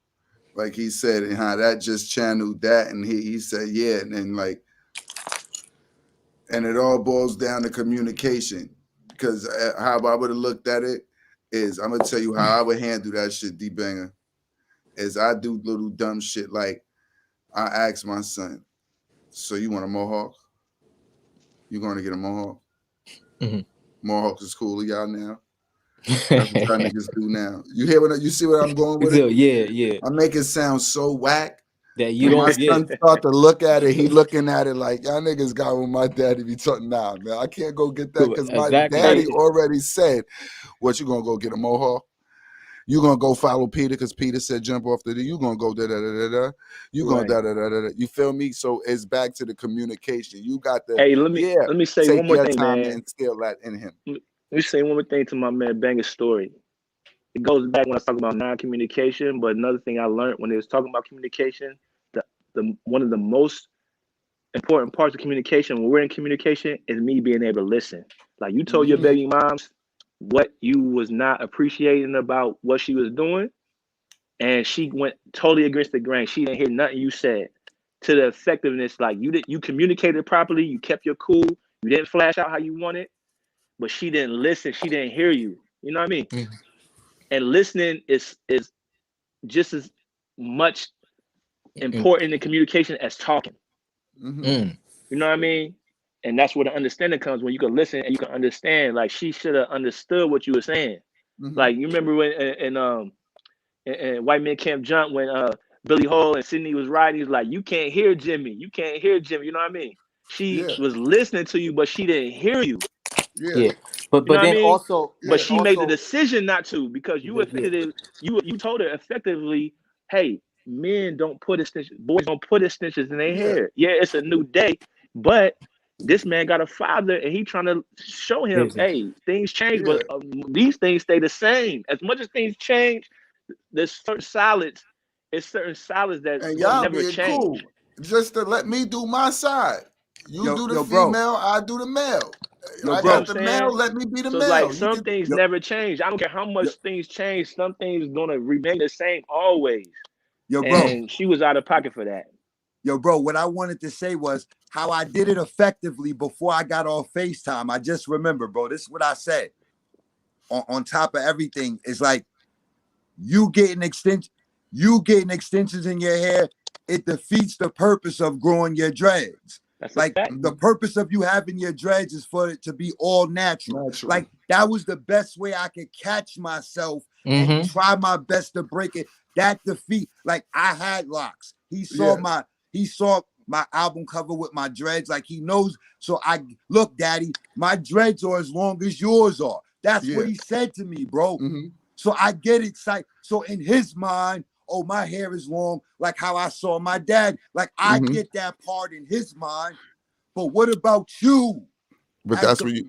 Like he said, and how that just channeled that, and he said, yeah, and then like, and it all boils down to communication. Because how I would have looked at it is, I'm gonna tell you how I would handle that shit, D Banger. Is I do little dumb shit like I ask my son, so you want a mohawk? You going to get a mohawk? Mm-hmm. Mohawks is cool to y'all now. That's what y'all niggas do now. You hear what you see what I'm going with it? So, yeah, yeah. I make it sound so whack. That you When my don't, yeah. son start to look at it, he looking at it like y'all niggas got what my daddy be talking. Nah, man, I can't go get that because my Exactly. daddy Hey, already said, "What you gonna go get a mohawk? You gonna go follow Peter because Peter said jump off the. You gonna go da da da da da. You gonna right. da da da da da. You feel me? So it's back to the communication. You got to Hey, yeah let me say take one more your thing, time to man. instill that in him. Let me say one more thing to my man Banger's story. It goes back when I was talking about non-communication, but another thing I learned when they was talking about communication, the one of the most important parts of communication when we're in communication is me being able to listen. Like you told your Mm-hmm. baby moms what you was not appreciating about what she was doing, and she went totally against the grain. She didn't hear nothing you said. To the effectiveness, like you communicated properly, you kept your cool, you didn't flash out how you wanted, but she didn't listen, she didn't hear you. You know what I mean? Mm-hmm. And listening is just as much important in communication as talking. Mm-hmm. Mm-hmm. You know what I mean? And that's where the understanding comes, when you can listen and you can understand. Like, she should have understood what you were saying. Like, you remember when in White Man Can't Jump, when Billy Hall and Sydney was riding, he's like, you can't hear Jimmy. You can't hear Jimmy. You know what I mean? She was listening to you, but she didn't hear you. Yeah. But You know what I then mean? also, But she made the decision not to, because you offended it. You told her effectively, hey, men don't put extensions, boys don't put extensions in their hair. Yeah, it's a new day, but this man got a father, and he trying to show him, hey, things change, but these things stay the same. As much as things change, there's certain solids. It's certain solids that And will y'all never being change. cool, just to let me do my side. You do the bro. female, I do the male. I bro. got the male, let me be the So it's male. like, some things never change. I don't care how much things change. Some things gonna remain the same always. Bro. And she was out of pocket for that. Bro, what I wanted to say was how I did it effectively before I got off FaceTime. I just remember, bro, this is what I said. On top of everything, is like, you getting extensions in your hair, it defeats the purpose of growing your dreads. That's like, the purpose of you having your dreads is for it to be all natural. Like, that was the best way I could catch myself and try my best to break it. That defeat, like, I had locks. He saw my album cover with my dreads. Like, he knows. So I look, daddy, my dreads are as long as yours are. That's what he said to me, bro. So I get excited. So in his mind, oh, my hair is long, like how I saw my dad. Like, I get that part in his mind. But what about you? But that's where you.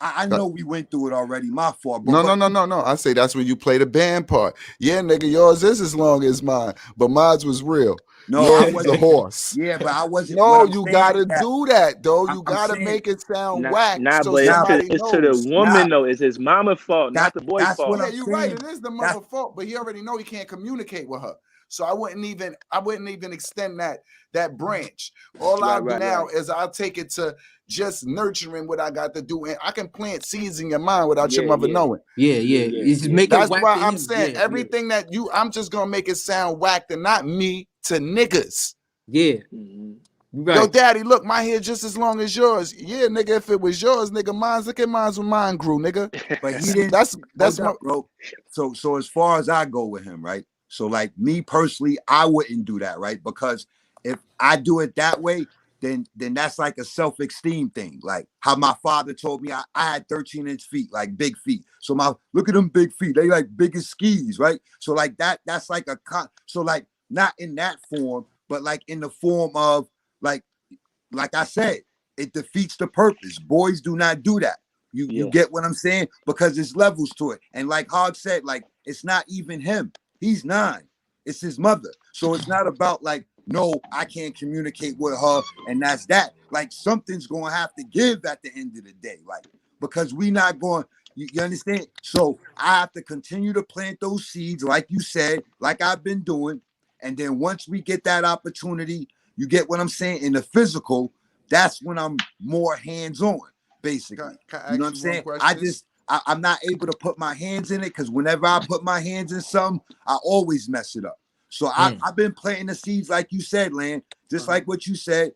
I know we went through it already. My fault. No. I say that's when you play the band part. Yeah, nigga, yours is as long as mine, but mine's was real. No, yours was a horse. Yeah, but I wasn't. No, you gotta do that, though. You gotta make it sound whack. So but it's to the woman, though. It's his mama's fault, not the boy's fault. Yeah, you're right. It is the mother's fault, but he already know he can't communicate with her. So I wouldn't even extend that branch. All I'll do now is I'll take it to just nurturing what I got to do, and I can plant seeds in your mind without your mother knowing. That's why I'm saying everything that I'm just gonna make it sound whack, and not me to niggas. Right. Yo, daddy, look, my hair just as long as yours. Yeah, nigga, if it was yours, nigga, look at mine's when mine grew, nigga. But he didn't. That's my bro. So as far as I go with him, right? So, like, me personally, I wouldn't do that, right? Because if I do it that way, then that's like a self-esteem thing. Like how my father told me I had 13-inch feet, like big feet. So look at them big feet. They like big as skis, right? So like that's like so like not in that form, but like in the form of like I said, it defeats the purpose. Boys do not do that. You get what I'm saying? Because there's levels to it. And like Hog said, like, it's not even him. He's 9. It's his mother. So it's not about like, no, I can't communicate with her and that's that. Like, something's going to have to give at the end of the day. Like, because we not going, you understand? So I have to continue to plant those seeds, like you said, like I've been doing. And then once we get that opportunity, you get what I'm saying, in the physical, that's when I'm more hands-on, basically. You know what I'm saying? I'm not able to put my hands in it because whenever I put my hands in something, I always mess it up. So I've been planting the seeds, like you said, Lan, just like what you said.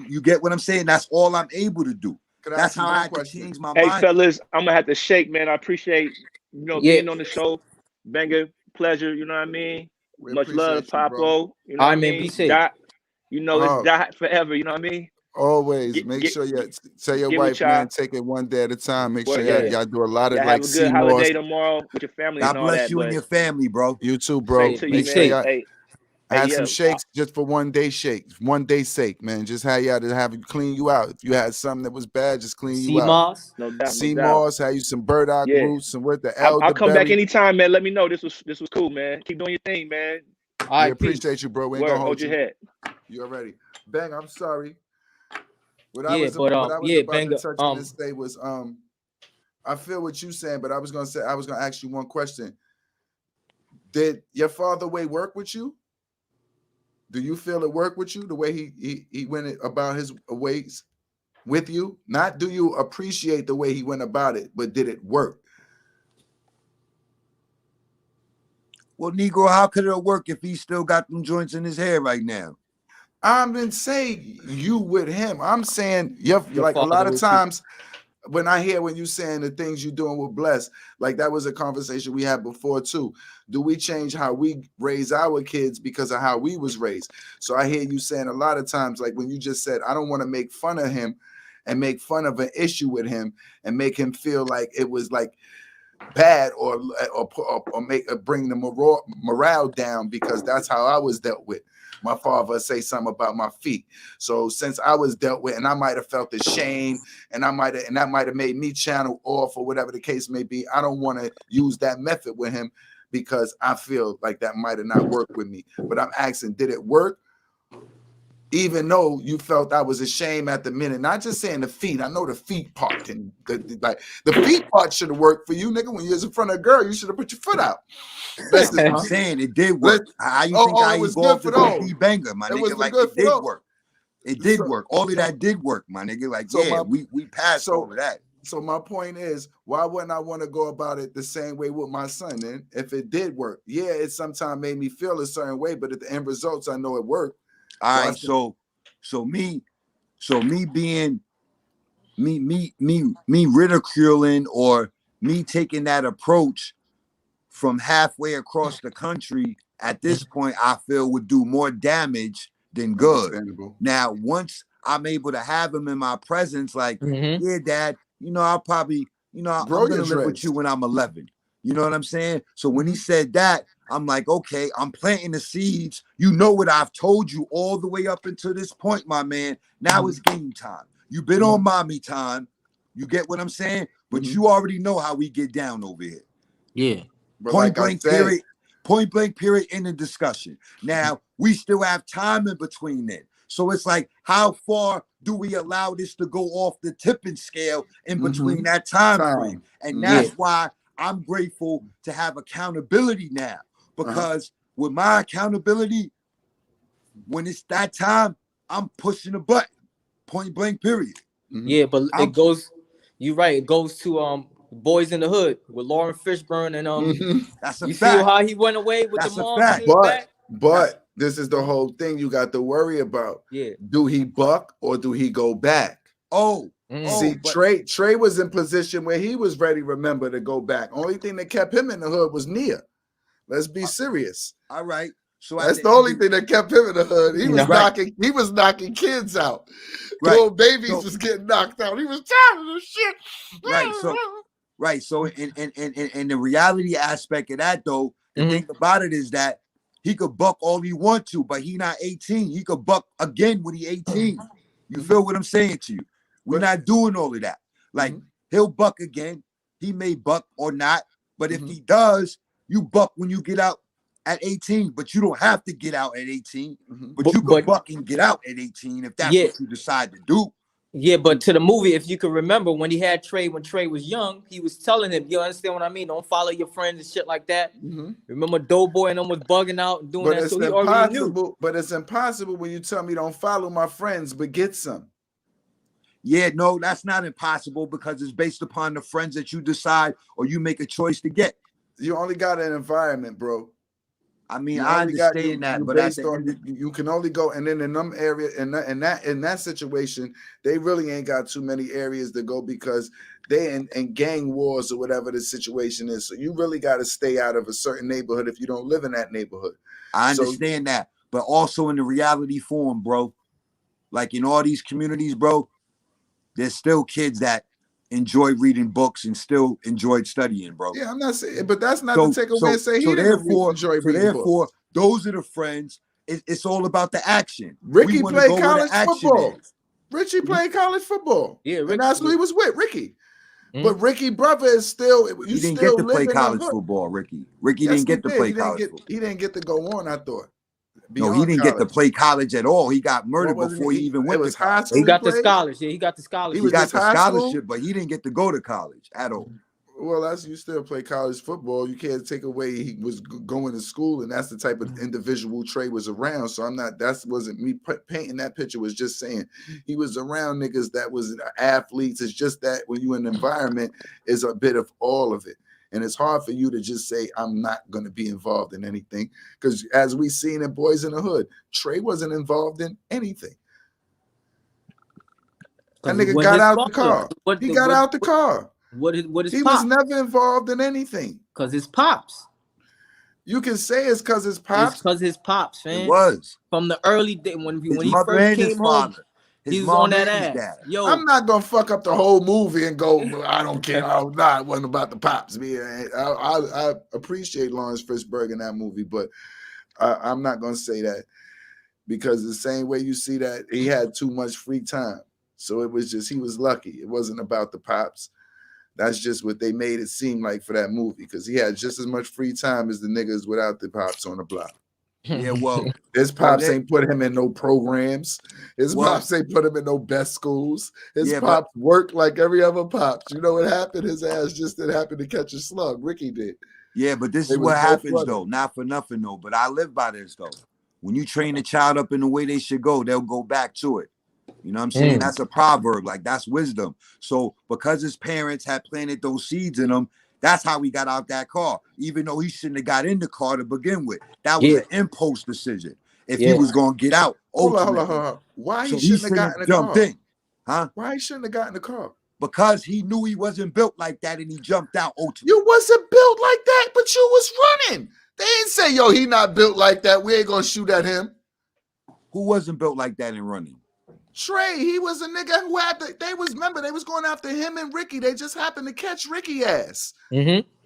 You get what I'm saying? That's all I'm able to do. That's how I had to change my mind. Hey, fellas, I'm going to have to shake, man. I appreciate, being on the show. Banger, pleasure, you know what I mean? Much love, Papo. You know what I mean? Be safe. Dot, it's Dot forever, you know what I mean? Always make sure you tell your wife, man, take it one day at a time. Make sure y'all do a lot of have a good holiday tomorrow with your family. God and all bless that, you and your family, bro. You too, bro. Make sure I had some shakes just for one day sake, man. Just how y'all to have you clean you out. If you had something that was bad, just clean you out. No doubt. Sea moss, have you some burdock roots and with the elderberry. I'll come back anytime, man. Let me know. This was cool, man. Keep doing your thing, man. I appreciate you, bro. We ain't gonna hold your head. You already. Bang, I'm sorry. What I was about to touch on this day was I feel what you're saying, but I was gonna ask you one question. Did your father way work with you? Do you feel it worked with you the way he went about his ways with you? Not do you appreciate the way he went about it, but did it work? Well, Negro, how could it work if he still got them joints in his hair right now? I didn't say you with him. I'm saying Your like a father lot of with you. times when I hear when you saying the things you're doing with Bless, like that was a conversation we had before too. Do we change how we raise our kids because of how we was raised? So I hear you saying a lot of times, like when you just said, I don't want to make fun of him and make fun of an issue with him and make him feel like it was like bad or make bring the morale down because that's how I was dealt with. My father say something about my feet. So since I was dealt with, and I might have felt ashamed, and that might have made me channel off or whatever the case may be. I don't want to use that method with him because I feel like that might have not worked with me. But I'm asking, did it work? Even though you felt I was ashamed at the minute, not just saying the feet. I know the feet part and like the feet part should have worked for you, nigga. When you was in front of a girl, you should have put your foot out. Listen, I'm saying it did work. How you think I it was good evolved for to those. be banger, my It nigga? was Like good it for did those. work. It did work. All of that did work, my nigga. Like, So yeah, my- we passed all of that. So my point is, why wouldn't I want to go about it the same way with my son? Then, if it did work, yeah, it sometimes made me feel a certain way, but at the end results, I know it worked. All right, so me being me ridiculing or me taking that approach from halfway across the country at this point, I feel would do more damage than good. Understandable. Now, once I'm able to have him in my presence, like, yeah, Dad, you know, I'll probably, you know, I'm gonna live with you when I'm 11. You know what I'm saying? So when he said that, I'm like, okay, I'm planting the seeds. You know what I've told you all the way up until this point, my man. Now it's game time. You've been on mommy time. You get what I'm saying? But you already know how we get down over here. Yeah. But Point blank period. Point blank period in the discussion. Now we still have time in between then. So it's like, how far do we allow this to go off the tipping scale in between that time frame? And that's why I'm grateful to have accountability now. Because with my accountability, when it's that time, I'm pushing a button. Point blank period. Yeah, but it goes, you're right, it goes to Boys in the Hood with Lauren Fishburne and that's a you fact. feel how he went away with That's the a mom fact. in the back? But this is the whole thing you got to worry about. Yeah. Do he buck or do he go back? See, Trey was in position where he was ready, remember, to go back. Only thing that kept him in the hood was Nia. Let's be serious. All right. So that's the only thing that kept him in the hood. He was knocking kids out. Little babies was getting knocked out. He was tired of this shit. Right. So in the reality aspect of that though, the thing about it is that he could buck all he want to, but he not 18. He could buck again when he 18. You feel what I'm saying to you? We're not doing all of that. Like he'll buck again. He may buck or not, but if he does, you buck when you get out at 18, but you don't have to get out at 18. But you can buck and get out at 18 if that's what you decide to do. Yeah, but to the movie, if you can remember when he had Trey, when Trey was young, he was telling him, you understand what I mean? Don't follow your friends and shit like that. Remember Doughboy and them was bugging out and doing that, so he already knew. But it's impossible when you tell me don't follow my friends, but get some. Yeah, no, that's not impossible because it's based upon the friends that you decide or you make a choice to get. You only got an environment, bro. I mean, I understand that, but based on you can only go, and then in them area in that situation, they really ain't got too many areas to go because they in gang wars or whatever the situation is. So you really got to stay out of a certain neighborhood if you don't live in that neighborhood. I understand that, but also in the reality form, bro. Like in all these communities, bro, there's still kids that enjoy reading books and still enjoyed studying, bro. Yeah, I'm not saying, but that's not to take away and say he didn't enjoy reading books. Those are the friends. It's all about the action. Ricky played college football. Richie played college football. Yeah, and that's who he was with, Ricky. But Ricky brother is still. He didn't get to play college football, Ricky. Ricky didn't get to play college football. He didn't get to go on, I thought. No, he didn't get to play college at all. He got murdered before he even went to college. He got the scholarship. Yeah, he got the scholarship. He got the scholarship, but he didn't get to go to college at all. Well, that's you still play college football. You can't take away he was going to school, and that's the type of individual Trey was around. So I'm not. That wasn't me painting that picture. Was just saying he was around niggas that was athletes. It's just that when you in an environment is a bit of all of it. And it's hard for you to just say, I'm not going to be involved in anything. Because as we seen in Boys in the Hood, Trey wasn't involved in anything. That nigga got out the car. He got out the car. What is He pops? was never involved in anything. Because his pops. You can say it's because his pops. It's because his pops, man. It was. From the early day when he mother first and came his home. father. He was mom on that and his ass. dad. Yo, I'm not gonna fuck up the whole movie and go, I don't care. I'm not. It wasn't about the pops. Man, I appreciate Lawrence Fishburne in that movie, but I'm not gonna say that because the same way you see that he had too much free time, so it was just he was lucky. It wasn't about the pops. That's just what they made it seem like for that movie because he had just as much free time as the niggas without the pops on the block. Yeah, well, His pops ain't put him in no programs. His Well- pops ain't put him in no best schools. His Yeah, pops worked like every other pops. You know what happened? His ass just didn't happen to catch a slug. Ricky did. yeah, but this They is was what both happens brothers. though. Not for nothing though, but I live by this though. When you train a child up in the way they should go, they'll go back to it. You know what I'm saying? That's a proverb, like that's wisdom. So because his parents had planted those seeds in him, that's how he got out that car, even though he shouldn't have got in the car to begin with. That was an impulse decision. If he was going to get out, Hold ultimately. on. Why So he shouldn't have gotten in the jumped car? in, huh? Why he shouldn't have gotten in the car? Because he knew he wasn't built like that, and he jumped out. Ultimately, You wasn't built like that, but you was running. They ain't say, yo, he not built like that. We ain't gonna shoot at him. who wasn't built like that and running? Trey, he was a nigga who had they was going after him and Ricky. They just happened to catch Ricky ass.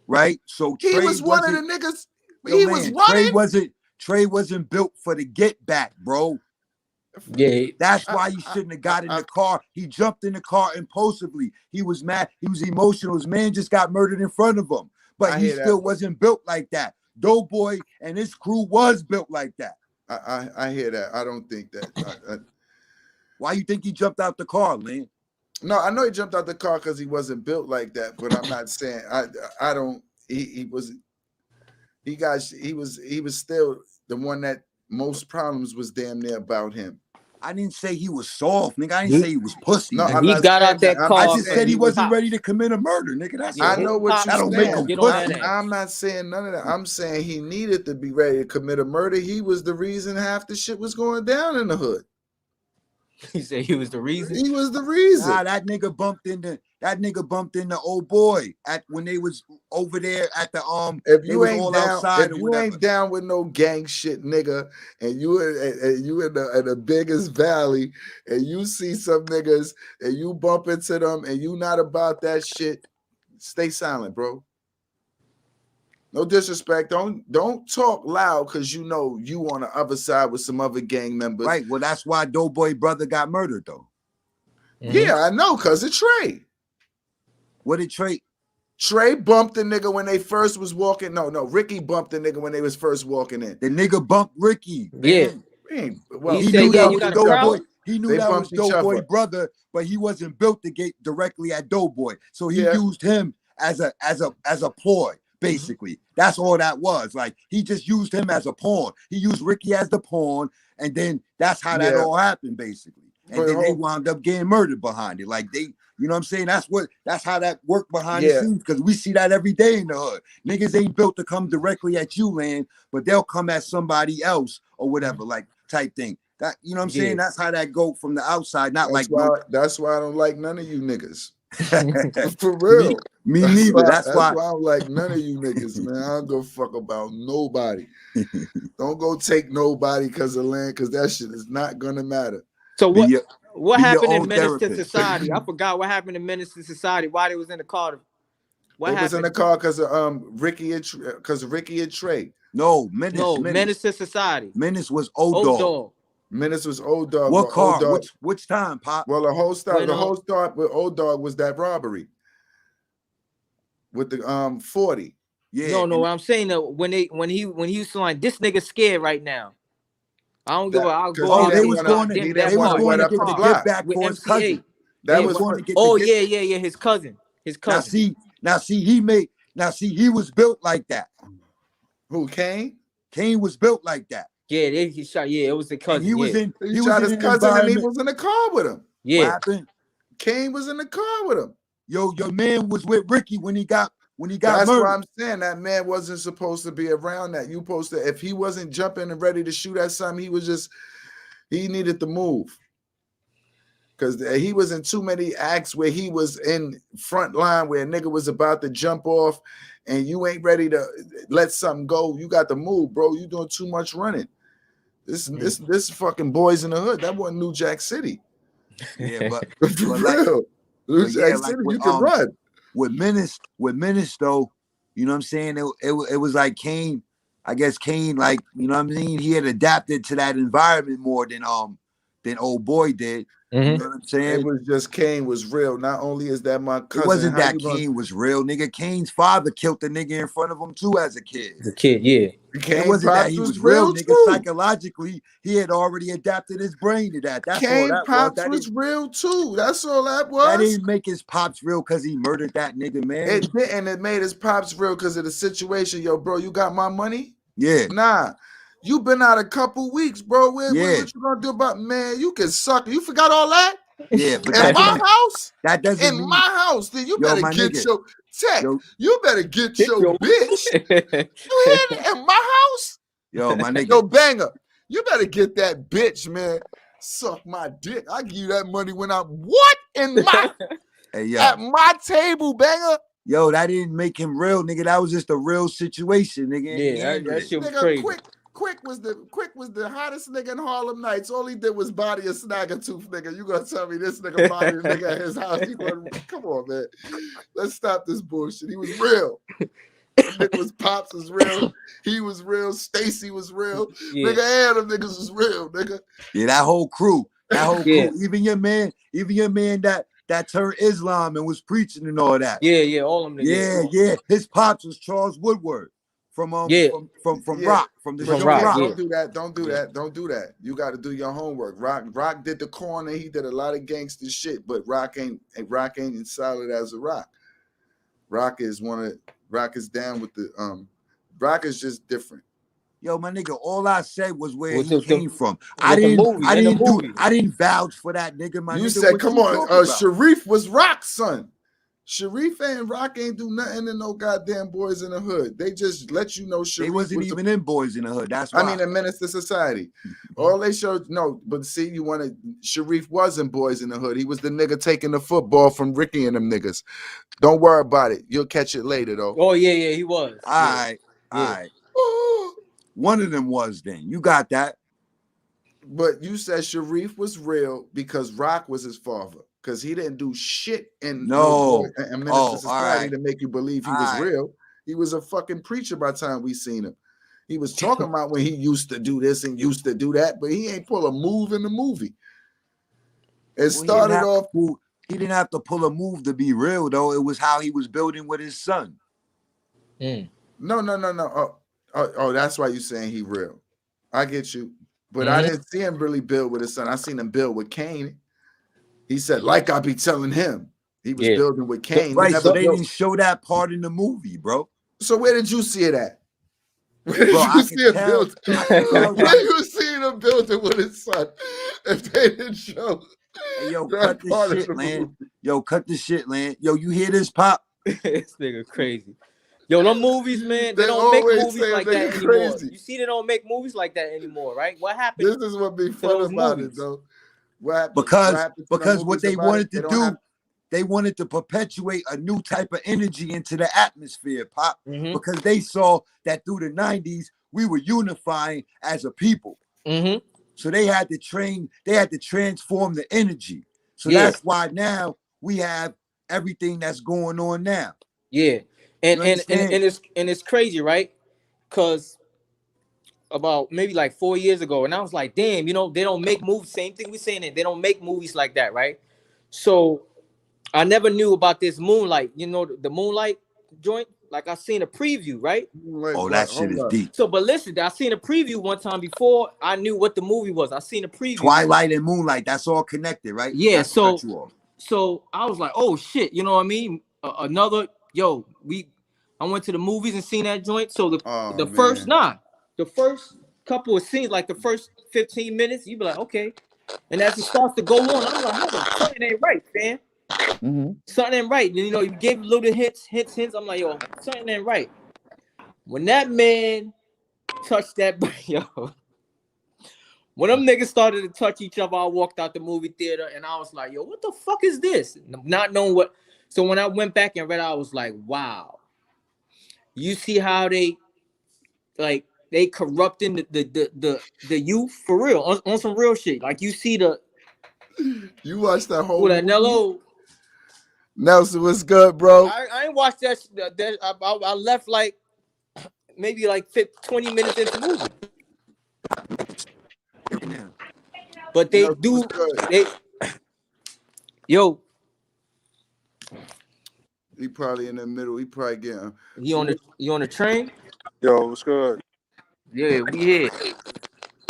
Right? So He Trey was one of the wasn't- niggas. Yo, He man, was running. Trey wasn't built for the get back, bro. yeah. That's why he shouldn't have got in the car. He jumped in the car impulsively. He was mad. He was emotional. His man just got murdered in front of him. But I he hear that. still wasn't built like that. Doughboy and his crew was built like that. I hear that. I don't think that. Why you think he jumped out the car, Lynn? No, I know he jumped out the car because he wasn't built like that. But I'm not saying I don't. He was still the one that most problems was damn near about him. I didn't say he was soft, nigga. I didn't say he was pussy. No, nigga. I'm He not got saying out that I'm car. I not just saying said he was wasn't hot. ready to commit a murder, nigga. That's Yeah, I all. know what Pops you're That'll saying. make him Get on that pussy. ass. I'm not saying none of that. I'm saying he needed to be ready to commit a murder. He was the reason half the shit was going down in the hood. He said he was the reason. He was the reason. Nah, that nigga bumped into old boy at when they was over there at the If they you was ain't all down, outside if or you whatever. ain't down with no gang shit, nigga, and you in the biggest valley, and you see some niggas and you bump into them, and you not about that shit, stay silent, bro. No disrespect. Don't talk loud because you know you on the other side with some other gang members. Right. Well, that's why Doughboy brother got murdered though. Yeah, I know, cause of Trey. What did Trey? Trey bumped the nigga when they first was walking. No, Ricky bumped the nigga when they was first walking in. The nigga bumped Ricky. Yeah. Well, He He said, knew "Yeah, that you was got a Doughboy. problem?" He knew They that was bumped each Doughboy other. brother, but he wasn't built to get directly at Doughboy. So he used him as a ploy. Basically, that's all that was. Like he just used him as a pawn. He used Ricky as the pawn, and then that's how that all happened, basically. And then they wound up getting murdered behind it. Like they, you know what I'm saying? That's how that worked behind the scenes, because we see that every day in the hood. Niggas ain't built to come directly at you, land, but they'll come at somebody else or whatever, like type thing. That, you know what I'm saying? That's how that go from the outside, not that's like that's why I don't like none of you niggas. For real. Me neither. That's why I don't like none of you niggas, man. I don't go fuck about nobody. Don't go take nobody because of land, because that shit is not gonna matter. So what be your happened in own Menace to therapist. Society? I forgot what happened in Menace to Society. Why they was in the car? What They happened? was in the car because of Ricky and Trey. No, Menace to Society. Menace was Old Dog. Menace was Old Dog. What car? Old Dog, which time, Pop? well, the whole start with Old Dog was that robbery with the 40. Yeah. No, I'm saying that when he was like, this nigga scared right now. I don't give a. I'll go. Oh, out they and was see going that to they part. was going to up get in the the block get back with for his MCA. cousin. That They was going to get Oh the yeah, his cousin. Now see, he was built like that. Who, Kane? Kane was built like that. Yeah, he shot. Yeah, it was the cousin. And he was in He he shot was his in an cousin and he environment. was in the car with him. What Yeah. happened? Kane was in the car with him. Your man was with Ricky when he got when he got That's murdered. why I'm saying that man wasn't supposed to be around that. You supposed to, if he wasn't jumping and ready to shoot at something, he needed to move. Because he was in too many acts where he was in front line where a nigga was about to jump off and you ain't ready to let something go. You got to move, bro. You doing too much running. This fucking Boys in the Hood. That wasn't New Jack City. Yeah, but For like, real. New but Jack yeah, like City, with, you can run. with Menace though, you know what I'm saying? It was like Kane, I guess Kane, like, you know what I mean? He had adapted to that environment more than old boy did. You know what I'm saying? It was just Kane was real. Not only is that my cousin, it wasn't how that you Kane was real, nigga. Kane's father killed the nigga in front of him too as a kid. The kid, yeah. Kane It wasn't that Pops he was was real, real nigga. too. Psychologically, he had already adapted his brain to that. That's all Kane that Pops was. was real too. That's all that That was. didn't make his pops real because he murdered that nigga, man. It didn't. It made his pops real because of the situation. Yo, bro, you got my money? Yeah. Nah. You been out a couple weeks, bro. What Yeah. you gonna do about, man? You can suck. You forgot all that? Yeah, but In my house? that doesn't In mean my house, then you better my get nigga. your tech. Yo. You better get your bitch. You hear it? In my house? Yo, my nigga. Yo, banger. You better get that bitch, man. Suck my dick. I give you that money when I'm what? In my Hey, yo. at my table, banger. Yo, that didn't make him real, nigga. That was just a real situation, nigga. Yeah, that shit was nigga, crazy. Quick was the hottest nigga in Harlem Nights. All he did was body a Snaggletooth nigga. You gonna tell me this nigga body a nigga at his house? Come on, man. Let's stop this bullshit. He was real. Nigga was Pops was real. He was real. Stacy was real. Yeah. Nigga, and them niggas was real, nigga. Yeah, that whole crew. Even your man that turned Islam and was preaching and all that. Yeah, all of them niggas. Yeah. His pops was Charles Woodward from Rock, from the show Rock. Don't do that. You got to do your homework. Rock did the corner. He did a lot of gangster shit, but Rock ain't as solid as a Rock. Rock is down with the Rock is just different. Yo, my nigga, all I said was where he came from. I didn't vouch for that nigga, my nigga. You said, come on, Sharif was Rock's son. Sharif and Rock ain't do nothing to no goddamn Boys in the Hood. They just let you know Sharif they wasn't even in Boys in the Hood. That's why. I mean, a menace to society. All they showed, no, but see, Sharif wasn't Boys in the Hood. He was the nigga taking the football from Ricky and them niggas. Don't worry about it. You'll catch it later, though. Oh, yeah, he was. All right. One of them was then. You got that. But you said Sharif was real because Rock was his father. Because he didn't do shit in Menace to Society to make you believe he was real. He was a fucking preacher by the time we seen him. He was talking about when he used to do this and used to do that, but he ain't pull a move in the movie. It started off. He didn't have to pull a move to be real, though. It was how he was building with his son. No. Oh, that's why you saying he real. I get you. But I didn't see him really build with his son. I seen him build with Kane. He said, like I be telling him. He was building with Kane. Right, so they didn't show that part in the movie, bro. So where did you see it at? Where did you see him build? Where you seen him building with his son? If they didn't show. Hey, yo, cut this shit, man. Yo, cut this shit, man. Yo, you hear this, Pop? This nigga crazy. Yo, them movies, man, they don't make movies like that anymore. You see, they don't make movies like that anymore, right? What happened? This is what be fun about it, though. Because what they wanted to do, they wanted to perpetuate a new type of energy into the atmosphere, Pop. Because they saw that through the 90s, we were unifying as a people. So they had to transform the energy. So that's why now we have everything that's going on now. Yeah. And it's crazy, right? Because about maybe like 4 years ago, and I was like, damn, they don't make movies. Same thing we saying that they don't make movies like that, right? So I never knew about this Moonlight, the Moonlight joint. Like I seen a preview, right? That shit is deep. So, but listen, I seen a preview one time before I knew what the movie was. I seen a preview. Twilight and Moonlight, that's all connected, right? Yeah. So I was like, oh shit, you know what I mean? I went to the movies and seen that joint. So the first couple of scenes, like the first 15 minutes, you be like, okay. And as it starts to go on, I'm like, hold on, it ain't right, man. Something ain't right. You know, you gave little hints. I'm like, yo, something ain't right. When that man touched that, yo, when them niggas started to touch each other, I walked out the movie theater and I was like, yo, what the fuck is this? Not knowing what. So when I went back and read, I was like, wow. You see how they corrupting the youth for real on some real shit. Like you see You watched that whole that movie? Nello. Nelson, what's good, bro? I ain't watched that. I left like maybe like 20 minutes into the movie. But they Nelson, do what's good? Yo. He probably in the middle. He probably getting. You on the train? Yo, what's good? Yeah, we here.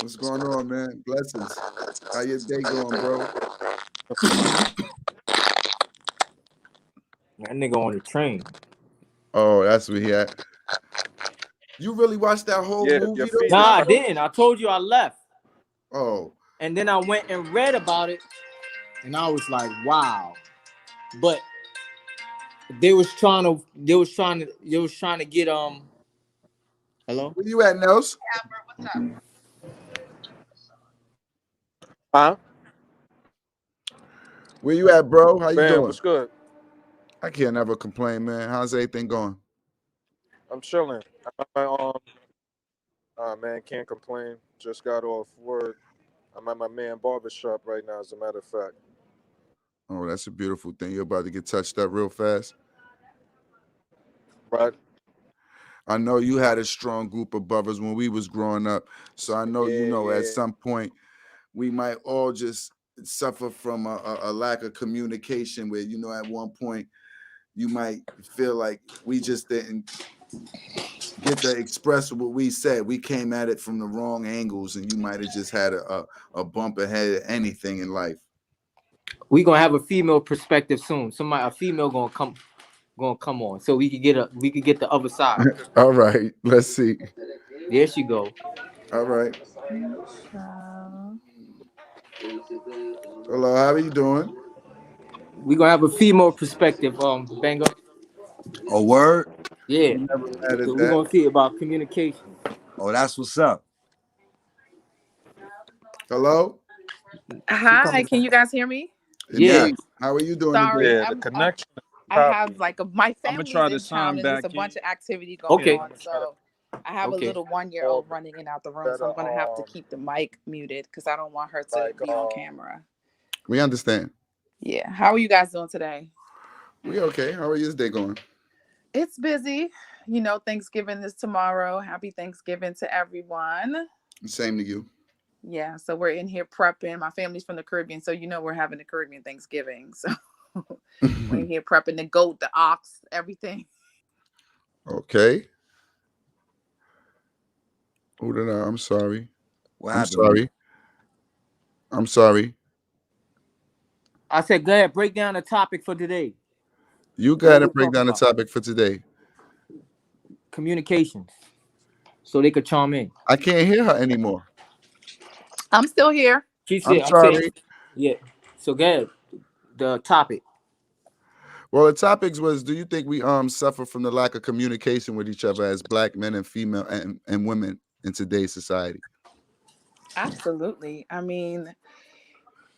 What's going on, man? Blessings. How your day going, bro? That nigga on the train. Oh, that's what he at. You really watched that whole movie though? Nah, I didn't. I told you I left. Oh. And then I went and read about it, and I was like, wow. But they was trying to get hello? Where you at, Nels? What's up? Huh? Where you at, bro? How you doing? What's good? I can't never complain, man. How's everything going? I'm chilling. Man, can't complain. Just got off work. I'm at my man barbershop right now, as a matter of fact. Oh, that's a beautiful thing. You're about to get touched up real fast. Right. I know you had a strong group of brothers when we was growing up. So I know at some point we might all just suffer from a lack of communication where, at one point you might feel like we just didn't get to express what we said. We came at it from the wrong angles and you might have just had a bump ahead of anything in life. We gonna have a female perspective soon. A female gonna come on, so we could get the other side. All right, let's see. There she go. All right. Hello, how are you doing? We gonna have a female perspective, Banger. A word? Yeah. So we're gonna see about communication. Oh, that's what's up. Hello? Hi, can you guys hear me? Yeah. How are you doing? Sorry, the connection. I have my family's in town and there's a bunch of activity going on. So I have a little 1-year-old running in and out the room, so I'm gonna have to keep the mic muted because I don't want her to be on camera. We understand. Yeah. How are you guys doing today? We okay. How are your day going? It's busy. Thanksgiving is tomorrow. Happy Thanksgiving to everyone. Same to you. Yeah, so we're in here prepping. My family's from the Caribbean, so we're having a Caribbean Thanksgiving. So we're in here prepping the goat, the ox, everything. Okay. Who did I? I'm sorry. What I'm happened? sorry. I'm sorry. I said, go ahead, break down the topic for today. You go ahead and break down the topic for today. Communications. So they could chime in. I can't hear her anymore. I'm still here. I'm sorry. Yeah. So go ahead. The topic. Well, the topics was: do you think we suffer from the lack of communication with each other as Black men and female and women in today's society? Absolutely. I mean,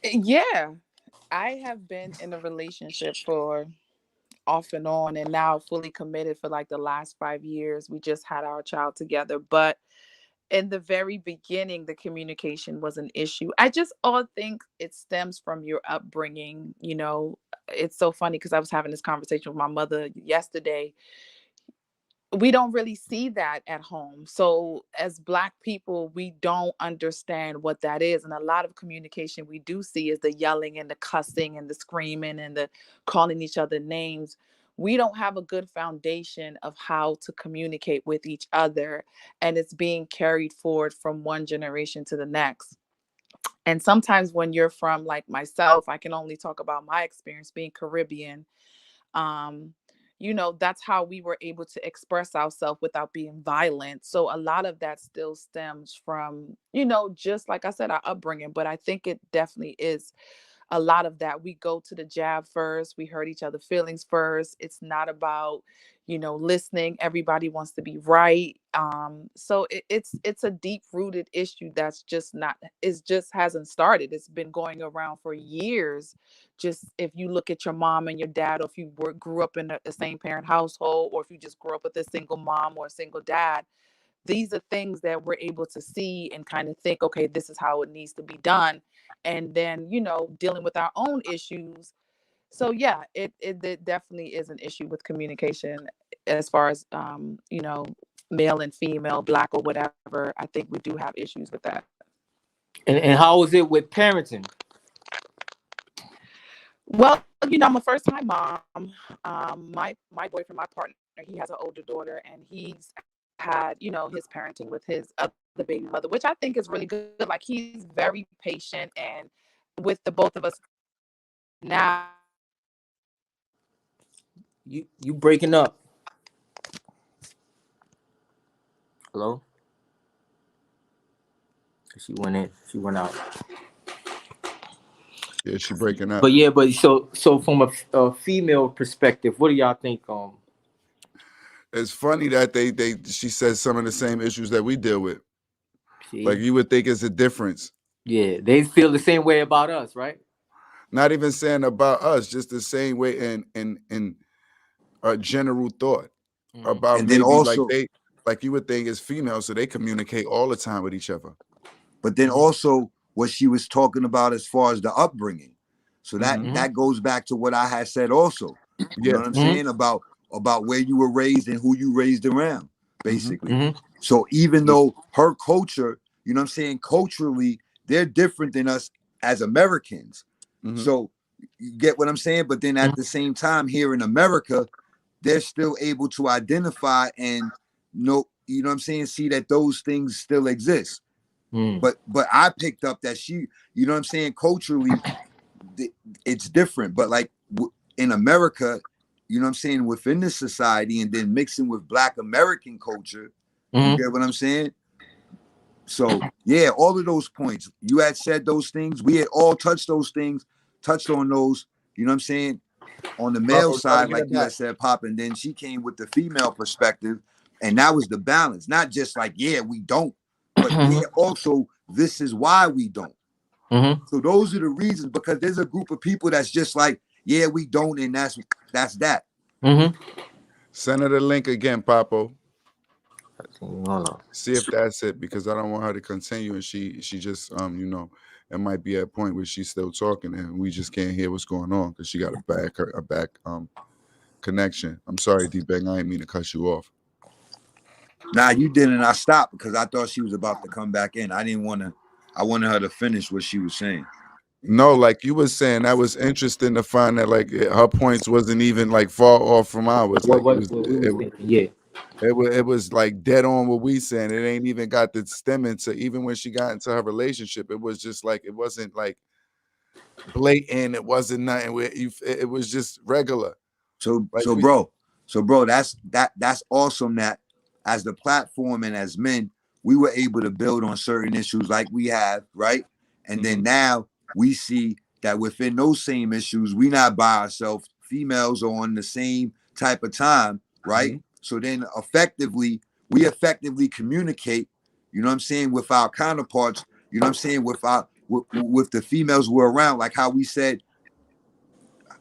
yeah, I have been in a relationship for off and on and now fully committed for like the last 5 years. We just had our child together, but in the very beginning, the communication was an issue. I just all think it stems from your upbringing. It's so funny because I was having this conversation with my mother yesterday. We don't really see that at home. So as Black people, we don't understand what that is. And a lot of communication we do see is the yelling and the cussing and the screaming and the calling each other names. We don't have a good foundation of how to communicate with each other. And it's being carried forward from one generation to the next. And sometimes when you're from like myself, I can only talk about my experience being Caribbean. That's how we were able to express ourselves without being violent. So a lot of that still stems from, just like I said, our upbringing. But I think it definitely is a lot of that. We go to the jab first. We hurt each other's feelings first. It's not about, listening. Everybody wants to be right. So it's a deep rooted issue that's just not. It just hasn't started. It's been going around for years. Just if you look at your mom and your dad, or if you grew up in a same parent household, or if you just grew up with a single mom or a single dad, these are things that we're able to see and kind of think, okay, this is how it needs to be done. And then, dealing with our own issues. So yeah, it definitely is an issue with communication as far as, male and female, black or whatever. I think we do have issues with that. And how is it with parenting? Well, I'm a first time mom. My boyfriend, my partner, he has an older daughter, and he's had, his parenting with his other baby mother, which I think is really good. Like, he's very patient, and with the both of us now. You breaking up. Hello? She went out. Yeah, she breaking up. But so from a female perspective, what do y'all think? It's funny that she says some of the same issues that we deal with. See? Like, you would think it's a difference. Yeah, they feel the same way about us, right? Not even saying about us, just the same way in a general thought about And maybe then also, like you would think it's female, so they communicate all the time with each other. but then also what she was talking about as far as the upbringing. So that goes back to what I had said also. You know what I'm saying about where you were raised and who you raised around, basically. So even though her culture, you know what I'm saying, culturally, they're different than us as Americans. So you get what I'm saying? But then at the same time, here in America, they're still able to identify and know, you know what I'm saying, see that those things still exist. But I picked up that she, you know what I'm saying, culturally, it's different. But like in America, you know what I'm saying, within the society, and then mixing with Black American culture, you get what I'm saying? So yeah, all of those points, you had said those things, we had all touched on those, you know what I'm saying, on the male side, like you had said, Pop, and then she came with the female perspective, and that was the balance. Not just like, yeah, we don't, but yeah, also this is why we don't. So those are the reasons, because there's a group of people that's just like, yeah, we don't, and that's that. Send her the link again, Papo. Hold on. See if that's it, because I don't want her to continue, and she just it might be at a point where she's still talking and we just can't hear what's going on because she got a back connection. I'm sorry, D-Bang, I didn't mean to cut you off. Nah, you didn't. I stopped because I thought she was about to come back in. I wanted her to finish what she was saying. No, like you were saying, that was interesting to find that like her points wasn't even like far off from ours. Like it was like dead on what we saying. It ain't even got the stem into, even when she got into her relationship, it was just like, it wasn't like blatant. It wasn't nothing. It was just regular. So bro, that's awesome that as the platform and as men, we were able to build on certain issues like we have, right? And then now we see that within those same issues, we not by ourselves. Females are on the same type of time, right? So then we effectively communicate, you know what I'm saying, with our counterparts, you know what I'm saying, with the females we're around, like how we said,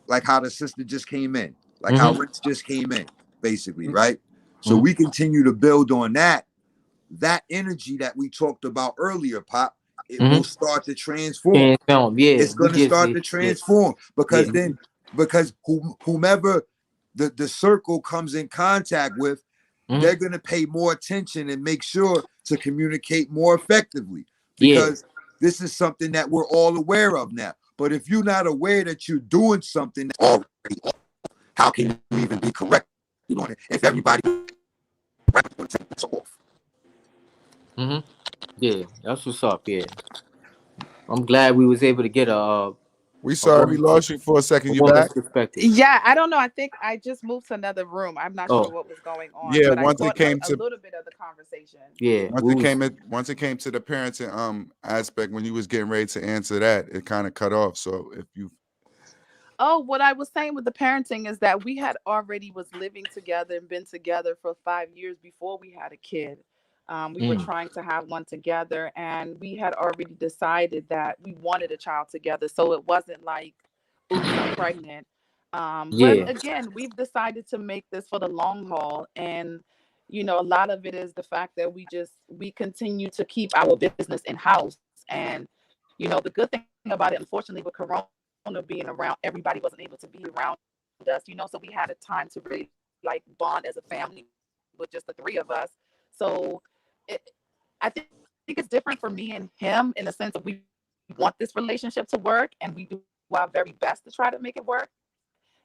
like how the sister just came in, like how Rich just came in, basically, right? So we continue to build on that energy that we talked about earlier, Pop. It will start to transform. It's going to start to transform because because whomever the circle comes in contact with, they're going to pay more attention and make sure to communicate more effectively, because this is something that we're all aware of now. But if you're not aware that you're doing something already, how can you even be correct on it if everybody takes off? Yeah, that's what's up. Yeah, I'm glad we was able to get a We A sorry we woman's, lost you for a second. a You back? woman's perspective. Yeah, I don't know. I think I just moved to another room. I'm not sure Oh, what was going on, Yeah, but I once it caught came a to little bit of the conversation. yeah. once it came to the parenting aspect, when you was getting ready to answer that, it kind of cut off. So if you Oh, what I was saying with the parenting is that we had already was living together and been together for 5 years before we had a kid. We were trying to have one together, and we had already decided that we wanted a child together. So it wasn't like, oops, I'm pregnant. But Yeah, again, we've decided to make this for the long haul, and a lot of it is the fact that we continue to keep our business in house, and the good thing about it, unfortunately, with Corona being around, everybody wasn't able to be around us, so we had a time to really like bond as a family with just the three of us. So it, I think it's different for me and him in the sense of we want this relationship to work and we do our very best to try to make it work.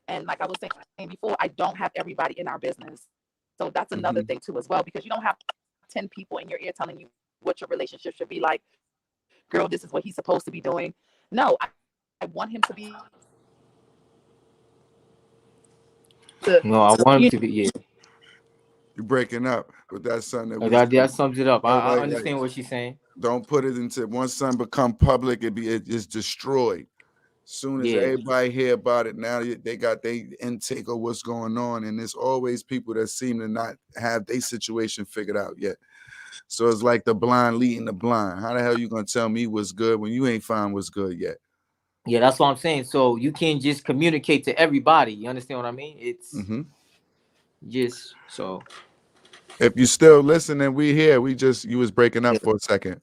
And like I was saying before, I don't have everybody in our business. So that's another Mhm. thing too as well, because you don't have 10 people in your ear telling you what your relationship should be like. Girl, this is what he's supposed to be doing. No, I want him to be the no, I want him you to be. Yeah, You're breaking up, but that's something that we that sums it up. I like understand what she's saying. don't put it into once something become public, it is destroyed. Soon as Yeah, everybody hear about it, now they got their intake of what's going on, and there's always people that seem to not have their situation figured out yet. So it's like the blind leading the blind. How the hell you gonna tell me what's good when you ain't find what's good yet? yeah, that's what I'm saying. So you can't just communicate to everybody. You understand what I mean? It's Hmm. just so. If you still listening, we here. You was breaking up Yeah, for a second.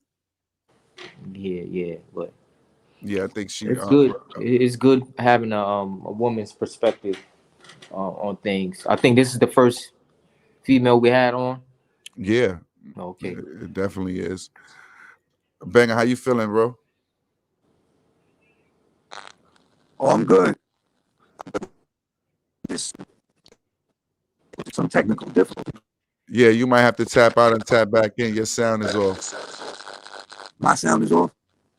yeah. But Yeah, I think she. it's good. It's good having a woman's perspective on things. I think this is the first female we had on. Yeah, Okay. it definitely is. Banger, how you feeling, bro? Oh, I'm good. Just some technical difficulty. Yeah, you might have to tap out and tap back in. Your sound is off. My sound is off.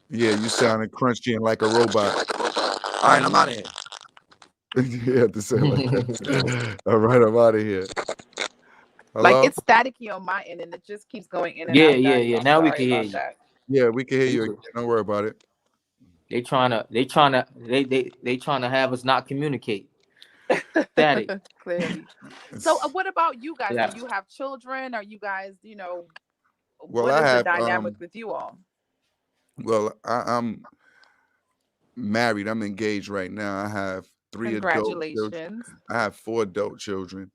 Yeah, you sounding crunchy and like a robot. All right, I'm out of here. You have to say it like that. All right, I'm out of here. like Hello? it's staticky on my end and it just keeps going in and Yeah, out of yeah, that. So yeah. I'm Now we sorry can hear about you. that. Yeah, we can hear You you again. good. Don't worry about it. They trying to have us not communicate. Static. Clearly. So It's, what about you guys? Do Yeah. you have children? Are you guys, well, what I is the have dynamic with you all? I'm married. I'm engaged right now. I have three adult children. Congratulations. I have four adult children,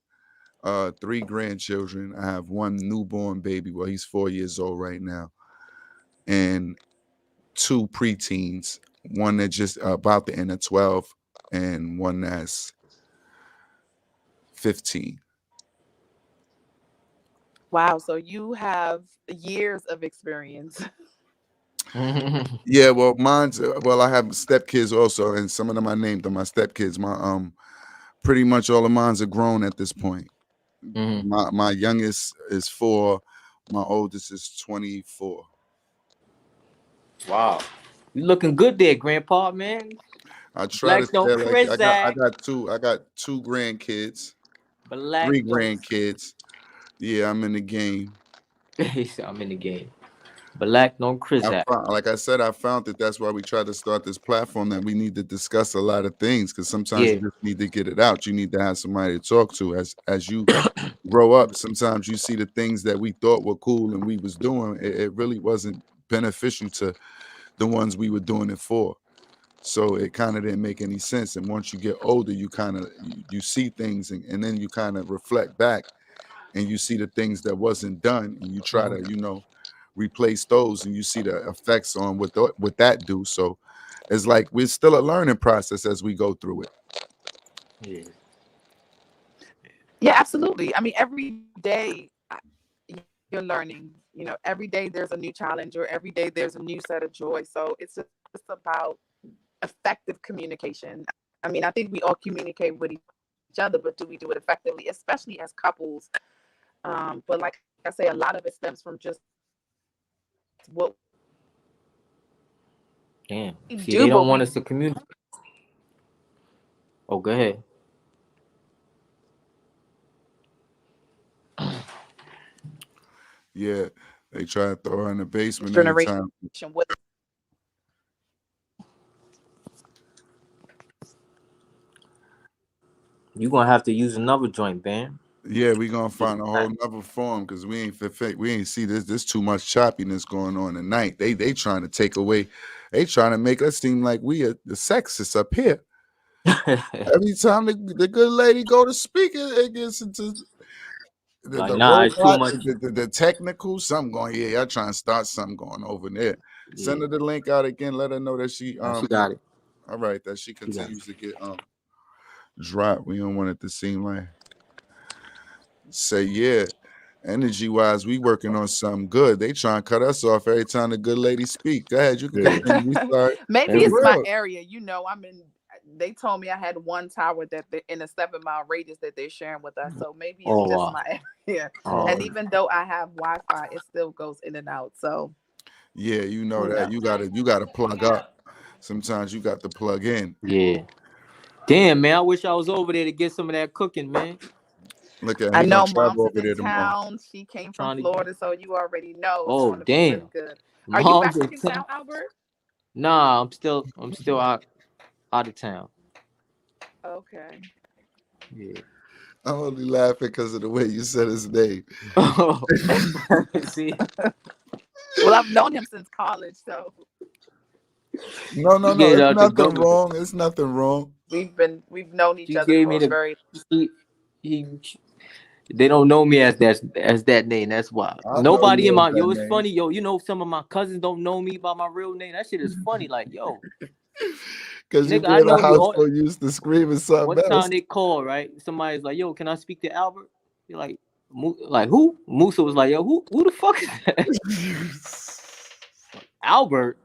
three grandchildren. I have one newborn baby. Well, he's 4 years old right now, and two preteens. One that just about to enter 12, and one that's 15. Wow. So you have years of experience. Yeah, well, I have stepkids also, and some of them I named them my stepkids. My pretty much all of mine's are grown at this point. Mhm. My youngest is 4, my oldest is 24. Wow. You looking good there, Grandpa, man. I try to Black don't stay like I Krizak. got two grandkids, Black three don't. grandkids. Yeah, I'm in the game. I'm in the game. Black don't Krizak. Like I said, I found that that's why we tried to start this platform, that we need to discuss a lot of things, because sometimes Yeah. you just need to get it out. You need to have somebody to talk to. As you grow up, sometimes you see the things that we thought were cool and we was doing, it really wasn't beneficial to the ones we were doing it for. So it kind of didn't make any sense. And once you get older, you kind of you see things, and then you kind of reflect back and you see the things that wasn't done, and you try to replace those, and you see the effects on what that do. So it's like we're still a learning process as we go through it. Yeah. Yeah, absolutely. I mean, every day you're learning. Every day there's a new challenge, or every day there's a new set of joy. So it's just about effective communication. I mean, I think we all communicate with each other, but do we do it effectively, especially as couples? But like I say, a lot of it stems from just what Damn. we See, do, they but don't want us to communicate. Oh, go ahead. Yeah, they try to throw her in the basement Generation anytime. with You gonna have to use another joint, Bam. Yeah, we gonna find a whole nother form because we ain't see this. There's too much choppiness going on tonight. They trying to take away. They trying to make us seem like we are the sexists up here. Every time the good lady go to speak, it gets into Like, the nah, it's too robot, much. the technical, something going. Yeah, y'all trying to start something going over there. Send Yeah, her the link out again. Let her know that she nah, she got it. all right, that she She got it. continues to get dropped. We don't want it to seem like say yeah. Energy wise, we working on something good. They trying to cut us off every time the good lady speak. Go ahead, you can Yeah. continue. We sorry. maybe For it's my real. area. I'm in. They told me I had one tower that in a 7-mile radius that they're sharing with us. So maybe it's Oh just wow. my area. Oh And even though I have Wi-Fi, it still goes in and out. So yeah, you know who that. knows? You gotta plug up. Sometimes you got to plug in. Yeah. Damn, man. I wish I was over there to get some of that cooking, man. Look at him. I He gonna know mom's travel is over in there tomorrow. town. She came from Trying to. Florida, so you already know it's Oh going to be really damn. good. Are you Mom's back in in town. town, Albert? Nah, I'm still out of town. Okay. Yeah. I'm only laughing because of the way you said his name. Oh, see, Well, I've known him since college, so No, she no. gave It's out the nothing government. wrong. It's nothing wrong. we've known each She other gave me for a the. very She, he, they don't know me as that name. That's why I know nobody in you as my that It's name. funny, yo. You know, some of my cousins don't know me by my real name. That shit is funny. Like, yo, Because you nigga, be I in a know you house all. so used to screaming One something time else. they call, right? Somebody's like, yo, can I speak to Albert? You're like, like who? Musa was like, yo, who the fuck is that? Albert?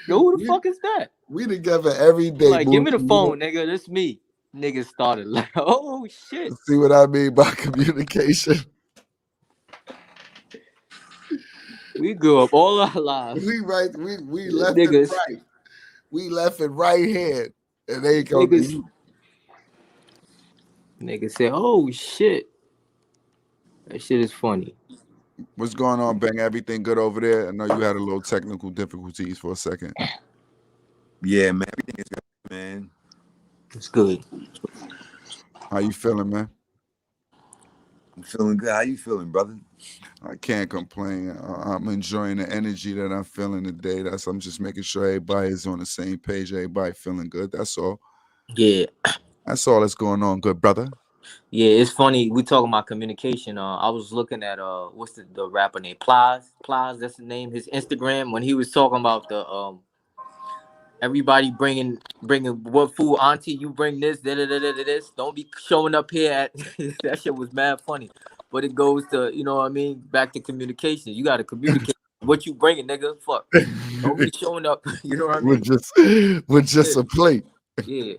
Yo, who the we, fuck is that? we together every You're day, like, give me Boosie. the You phone, nigga. That's me. Niggas started like, oh shit. see what I mean by communication? We grew up all our lives. We left and Niggas, right. We left and right hand. And they go niggas, niggas said, oh shit. That shit is funny. what's going on, Bang? Everything good over there? I know you had a little technical difficulties for a second. Yeah, man. Everything is good, man. It's good. How you feeling, man? I'm feeling good. How you feeling, brother? I can't complain. I'm enjoying the energy that I'm feeling today. I'm just making sure everybody is on the same page. Everybody feeling good. That's all. Yeah. That's all that's going on, good brother. Yeah, it's funny. We talking about communication. I was looking at what's the rapper name? Plies, that's the name. His Instagram when he was talking about the everybody bringing what food, auntie, you bring this, this. Don't be showing up here at that shit was mad funny. But it goes to, you know what I mean, back to communication. You gotta communicate what you bringing, nigga. Fuck. Don't be showing up. You know what I mean? with just a plate. Yeah.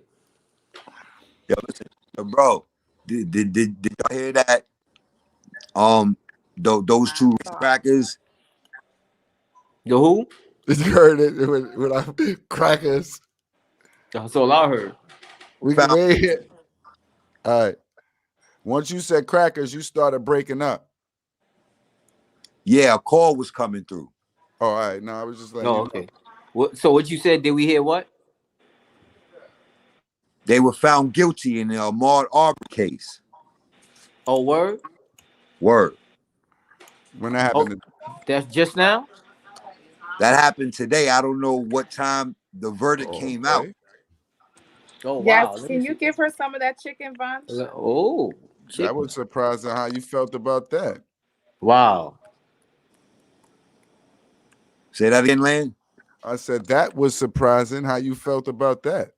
Yo, listen, yo, bro. Did y'all hear that? Those two crackers. The who? You heard it when I crackers. That's all I heard. We can Found, wait here. All right. Once you said crackers, you started breaking up. yeah, a call was coming through. Oh, all right. No, I was just letting No, you okay. What you said? Did we hear what? They were found guilty in the Ahmaud Arbery case. Oh, word. Word. when that Oh, happened. that's just now. That happened today. I don't know what time the verdict Oh, came out. okay. Oh yes. wow. Let me Can you see. give her some of that chicken, Von? Oh, That chicken. was surprising how you felt about that. Wow. Say that again, Land. I said that was surprising how you felt about that.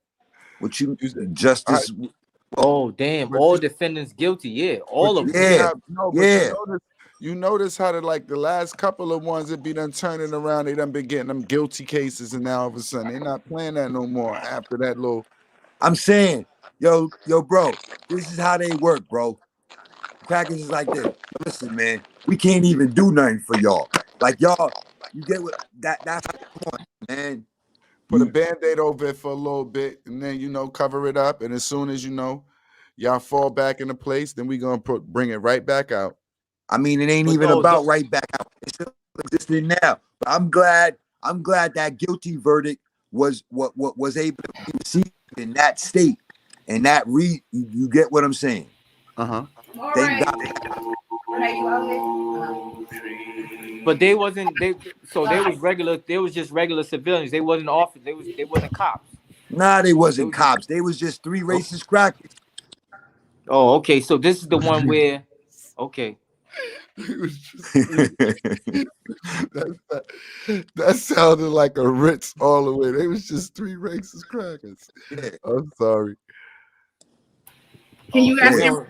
What you You said, justice? Oh damn. but All you, defendants guilty. Yeah, but all of you them. see Yeah, how but yeah. you notice how the last couple of ones that be done turning around, they done been getting them guilty cases, and now all of a sudden they not playing that no more after that little. I'm saying, yo, bro, this is how they work, bro. Crackers is like this. Listen, man, we can't even do nothing for y'all. Like y'all, you get what that's how, come on, man. put a Band-Aid over it for a little bit, and then cover it up. And as soon as y'all fall back into place, then we gonna bring it right back out. I mean, it ain't But even no, about right back out. It's still existing now. But I'm glad that guilty verdict was what was able to be received in that state. And that you get what I'm saying. Thank God. but they wasn't so they was regular. They was just regular civilians. They wasn't officers. They wasn't cops. Nah, they wasn't was cops. They was just three racist crackers. Oh, okay. So this is the one where, okay. It was just that sounded like a Ritz all the way. They was just three racist crackers. Yeah. I'm sorry. Can you guys hear me?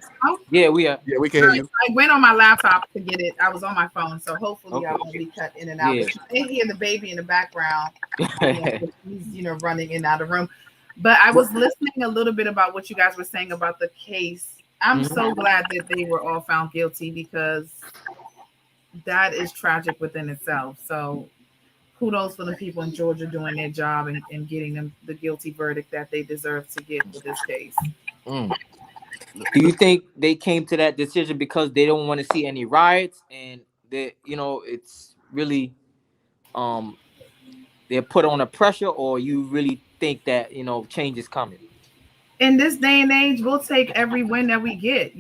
Yeah, we are. Yeah, we can hear you. I went on my laptop to get it. I was on my phone, so hopefully I Okay. won't be cut in and out. Yeah. But you may hear the baby in the background. He's running in and out of the room. But I was listening a little bit about what you guys were saying about the case. I'm so glad that they were all found guilty, because that is tragic within itself. So kudos for the people in Georgia doing their job and getting them the guilty verdict that they deserve to get for this case. Do you think they came to that decision because they don't want to see any riots, and they, it's really they're put on a pressure, or you really think that change is coming? In this day and age, we'll take every win that we get.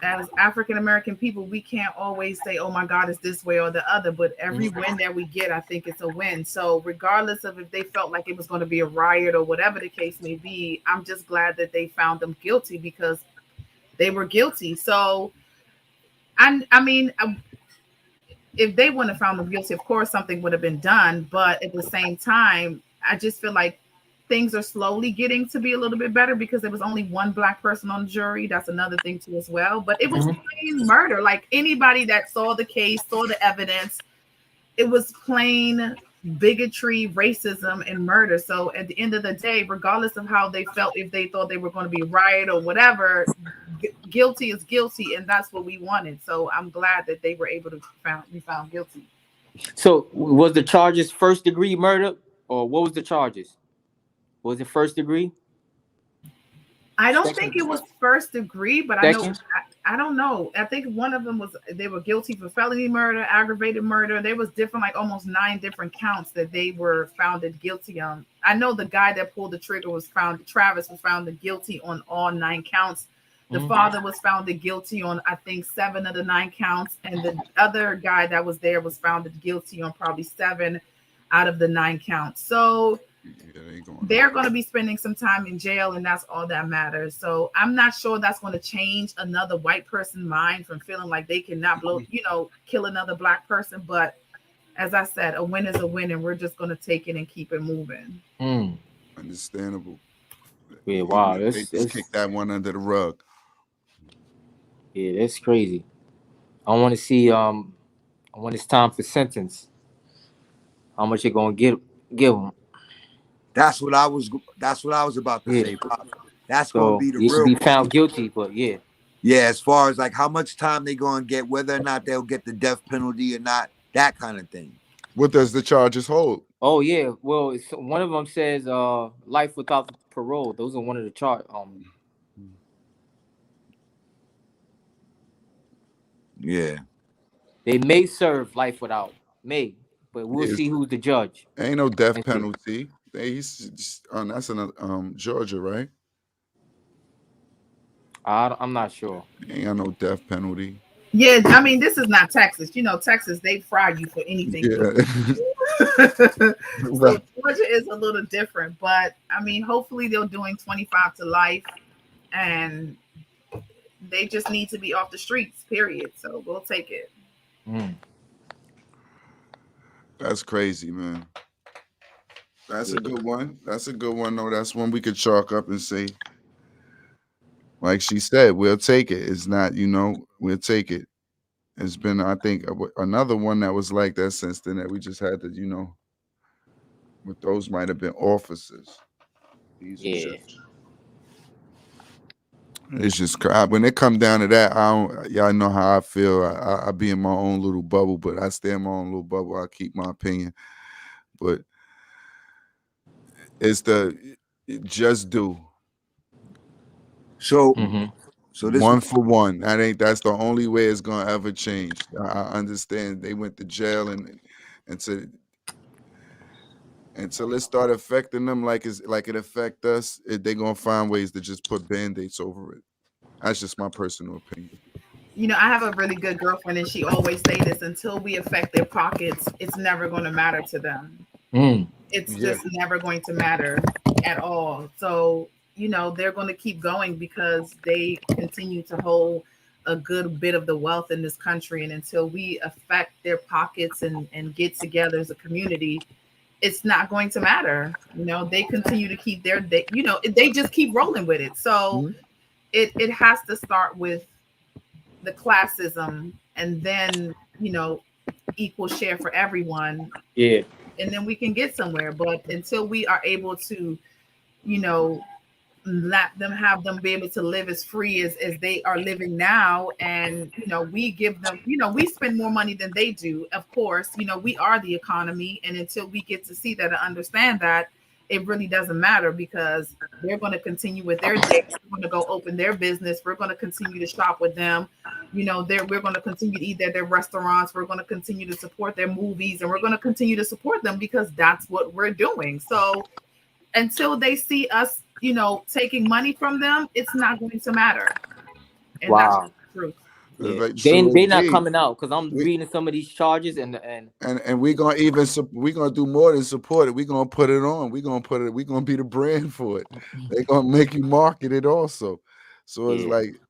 As African American people, we can't always say, oh my God, it's this way or the other, but every win that we get, I think it's a win. So regardless of if they felt like it was going to be a riot or whatever the case may be, I'm just glad that they found them guilty, because they were guilty. So I mean, if they wouldn't have found them guilty, of course something would have been done, but at the same time, I just feel like things are slowly getting to be a little bit better, because there was only one Black person on the jury. That's another thing too as well. But it was plain murder. Like, anybody that saw the case, saw the evidence, it was plain bigotry, racism, and murder. So at the end of the day, regardless of how they felt, if they thought they were going to be riot or whatever, guilty is guilty, and that's what we wanted. So I'm glad that they were able to be found guilty. So was the charges first degree murder, or what was the charges? Was it first degree? I don't think it was first degree, but I don't know. I think one of them they were guilty for felony murder, aggravated murder. There was different, like almost 9 different counts that they were found guilty on. I know the guy that pulled the trigger Travis was found guilty on all 9 counts. The father was found guilty on, I think, 7 of the 9 counts. And the other guy that was there was found guilty on probably 7 out of the 9 counts. So they're going to be spending some time in jail, and that's all that matters. So I'm not sure that's going to change another white person's mind from feeling like they cannot kill another Black person. But as I said, a win is a win, and we're just going to take it and keep it moving. Understandable. Yeah, wow. They just kicked that one under the rug. Yeah, that's crazy. I want to see when it's time for sentence, how much you're gonna give them. That's what I was about to say. That's gonna be the you real. Be found guilty, but yeah. Yeah, as far as like how much time they gonna get, whether or not they'll get the death penalty or not, that kind of thing. What does the charges hold? Oh yeah, well, one of them says life without parole. Those are one of the charges. Yeah, they may serve life without, but we'll see who's the judge. Ain't no death penalty. That's in Georgia, right? I'm not sure. Ain't got no death penalty. Yeah, I mean, this is not Texas. Texas, they fry you for anything. Yeah. So Georgia is a little different, but I mean, hopefully they're doing 25 to life, and they just need to be off the streets, period. So we'll take it. That's crazy, man. That's a good one. That's a good one, though. That's one we could chalk up and say, like she said, we'll take it. It's not, we'll take it. It's been, I think, another one that was like that since then that we just had to, but those might have been officers. It's just when it come down to that, y'all know how I feel. I be in my own little bubble, but I stay in my own little bubble. I keep my opinion, but is the just do So, Mm-hmm. so this one for one. That's the only way it's gonna ever change. I understand they went to jail and to until it start affecting them like it affect us, they gonna find ways to just put band-aids over it. That's just my personal opinion. You know, I have a really good girlfriend, and she always say this: until we affect their pockets, it's never going to matter to them. Mm. It's Yeah. just never going to matter at all. So, you know, they're going to keep going because they continue to hold a good bit of the wealth in this country. And until we affect their pockets and get together as a community, it's not going to matter. You know, they continue to keep they just keep rolling with it. So Mhm. it has to start with the classism, and then, you know, equal share for everyone, Yeah. and then we can get somewhere. But until we are able to, you know, let them have them be able to live as free as they are living now, and you know, we give them, you know, we spend more money than they do, of course, you know, we are the economy, and until we get to see that and understand that, it really doesn't matter, because they're going to continue with their day, we're going to go open their business, we're going to continue to shop with them, you know, we're going to continue to eat at their restaurants, we're going to continue to support their movies, and we're going to continue to support them because that's what we're doing. So until they see us, you know, taking money from them, it's not going to matter. And that's Wow. the truth. It's Yeah. like They true they not indeed. coming out because I'm We reading some of these charges and and we gonna even we gonna do more than support it. We gonna put it on. We gonna put it. We gonna be the brand for it. They gonna make you market it also. So it's yeah. like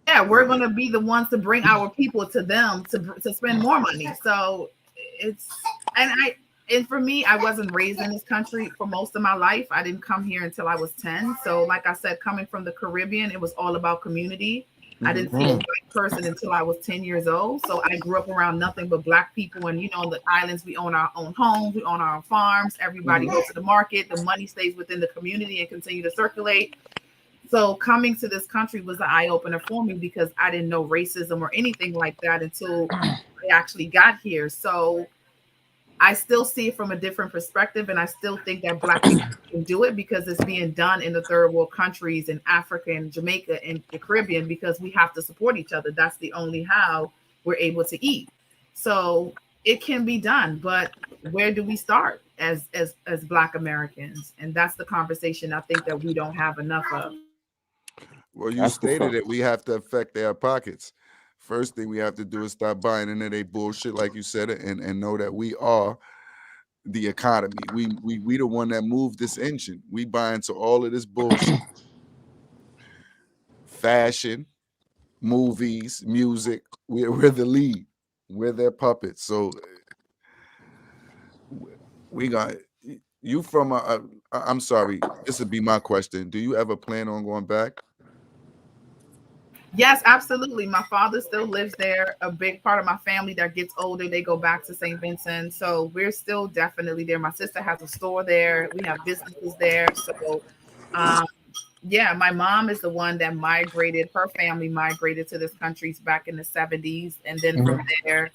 Yeah, we're going to be the ones to bring our people to them to spend more money. So it's, and for me, I wasn't raised in this country for most of my life. I didn't come here until I was 10. So like I said, coming from the Caribbean, it was all about community. I mhm. didn't see a white person until I was 10 years old. So I grew up around nothing but black people. And, you know, on the islands, we own our own homes, we own our own farms. Everybody Mhm. goes to the market. The money stays within the community and continue to circulate. So coming to this country was an eye opener for me because I didn't know racism or anything like that until I actually got here. So I still see it from a different perspective, and I still think that Black people can do it because it's being done in the third world countries, in Africa and Jamaica and the Caribbean, because we have to support each other. That's the only how we're able to eat. So it can be done, but where do we start as Black Americans? And that's the conversation I think that we don't have enough of. Well, you That's what's stated up. it. We have to affect their pockets. First thing we have to do is stop buying into their bullshit, like you said, and know that we are the economy. We the one that moved this engine. We buy into all of this bullshit. Fashion, movies, music. We're the lead. We're their puppets. So we got you from I'm sorry. This would be my question. Do you ever plan on going back? Yes, absolutely. My father still lives there. A big part of my family that gets older, they go back to St. Vincent. So we're still definitely there. My sister has a store there. We have businesses there. So, um, yeah, my mom is the one that migrated. Her family migrated to this country back in the 70s. And then from Mhm. there,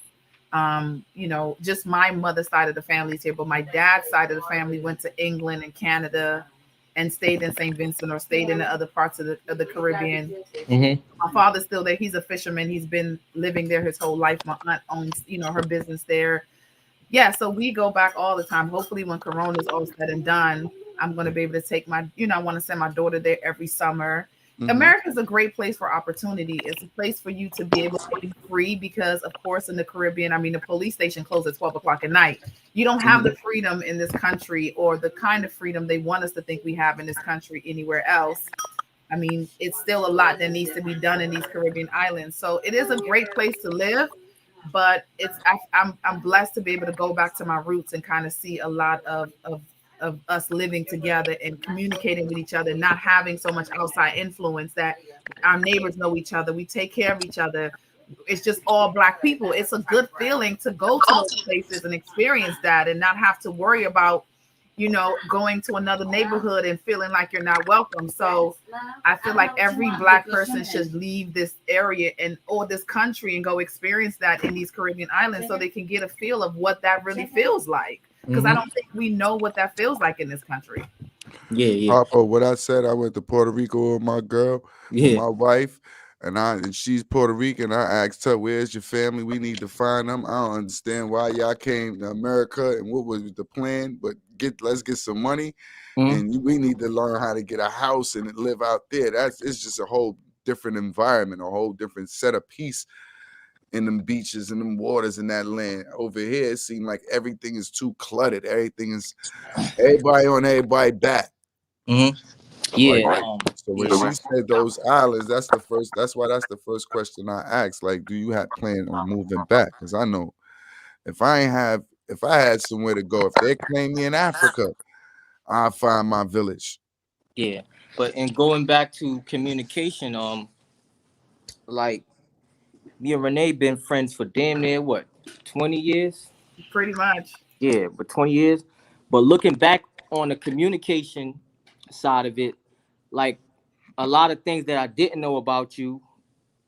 you know, just my mother's side of the family is here, but my dad's side of the family went to England and Canada and stayed in St. Vincent or stayed in the other parts of the Caribbean. Mhm. My father's still there. He's a fisherman. He's been living there his whole life. My aunt owns, you know, her business there. Yeah, so we go back all the time. Hopefully, when Corona is all said and done, I'm going to be able to take my, you know, I want to send my daughter there every summer. Mm-hmm. America is a great place for opportunity. It's a place for you to be able to be free because, of course, in the Caribbean, I mean, the police station closes at 12 o'clock at night. You don't have Mm-hmm. the freedom in this country or the kind of freedom they want us to think we have in this country anywhere else. I mean, it's still a lot that needs to be done in these Caribbean islands. So it is a great place to live, but I'm blessed to be able to go back to my roots and kind of see a lot of us living together and communicating with each other, not having so much outside influence that our neighbors know each other. We take care of each other. It's just all Black people. It's a good feeling to go to those places and experience that and not have to worry about, you know, going to another neighborhood and feeling like you're not welcome. So I feel like every Black person should leave this area and or this country and go experience that in these Caribbean islands so they can get a feel of what that really feels like. because I don't think we know what that feels like in this country. Yeah. Papa, what I said, I went to Puerto Rico with my girl, with my wife, and she's Puerto Rican. I asked her, "Where's your family? We need to find them. I don't understand why y'all came to America and what was the plan, but let's get some money, and we need to learn how to get a house and live out there. It's just a whole different environment, a whole different set of peace in them beaches and them waters in that land. Over here, it seemed like everything is too cluttered. Everything is everybody on everybody back." Yeah. So when she said those islands, that's why that's the first question I asked. Like, do you have plan on moving back? Because I know if I had somewhere to go, if they claim me in Africa, I'll find my village. Yeah. But in going back to communication, like me and Renee been friends for damn near what, 20 years? Pretty much. Yeah, but 20 years. But looking back on the communication side of it, like a lot of things that I didn't know about you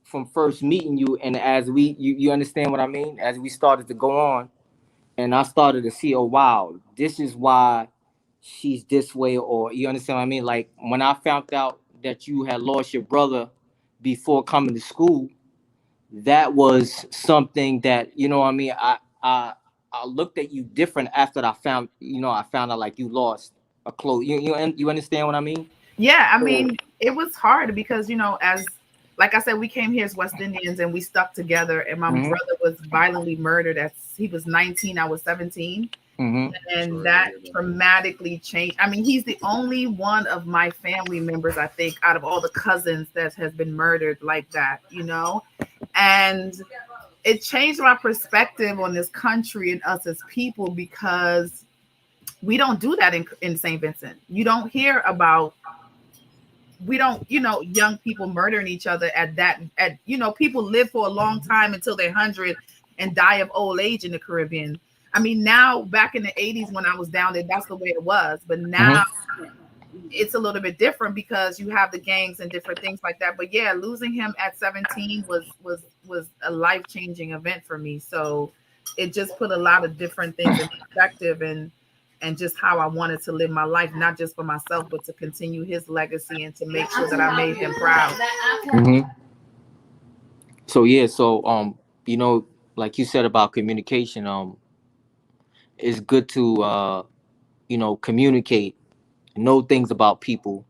from first meeting you, and as you understand what I mean, as we started to go on, and I started to see, oh wow, this is why she's this way, or you understand what I mean? Like when I found out that you had lost your brother before coming to school, that was something that, you know what I mean, I looked at you different after I found out like you lost a close, you understand what I mean? Yeah, I mean, it was hard because, as like I said, we came here as West Indians and we stuck together. And my brother was violently murdered as he was 19, I was 17. And that dramatically changed. I mean, he's the only one of my family members, I think, out of all the cousins that has been murdered like that, and it changed my perspective on this country and us as people, because we don't do that in St. Vincent. You don't hear about, we don't, young people murdering each other people live for a long time until they're 100 and die of old age in the Caribbean. I mean, now back in the 80s when I was down there, that's the way it was. But now it's a little bit different because you have the gangs and different things like that. But yeah, losing him at 17 was a life-changing event for me. So it just put a lot of different things in perspective and just how I wanted to live my life, not just for myself, but to continue his legacy and to make sure that I made him proud. So yeah, like you said about communication, it's good to communicate, know things about people.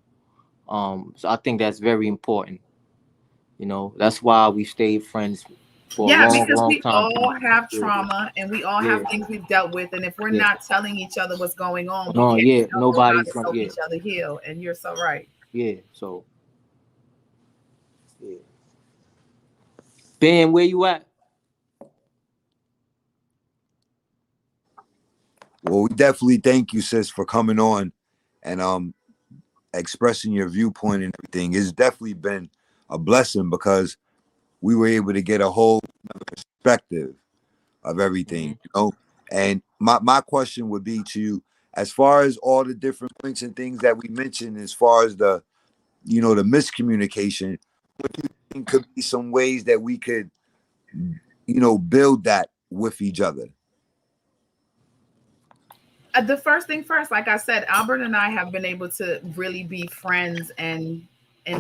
So I think that's very important. That's why we stayed friends for a because long we time. all have trauma and we all have things we've dealt with, and if we're not telling each other what's going on, we can't nobody's help each other heal. And you're so right. So Ben, where you at? Well, we definitely thank you, sis, for coming on and expressing your viewpoint and everything. It's definitely been a blessing because we were able to get a whole perspective of everything, And my question would be to you, as far as all the different points and things that we mentioned, as far as the miscommunication, what do you think could be some ways that we could, build that with each other? The first thing first, like I said, Albert and I have been able to really be friends and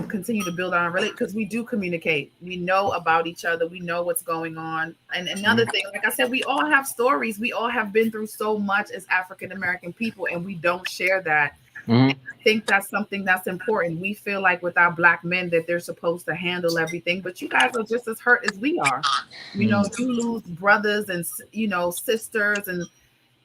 continue to build our relationship because we do communicate. We know about each other. We know what's going on. And another thing, like I said, we all have stories. We all have been through so much as African American people, and we don't share that. I think that's something that's important. We feel like with our Black men that they're supposed to handle everything, but you guys are just as hurt as we are. You lose brothers and sisters,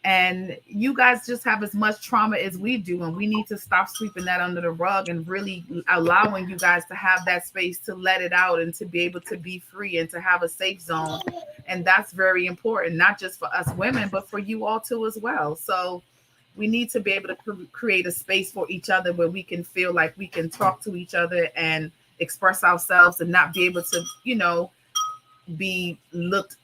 and you guys just have as much trauma as we do, and we need to stop sweeping that under the rug and really allowing you guys to have that space to let it out and to be able to be free and to have a safe zone. And that's very important, not just for us women, but for you all too as well. So we need to be able to create a space for each other where we can feel like we can talk to each other and express ourselves and not be able to, be looked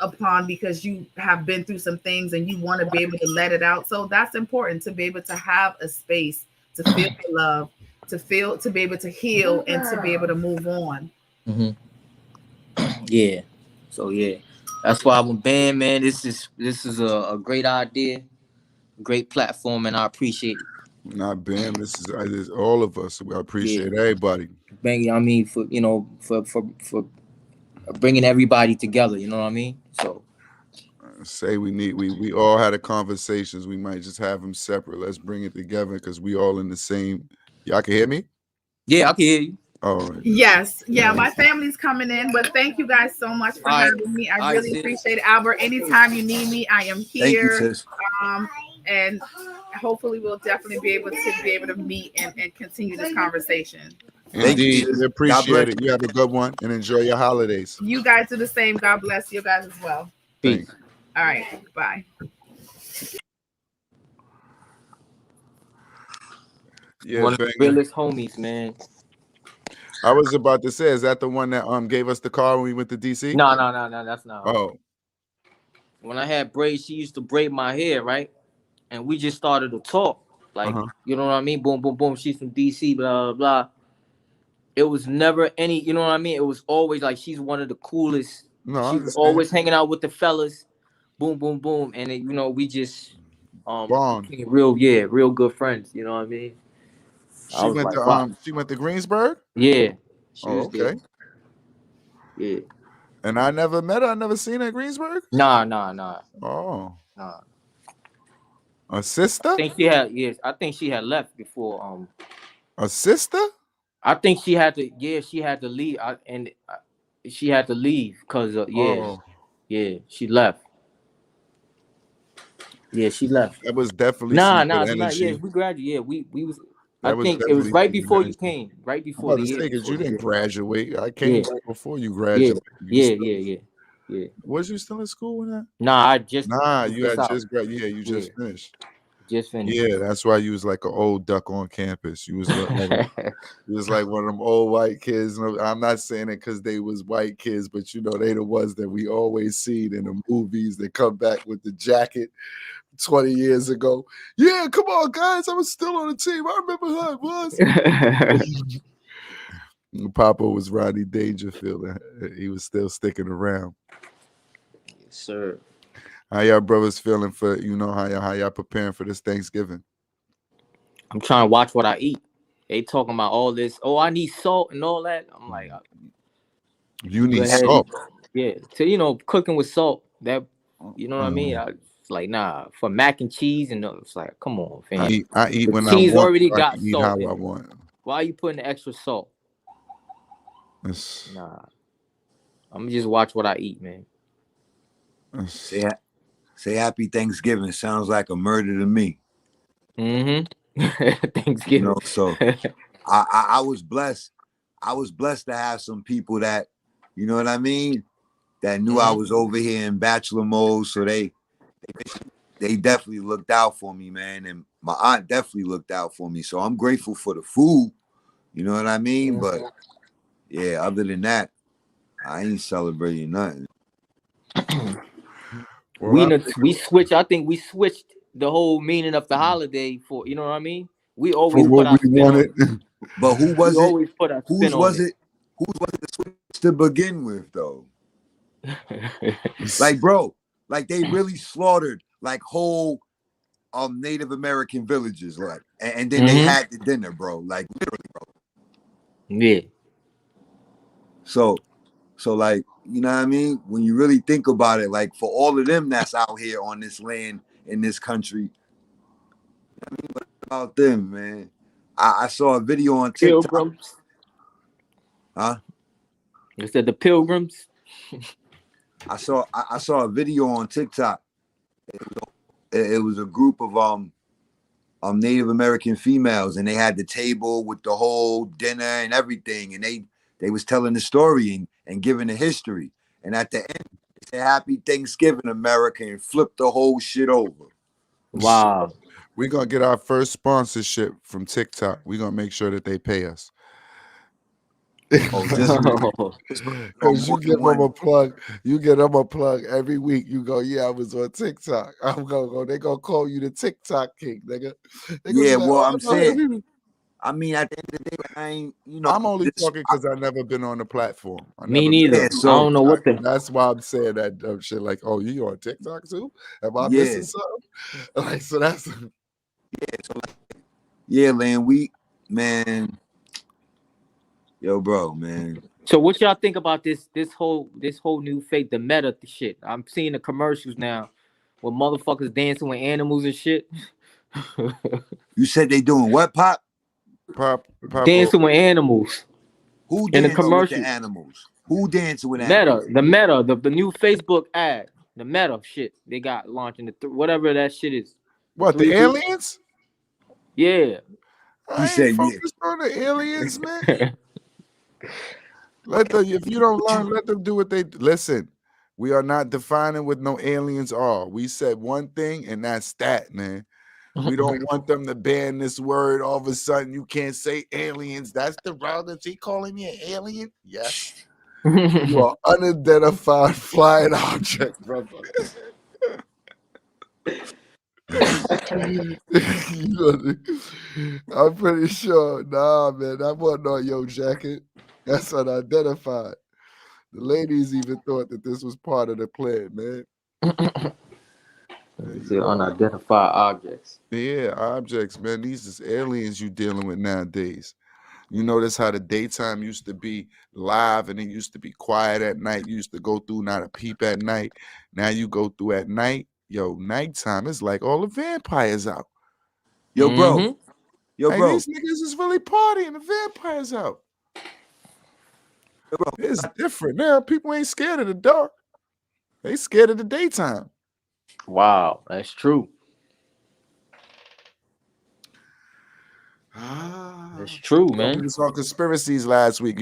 upon because you have been through some things and you want to be able to let it out. So that's important, to be able to have a space to feel the love, to be able to heal and to be able to move on. Yeah. So yeah, that's why I'm a band, man. This is a great idea. great platform, and I appreciate it. Not Bam. This is all of us. I appreciate everybody. Bang, I mean, for for bringing everybody together. You know what I mean? So Say we all had a conversations. We might just have them separate. Let's bring it together because we all in the same. Y'all can hear me? yeah, I can hear you. All right. Yes, yeah, my family's coming in, but thank you guys so much for having me. I really appreciate it, Albert. Anytime you need me, I am here. Thank you, sis. And hopefully we'll definitely be able to meet and continue this conversation. Indeed, you, we appreciate it. You have a good one and enjoy your holidays. You guys do the same. God bless you guys as well. Thanks. All right, bye. Yeah, one of the realest homies, man. I was about to say, is that the one that gave us the car when we went to DC? No, that's not her. Oh. When I had braids, she used to braid my hair, right? And we just started to talk. Like, you know what I mean? Boom, boom, boom. She's from DC, blah, blah, blah. It was never any, you know what I mean? It was always like she's one of the coolest. No, she's always hanging out with the fellas. Boom, boom, boom. And it, you know, we just became real good friends. You know what I mean? She went to she went to Greensburg? Yeah. She was okay. There. Yeah. And I never met her. I never seen her at Greensburg? Nah. Oh. Nah. A sister? I think she had left before. A sister? I think she had to. Yeah, she had to leave. She had to leave because she left. Yeah, she left. That was definitely nah. energy. Yeah, we graduated. Yeah, we was. I think it was right before you came. Right before the year. Because you didn't graduate. I came before you graduated. Yeah. Was you still in school when that? Nah, I just. Nah, you had just graduated. Yeah, you just finished. Just finished. Yeah, that's why you was like an old duck on campus. You was like one of them old white kids. I'm not saying it because they was white kids, but you know they the ones that we always seen in the movies that come back with the jacket 20 years ago. Yeah, come on, guys. I was still on the team. I remember how it was. Papa was Rodney Dangerfield. He was still sticking around. Yes, sir. How y'all brothers feeling for, how y'all preparing for this Thanksgiving? I'm trying to watch what I eat. They talking about all this. Oh, I need salt and all that. I'm like, you need salt. Yeah, so cooking with salt. That what I mean. It's like for mac and cheese and it's like, come on, fam. I eat when cheese I want. Already got eat salt. How I want. Why are you putting the extra salt? Nah, I'm gonna just watch what I eat, man. Say happy Thanksgiving. Sounds like a murder to me. Thanksgiving. So I was blessed. I was blessed to have some people that, you know what I mean, that knew I was over here in bachelor mode. So they definitely looked out for me, man. And my aunt definitely looked out for me. So I'm grateful for the food. You know what I mean? But yeah, other than that, I ain't celebrating nothing. We switched. I think we switched the whole meaning of the holiday for, you know what I mean? We always for put what we wanted. But who was it? Always put our Whose was it? Whose was it to switch to begin with, though? Like, bro, like they really slaughtered like whole Native American villages, like, and then they had the dinner, bro. Like literally, bro. Yeah. So like, you know what I mean? When you really think about it, like for all of them that's out here on this land in this country, I mean, what about them, man? I saw a video on TikTok. Pilgrims. Huh? You said the Pilgrims. I saw a video on TikTok. It was a group of Native American females, and they had the table with the whole dinner and everything, and they was telling the story and giving the history. And at the end, they said, "Happy Thanksgiving, America," and flipped the whole shit over. Wow. We're gonna get our first sponsorship from TikTok. We're gonna make sure that they pay us. Because you give them a plug. You get them a plug every week. You go, yeah, I was on TikTok. I'm gonna go. They gonna call you the TikTok king, nigga. Yeah, well, I'm saying I mean, at the end of the day, I ain't, you know, I'm only this, talking because I've never been on the platform. I Me never neither. been. yeah, I so don't know what the. That's why I'm saying that dumb shit. Like, oh, you on TikTok too? Am I yeah, missing something? Like, so that's yeah, man, yo, bro, man. So what y'all think about this whole new fake the meta shit? I'm seeing the commercials now with motherfuckers dancing with animals and shit. You said they doing what, Pop? Papa. Dancing with animals Who in the dancing with the commercial. animals? Who dancing with animals? The new Facebook ad, the meta shit they got launching whatever that shit is. What, the 3D. aliens? Yeah. He I ain't said, yeah. focused on the aliens, man. If you don't learn, let them do what they listen. We are not defining what no aliens are. We said one thing, and that's that, man. We don't want them to ban this word. All of a sudden, you can't say aliens. That's the route. Is he calling me an alien? Yes. You are unidentified flying object, brother. I'm pretty sure. Nah, man, that wasn't on your jacket. That's unidentified. The ladies even thought that this was part of the plan, man. It's unidentified objects. Yeah, objects, man. These is aliens you dealing with nowadays. You notice how the daytime used to be live and it used to be quiet at night. You used to go through not a peep at night. Now you go through at night. Yo, nighttime is like all the vampires out. Yo, bro. Yo, Hey, bro. these niggas is really partying. The vampires out. Yo, bro. It's different now. People ain't scared of the dark. They scared of the daytime. Wow, that's true. That's true, man. We saw conspiracies last week.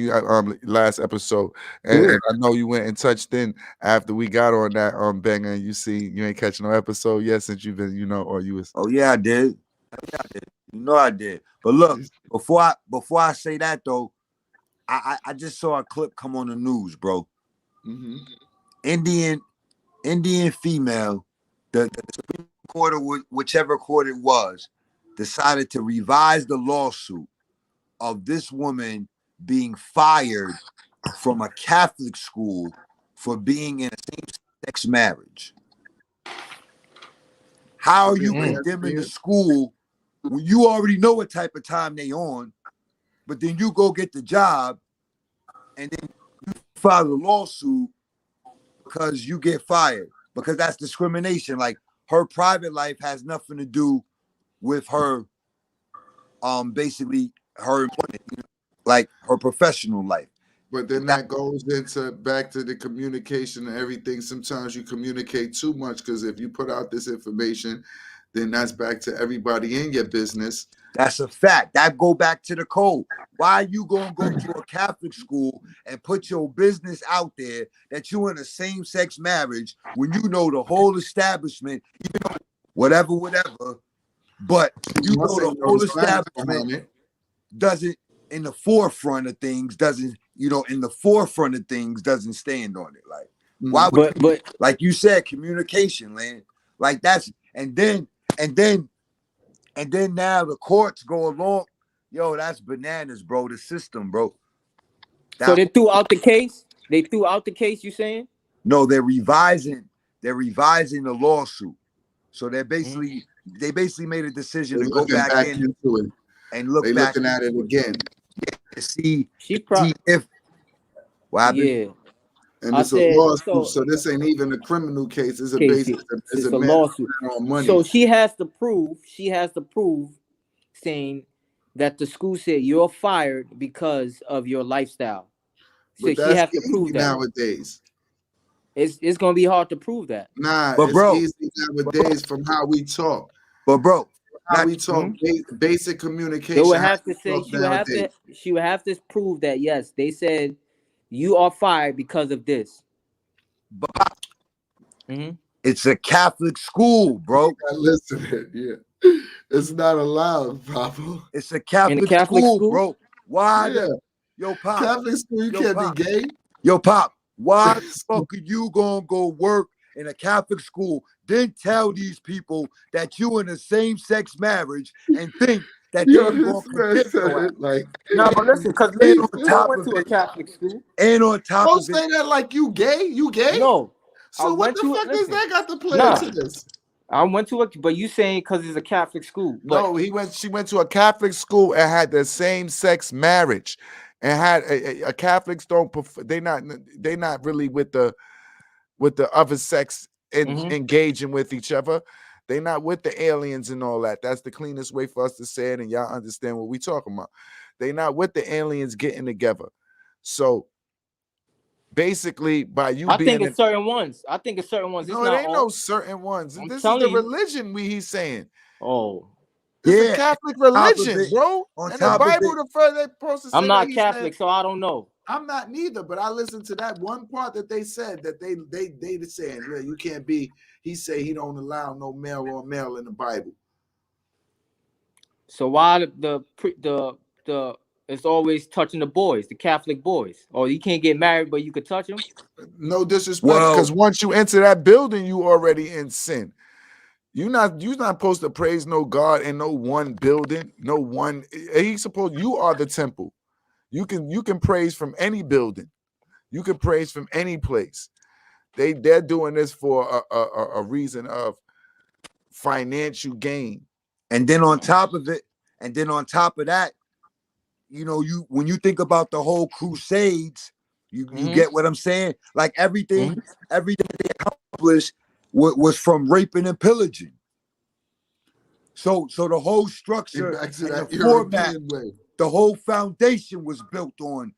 Last episode, and I know you went and touched in after we got on that banger. And you ain't catching no episode yet since you've been, or you was. Oh yeah, I did. You know I did. But look, before I say that though, I just saw a clip come on the news, bro. Mm-hmm. Indian female, the Supreme Court or whichever court it was, decided to revise the lawsuit of this woman being fired from a Catholic school for being in a same-sex marriage. How are you condemning the school when you already know what type of time they on, but then you go get the job and then you file a lawsuit because you get fired? Because that's discrimination. Like, her private life has nothing to do with her basically her employment, like her professional life. But then that goes into back to the communication and everything. Sometimes you communicate too much because if you put out this information, then that's back to everybody in your business. That's a fact. That go back to the code. Why are you gonna go to a Catholic school and put your business out there that you in a same-sex marriage when you know the whole establishment, even though whatever, but you know the whole establishment doesn't in the forefront of things, doesn't stand on it. Like, why would but like you said, communication, man. Like that's and then now the courts go along. Yo, that's bananas, bro. The system, bro. So they threw out the case? They threw out the case, you saying? No, they're revising the lawsuit. So they basically made a decision to go back into it and look back. Looking at it again. To see if what happened. Yeah. And it's a lawsuit, so this ain't even a criminal case. It's a lawsuit on money. So she has to prove, saying that the school said you're fired because of your lifestyle. So but she has to prove that nowadays. It's gonna be hard to prove that. Nah, but bro, it's easy nowadays from how we talk. But bro, how we talk, basic communication. They would have to say she would have to prove that yes, they said you are fired because of this. But it's a Catholic school, bro. Listen, it's not allowed, Papa. It's a Catholic school, bro. Why? Yeah. Yo, Pop. Catholic school, you can't be gay. Yo, Pop. Why the fuck are you gonna go work in a Catholic school, then tell these people that you in a same-sex marriage and think that Yo, they ain't gonna this man condemn said your ass. it like. No, but listen, because And listen, on I top went of to a it, Catholic school. and on top Don't of it, say that like you gay. You gay? No, I So what went the to it. fuck does Listen, that got to play nah, into this? I went to it, but you saying because it's a Catholic school. But No, she went to a Catholic school and had the same sex marriage, and had a Catholics don't they not really with the other sex engaging with each other. They not with the aliens and all that. That's the cleanest way for us to say it, and y'all understand what we talking about. They not with the aliens getting together. So basically, by you I think being it's certain ones. I think it's certain ones. It's no, it not ain't all. no certain ones. I'm This is the telling you. religion he's saying. Oh, It's a yeah, Catholic on top of religion, it, bro. on And the top of Bible, it, the further they supposed to say I'm that not he's Catholic, saying, so I don't know. I'm not neither, but I listened to that one part that they said that they saying, look, you can't be. He say he don't allow no male on male in the Bible. So why the it's always touching the boys, the Catholic boys? Or you can't get married, but you could touch them. No disrespect, well, because once you enter that building, you already in sin. You're not supposed to praise no God in no one building, no one. He's supposed you are the temple. You can praise from any building. You can praise from any place. They're doing this for a reason of financial gain. and then on top of it, and then on top of that, you know, when you think about the whole Crusades, you get what I'm saying? Like everything they accomplished was from raping and pillaging. So the whole structure Back to and the that format, European way. the whole foundation was built on.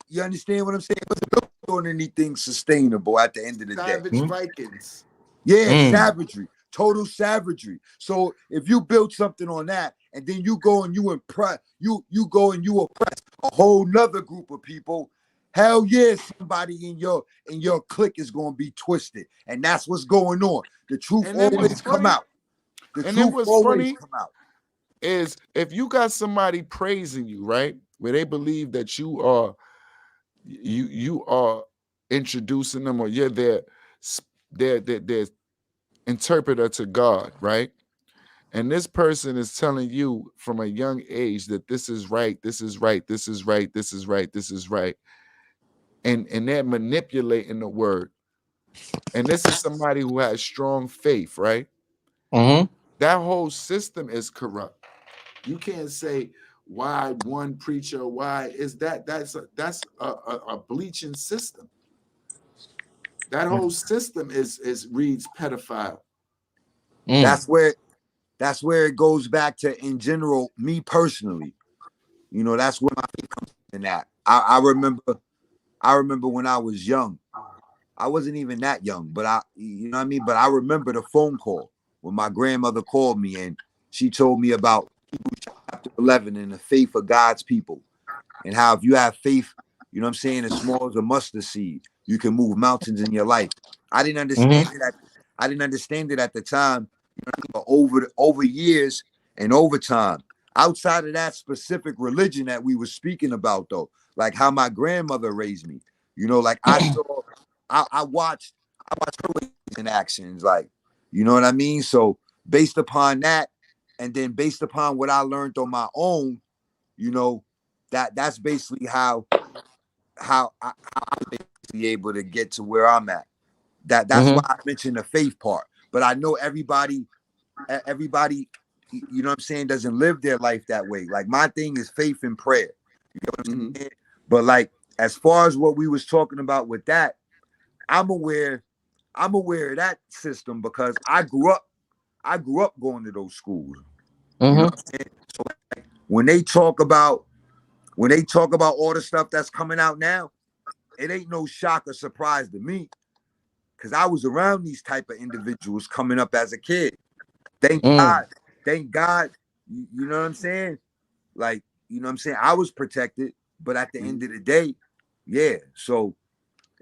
You understand what I'm saying? It wasn't built on anything sustainable at the end of the day. Savage Vikings. Yeah, savagery, total savagery. So if you build something on that, and then you go and you impress, you go and you oppress a whole nother group of people, hell yeah, somebody in your clique is gonna be twisted, and that's what's going on. The truth And then always come out. The and then truth what's always funny come out. is if you got somebody praising you, right, where they believe that you are introducing them, or you're their interpreter to God, right? And this person is telling you from a young age that this is right, this is right, this is right, this is right, this is right. And they're manipulating the word. And this is somebody who has strong faith, right? That whole system is corrupt. You can't say why one preacher, why is that's a bleaching system. That whole system reads pedophile. That's where it goes back to, in general, me personally. You know, that's where my faith comes in that. I remember when I was young. I wasn't even that young, but you know what I mean? But I remember the phone call when my grandmother called me and she told me about Hebrews chapter 11 and the faith of God's people, and how if you have faith, you know what I'm saying, as small as a mustard seed, you can move mountains in your life. I didn't understand it. I didn't understand it at the time. You know what I mean? But over years and over time, outside of that specific religion that we were speaking about, though, like how my grandmother raised me, you know, like I watched her ways in actions, like, you know what I mean? So based upon that, and then based upon what I learned on my own, you know, that's basically how I'm basically able to get to where I'm at. That's why I mentioned the faith part. But I know everybody, you know what I'm saying, doesn't live their life that way. Like my thing is faith and prayer. You know what I'm saying? But like as far as what we was talking about with that, I'm aware of that system because I grew up going to those schools. You know what I'm saying? So like, when they talk about all the stuff that's coming out now, it ain't no shock or surprise to me because I was around these type of individuals coming up as a kid. Thank God, you know what I'm saying? Like, you know what I'm saying? I was protected, but at the end of the day, yeah. So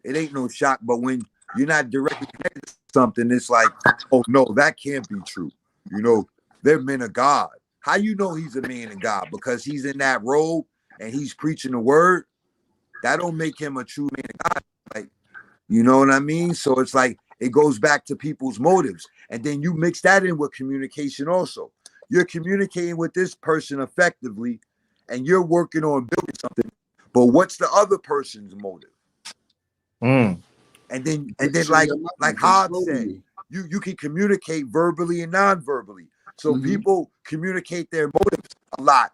it ain't no shock. But when you're not directly connected to something, it's like, oh no, that can't be true. You know, they're men of God. How you know he's a man of God? Because he's in that robe and he's preaching the word. That don't make him a true man of God. Like, you know what I mean? So it's like it goes back to people's motives. And then you mix that in with communication also. you're communicating with this person effectively, and you're working on building something. But what's the other person's motive? Mm. And then It's in like your mind, Hobbs controlling said, you. you can communicate verbally and non-verbally. So people communicate their motives a lot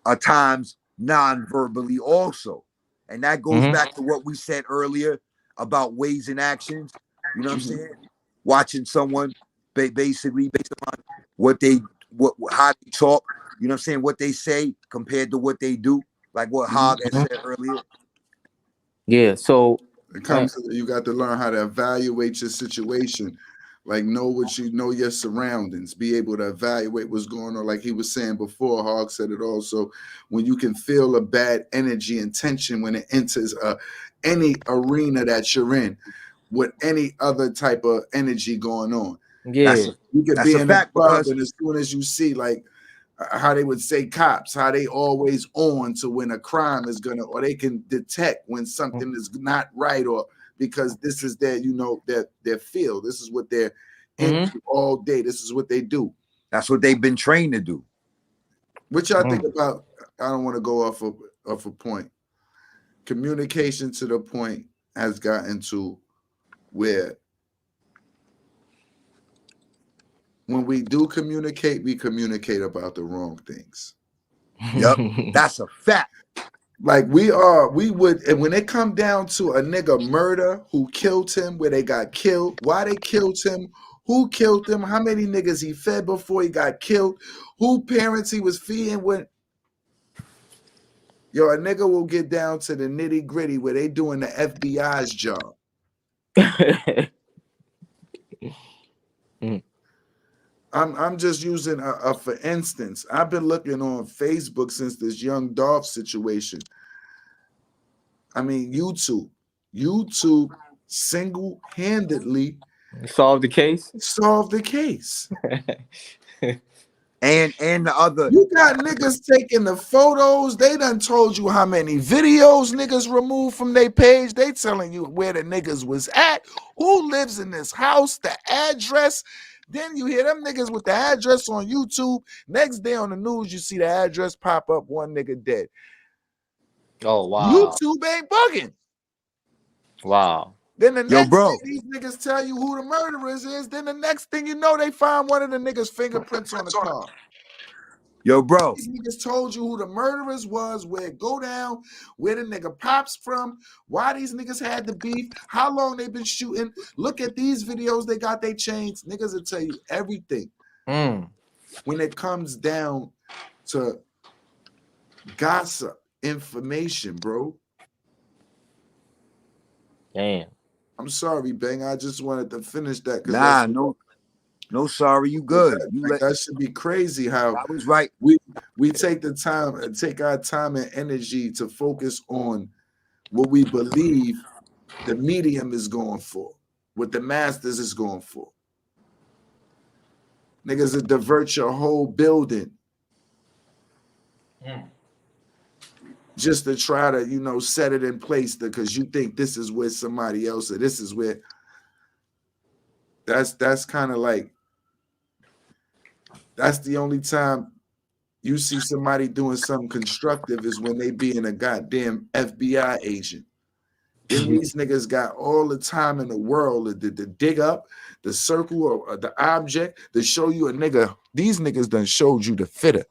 of times non-verbally also. And that goes Mm-hmm. back to what we said earlier about ways and actions. You know what I'm saying? Watching someone basically based upon what how they talk, you know what I'm saying, what they say compared to what they do, like what Hog had said earlier. Yeah. So It comes to, you got to learn how to evaluate your situation, like know what you know, your surroundings, be able to evaluate what's going on. Like he was saying before, Hog said it also, when you can feel a bad energy and tension when it enters any arena that you're in with any other type of energy going on. yeah. You could That's be a in a fact club because and as soon as you see like how they would say cops, how they always on to when a crime is gonna, or they can detect when something is not right, or because this is their, you know, their field. This is what they're into all day. This is what they do. that's what they've been trained to do. What y'all think about? I don't want to go off a point. Communication to the point has gotten to where when we do communicate, we communicate about the wrong things. Yep, that's a fact. Like we would, and when it come down to a nigga murder, who killed him, where they got killed, why they killed him, who killed him, how many niggas he fed before he got killed, who parents he was feeding with. Yo, a nigga will get down to the nitty gritty where they doing the FBI's job. I'm just using a for instance. I've been looking on Facebook since this young Dolph situation. I mean, YouTube single-handedly Solve the case. solved the case. And the other, You got niggas taking the photos. They done told you how many videos niggas removed from their page. They telling you where the niggas was at, who lives in this house, the address. Then you hear them niggas with the address on YouTube. Next day on the news, you see the address pop up, one nigga dead. Oh wow. YouTube ain't bugging. Wow. Then the yo, next bro, thing these niggas tell you who the murderers is. Then the next thing you know, they find one of the niggas' fingerprints on the car. yo, bro, These niggas told you who the murderers was, where it go down, where the nigga pops from, why these niggas had the beef, how long they been shooting. Look at these videos, they got their chains. Niggas will tell you everything. When it comes down to gossip, information, bro. Damn. I'm sorry, Bang. I just wanted to finish that because nah, no, sorry, you good. that should be crazy how I was right. we take the time and take our time and energy to focus on what we believe the medium is going for, what the masters is going for. Niggas will divert your whole building just to try to, you know, set it in place because you think this is where somebody else, or this is where. That's kind of like, that's the only time you see somebody doing something constructive is when they being a goddamn FBI agent. Then these niggas got all the time in the world to dig up the circle or the object to show you a nigga. These niggas done showed you the fitter.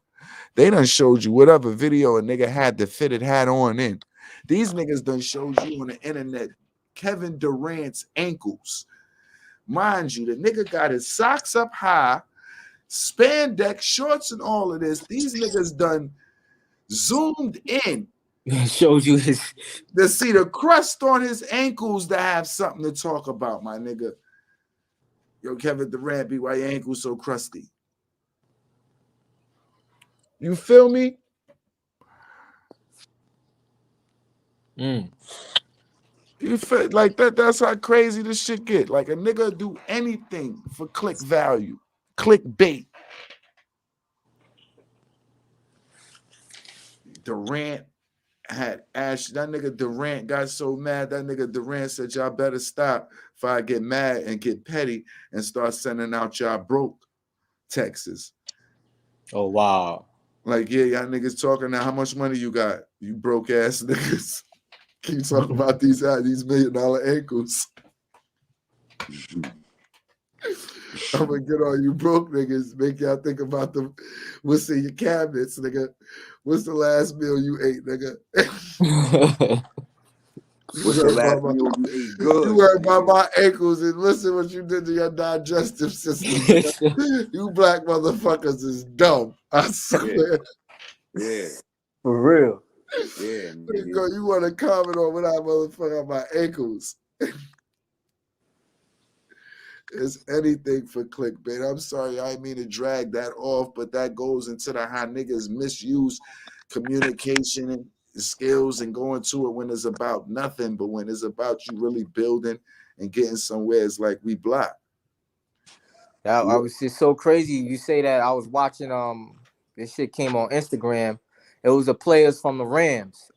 They done showed you whatever video a nigga had the fitted hat on in. These niggas done showed you on the internet Kevin Durant's ankles. Mind you, the nigga got his socks up high, spandex shorts and all of this. These niggas done zoomed in. Shows you his To see the crust on his ankles to have something to talk about, my nigga. Yo, Kevin Durant, why your ankles so crusty? You feel me? You feel like that? That's how crazy this shit get. Like a nigga do anything for click value, clickbait. Durant had Ash. That nigga Durant got so mad. That nigga Durant said, "Y'all better stop if I get mad and get petty and start sending out y'all broke texts." Oh wow. Like, yeah, y'all niggas talking now. How much money you got? You broke ass niggas. Keep talking about these $1 million ankles. I'm gonna get all you broke niggas, make y'all think about what's in your cabinets, nigga. What's the last meal you ate, nigga? What's the last meal you ate good? You worry about my ankles and listen what you did to your digestive system. Nigga. You black motherfuckers is dumb. I swear. Yeah. For real. Yeah. You want to comment on what I motherfucker on my ankles? It's anything for clickbait. I'm sorry, I didn't mean to drag that off, but that goes into how niggas misuse communication and skills and going to it when it's about nothing, but when it's about you really building and getting somewhere, it's like we block. I was just so crazy. You say that. I was watching this shit came on Instagram. It was the players from the Rams.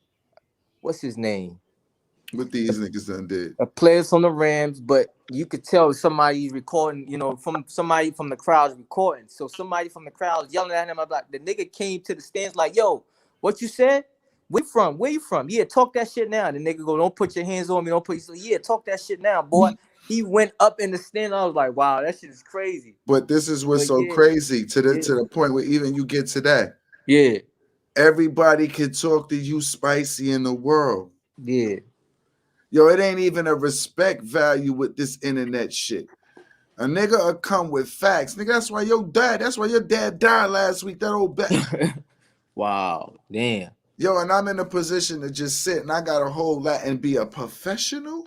What's his name? What these niggas done did. Players from the Rams, but you could tell somebody's recording, from somebody from the crowd's recording. So somebody from the crowd is yelling at him about the nigga came to the stands like, yo, what you said? Where you from? Yeah, talk that shit now. The nigga go, don't put your hands on me. Don't put yeah, talk that shit now, boy. He went up in the stand. I was like, wow, that shit is crazy. But this is what's crazy to the point where even you get to that. Yeah. Everybody can talk to you spicy in the world. Yeah. Yo, it ain't even a respect value with this internet shit. A nigga will come with facts. Nigga, that's why your dad died last week, that old bet. Wow. Damn. Yo, and I'm in a position to just sit and I gotta hold that and be a professional.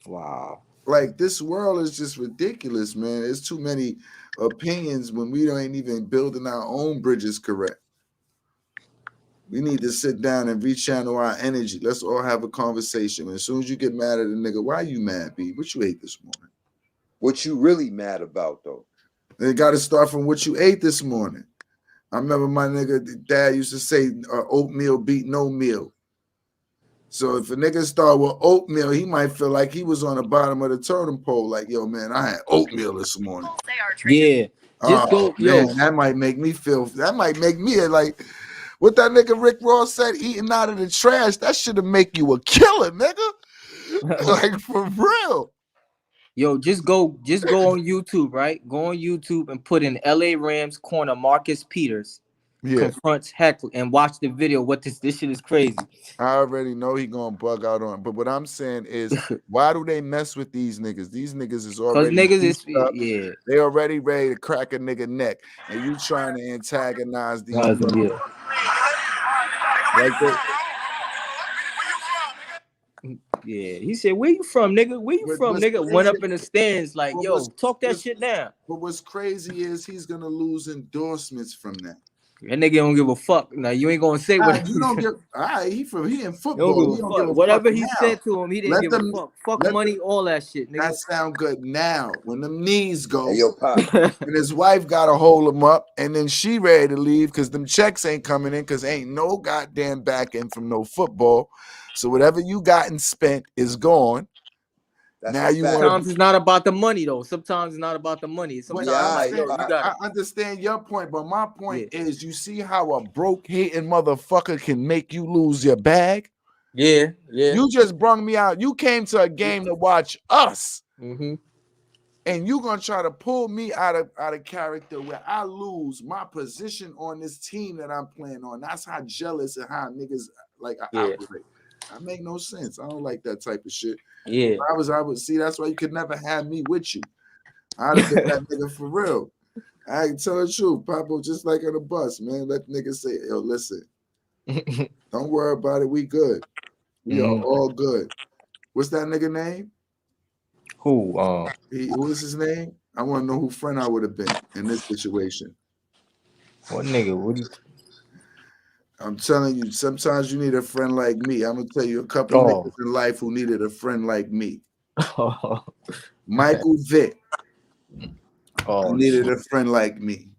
Wow. Like, this world is just ridiculous, man. There's too many opinions when we ain't even building our own bridges correct. We need to sit down and rechannel our energy. Let's all have a conversation. And as soon as you get mad at a nigga, why you mad, B? What you ate this morning? What you really mad about, though? It got to start from what you ate this morning. I remember my nigga dad used to say, oatmeal beat no meal. So if a nigga start with oatmeal, he might feel like he was on the bottom of the totem pole. Like, yo, man, I had oatmeal this morning. Yeah. Just go, man, that might make me like what that nigga Rick Ross said, eating out of the trash. That should have make you a killer, nigga. Like, for real. Yo, just go on YouTube, right? Go on YouTube and put in LA Rams corner Marcus Peters confronts Heckler and watch the video. What this shit is crazy. I already know he gonna bug out on, but what I'm saying is, why do they mess with these niggas? These niggas is already they already ready to crack a nigga neck, and you trying to antagonize these. Yeah, he said, "Where you from, nigga? Where you from, nigga?" Went up in the stands like, "Yo, talk that shit down." But what's crazy is he's gonna lose endorsements from that. That nigga don't give a fuck. Now you ain't gonna say what you don't give. He in football. He don't give a fuck. Whatever he said to him, he didn't give a fuck. Fuck money, all that shit, nigga. That sound good now. When them knees go, hey, yo, Pop. and his wife gotta hold him up, and then she ready to leave because them checks ain't coming in because ain't no goddamn back end from no football. So whatever you got and spent is gone. Now you sometimes it's not about the money though. Sometimes it's not about the money. Sometimes I understand your point, but my point is, you see how a broke hating motherfucker can make you lose your bag? Yeah. You just brung me out. You came to a game to watch us, and you gonna try to pull me out of character where I lose my position on this team that I'm playing on. That's how jealous and how niggas like operate. That make no sense. I don't like that type of shit. Yeah. I would see. That's why you could never have me with you. I'd have been that nigga for real. I can tell the truth, Papa. Just like on the bus, man. Let niggas say, yo, listen. Don't worry about it. We good. We are all good. What's that nigga name? Who? What was his name? I want to know who friend I would have been in this situation. What nigga? What you? I'm telling you, sometimes you need a friend like me. I'm gonna tell you a couple of niggas in life who needed a friend like me. Michael Vick needed a friend like me.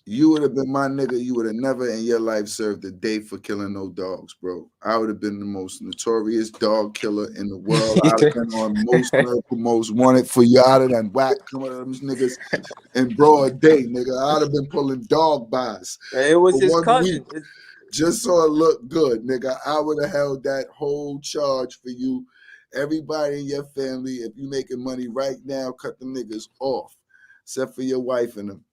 You would have been my nigga. You would have never in your life served a day for killing no dogs, bro. I would have been the most notorious dog killer in the world. I'd have been on most lyrical, most wanted for you. I'd have done whack some of them niggas in broad day, nigga. I'd have been pulling dog buys It was for his 1 week cousin. just so it looked good, nigga. I would have held that whole charge for you. Everybody in your family, if you making money right now, cut them niggas off, except for your wife and them.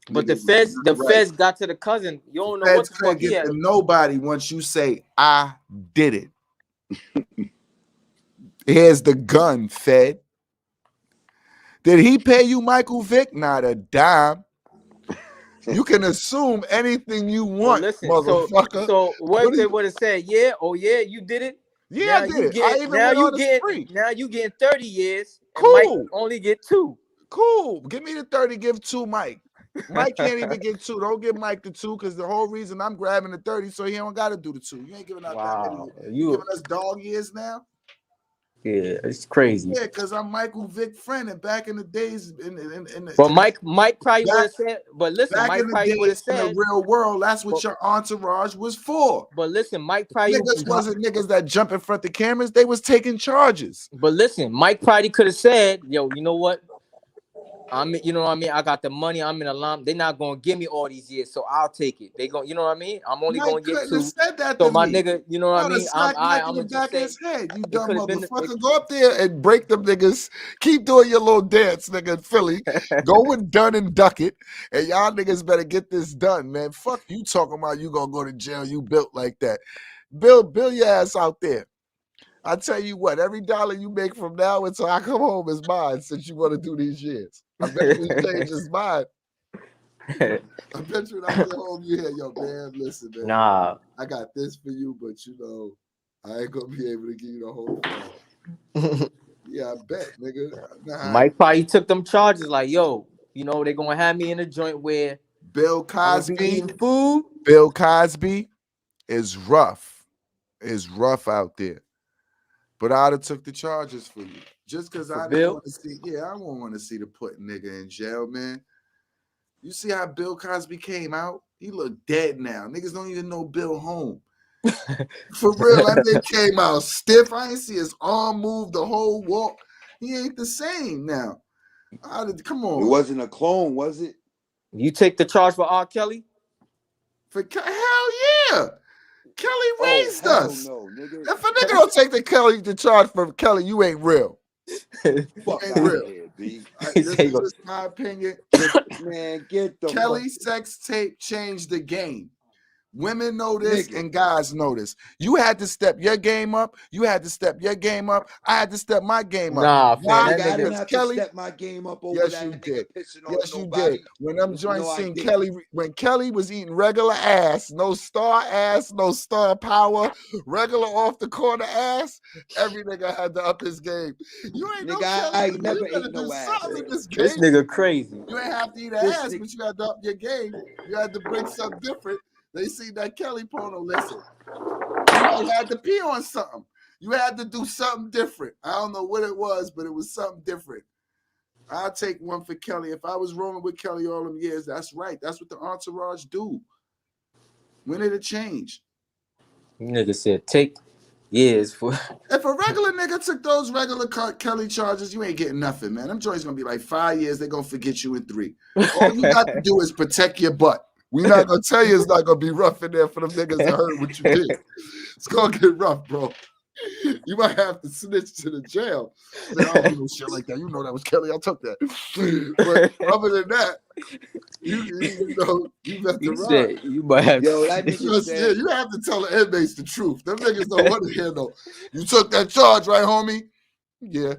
But the Niggas, feds got to the cousin. You don't know what Feds the couldn't fuck he get had. to nobody once you say, I did it. Here's the gun, Fed. Did he pay you Michael Vick? Not a dime. You can assume anything you But want, listen, motherfucker. so what What if do they you- would have said, yeah, oh yeah, you did it? Yeah, I did it. I even went on a spree. Now you getting 30 years and Cool. Mike only get 2. Cool. Give me the 30, give 2 Mike. Mike can't even get 2. Don't give Mike the 2 because the whole reason I'm grabbing the 30, so he don't got to do the 2. You ain't giving out that many. You giving us dog years now? Yeah, it's crazy. Yeah, because I'm Michael Vick friend, and back in the days, But Mike probably would have said. But listen, back Mike in the probably would have days in said. the real world, that's what your entourage was for. But listen, Mike probably Niggas wasn't niggas that jump in front of the cameras. They was taking charges. But listen, Mike probably could have said, "Yo, you know what? You know what I mean? I got the money. I'm in a line. They're not gonna give me all these years, so I'll take it. They going, you know what I mean? I'm only Mike gonna get couldn't have 2. said that So to my me. nigga, you know what I mean? I'm Mike in gonna the just back of say his head. You it dumb could have been. motherfucker. Go up there and break them niggas. Keep doing your little dance, nigga, in Philly. Go and done and duck it. And y'all niggas better get this done, man. Fuck you talking about you gonna go to jail. You built like that. Bill your ass out there. I tell you what, every dollar you make from now until I come home is mine since you want to do these years. I bet you he changed his mind. I bet you when I get home, you hear, yo, man, listen, man. Nah. I got this for you, but you know, I ain't gonna be able to give you the whole thing. Yeah, I bet, nigga. Mike probably took them charges like, yo, you know, they're gonna have me in a joint where Bill Cosby eating food. Bill Cosby is rough. Is rough out there. But I'd have took the charges for you. Just because I didn't want to see, I won't want to see the put nigga in jail, man. You see how Bill Cosby came out? He looked dead now. Niggas don't even know Bill home. For real, that nigga came out stiff. I ain't see his arm move the whole walk. He ain't the same now. Come on. It wasn't a clone, was it? You take the charge for R. Kelly? Hell yeah. Kelly raised us. No, nigga. If a nigga don't take the charge for Kelly, you ain't real. Fuck out of here, B. This is just my opinion. Man, get the Kelly sex tape changed the game. Women know this and guys know this. You had to step your game up. You had to step your game up. I had to step my game up. Nah, why? I didn't have to step my game up over yes, that you nigga did. pissing Yes, on you nobody. did. When them joints No, seen Kelly, when Kelly was eating regular ass, no star ass, no star power, regular off the corner ass, every nigga had to up his game. You ain't nigga, no Kelly. I ain't never ate no ass. This nigga crazy. You ain't have to eat an ass, but you had to up your game. You had to bring something different. They see that Kelly porno. Listen, you had to pee on something. You had to do something different. I don't know what it was, but it was something different. I'll take one for Kelly. If I was rolling with Kelly all them years, that's right. That's what the entourage do. When did it change? Nigga said take years for. If a regular nigga took those regular Kelly charges, you ain't getting nothing, man. Them joints gonna be like 5 years. They're gonna forget you in 3. All you got to do is protect your butt. We're not gonna tell you it's not gonna be rough in there for them niggas that heard what you did. It's gonna get rough, bro. You might have to snitch to the jail. Man, I don't do no shit like that. You know that was Kelly. I took that. But other than that, you know, you got to run. You might have. Yo, that nigga said, you have to tell the inmates the truth. Them niggas don't want to hear no. You took that charge, right, homie? Yeah.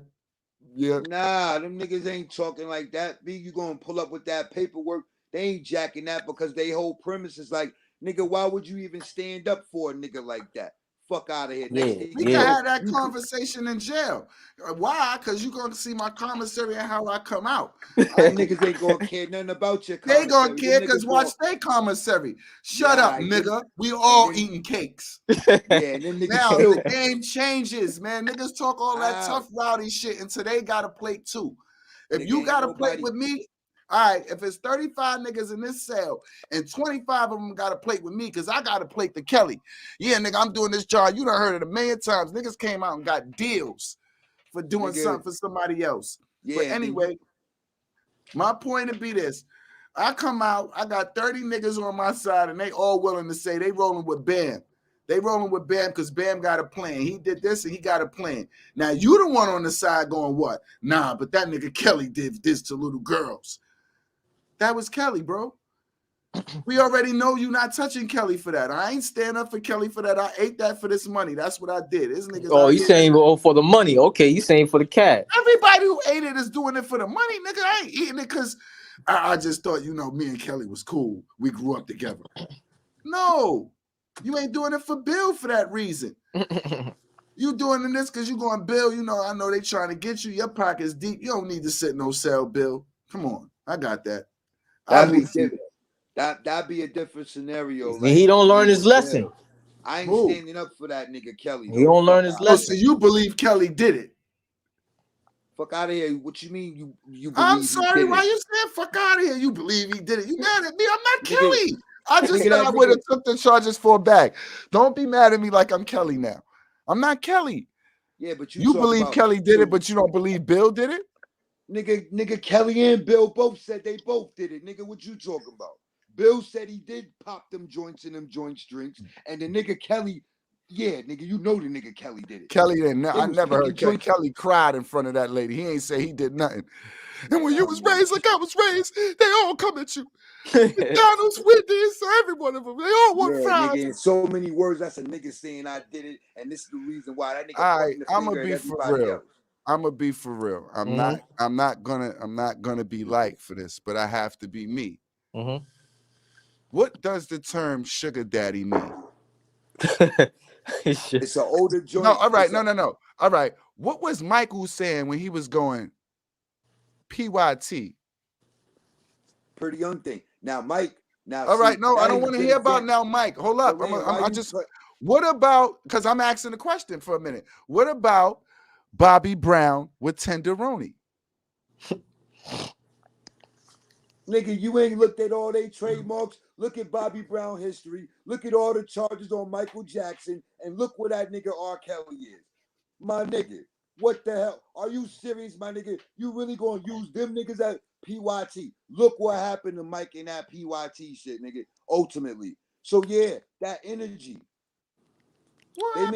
Nah, them niggas ain't talking like that. B, you gonna pull up with that paperwork? They ain't jacking that because they whole premise is like, nigga, why would you even stand up for a nigga like that? Fuck out of here. We can have that conversation in jail. Why? Because you're going to see my commissary and how I come out. Niggas ain't going to care nothing about your commissary. They going to care because watch their commissary. Shut up, nigga. We all eating cakes. Yeah, and them niggas now, the game changes, man. Niggas talk all that tough, rowdy shit until they got a plate too. If you got a plate with me, All right, if it's 35 niggas in this cell and 25 of them got to plate with me because I got to plate the Kelly. Yeah, nigga, I'm doing this job. You done heard it a million times. Niggas came out and got deals for doing something for somebody else. Yeah, but anyway, my point to be this. I come out, I got 30 niggas on my side, and they all willing to say they rolling with Bam. They rolling with Bam because Bam got a plan. He did this and he got a plan. Now, you the one on the side going, what? Nah, but that nigga Kelly did this to little girls. That was Kelly, bro. We already know you not touching Kelly for that. I ain't stand up for Kelly for that. I ate that for this money. That's what I did. This niggas. Oh, you saying for the money? Okay, you saying for the cash? Everybody who ate it is doing it for the money, nigga. I ain't eating it because I just thought, you know, me and Kelly was cool. We grew up together. No, you ain't doing it for Bill for that reason. You doing this because you going, Bill, you know, I know they trying to get you. Your pocket's deep. You don't need to sit no cell, Bill. Come on. I got that. That'd be a different scenario. He don't learn his lesson. I ain't standing up for that nigga Kelly. He don't learn his lesson. So you believe Kelly did it? Fuck out of here. What you mean you believe I'm sorry, he did why it? you saying fuck out of here? You believe he did it. You mad at me? I'm not Nigga, Kelly. I just said I would have took the charges for a bag. Don't be mad at me like I'm Kelly now. I'm not Kelly. Yeah, but you believe Kelly did it, but you don't believe Bill did it? Nigga, Kelly and Bill both said they both did it. Nigga, what you talking about? Bill said he did pop them joints in them joints drinks, and the nigga Kelly, yeah, nigga, you know the nigga Kelly did it. Kelly didn't. I never heard Kelly cried in front of that lady. He ain't say he did nothing. And when you was raised like I was raised, they all come at you. McDonald's, Wendy's, every one of them. They all want fries. Nigga, in so many words, that's a nigga saying I did it, and this is the reason why. That nigga right, I'm gonna be for real. I'm gonna be for real. I'm not gonna be like for this, but I have to be me. What does the term sugar daddy mean? It's an older joint. No, all right, no. All right. What was Michael saying when he was going PYT? Pretty young thing. Now, Mike. Now, all right. No, I don't want to hear about now, Mike. Hold up. What about? Because I'm asking the question for a minute. What about Bobby Brown with Tenderoni? Nigga, you ain't looked at all they trademarks. Look at Bobby Brown history. Look at all the charges on Michael Jackson, and look what that nigga R. Kelly is. My nigga, what the hell? Are you serious, my nigga? You really gonna use them niggas at PYT? Look what happened to Mike in that PYT shit, nigga. Ultimately, so yeah, that energy.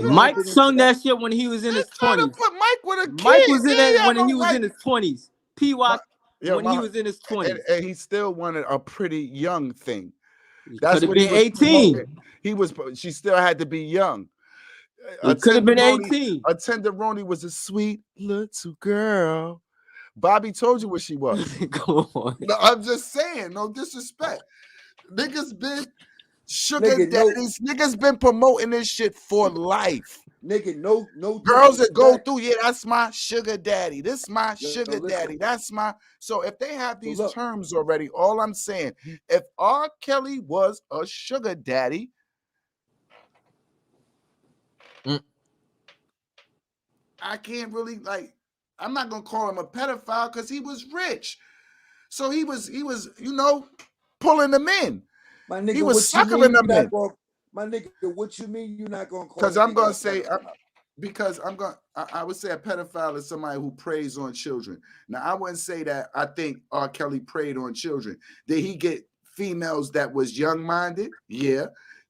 Mike sung that shit when he was in his 20s. Mike with a kid. Mike was in that when he was in his 20s. PY when he was in his 20s. And he still wanted a pretty young thing. That's could have been 18. She still had to be young. It could have been 18. A Tenderoni was a sweet little girl. Bobby told you what she was. Come on. No, I'm just saying, no disrespect. Niggas been sugar daddies. Niggas been promoting this shit for life. Nigga, no girls that go through, yeah, that's my sugar daddy. This is my sugar daddy. That's my. So if they have these terms already, all I'm saying, if R. Kelly was a sugar daddy, I can't really I'm not gonna call him a pedophile because he was rich. So he was, you know, pulling them in. My nigga, he was suckering them in. My nigga, what you mean you're not gonna call? Because I'm gonna say, I would say a pedophile is somebody who preys on children. Now I wouldn't say that. I think R. Kelly preyed on children. Did he get females that was young-minded? Yeah.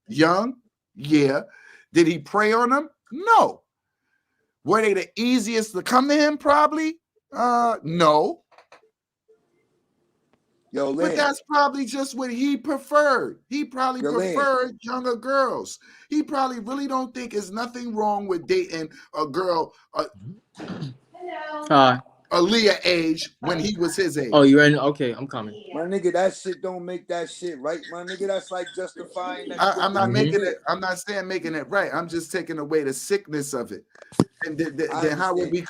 Young? Yeah. Did he prey on them? No. Were they the easiest to come to him? Probably. No. Yo, but that's probably just what he preferred. He probably preferred younger girls. He probably really don't think there's nothing wrong with dating a girl Aaliyah age when he was his age. Oh, you're in? Okay, I'm coming. My nigga, that shit don't make that shit right. My nigga, that's like justifying that. I'm not making it. I'm not saying making it right. I'm just taking away the sickness of it. And then how would we?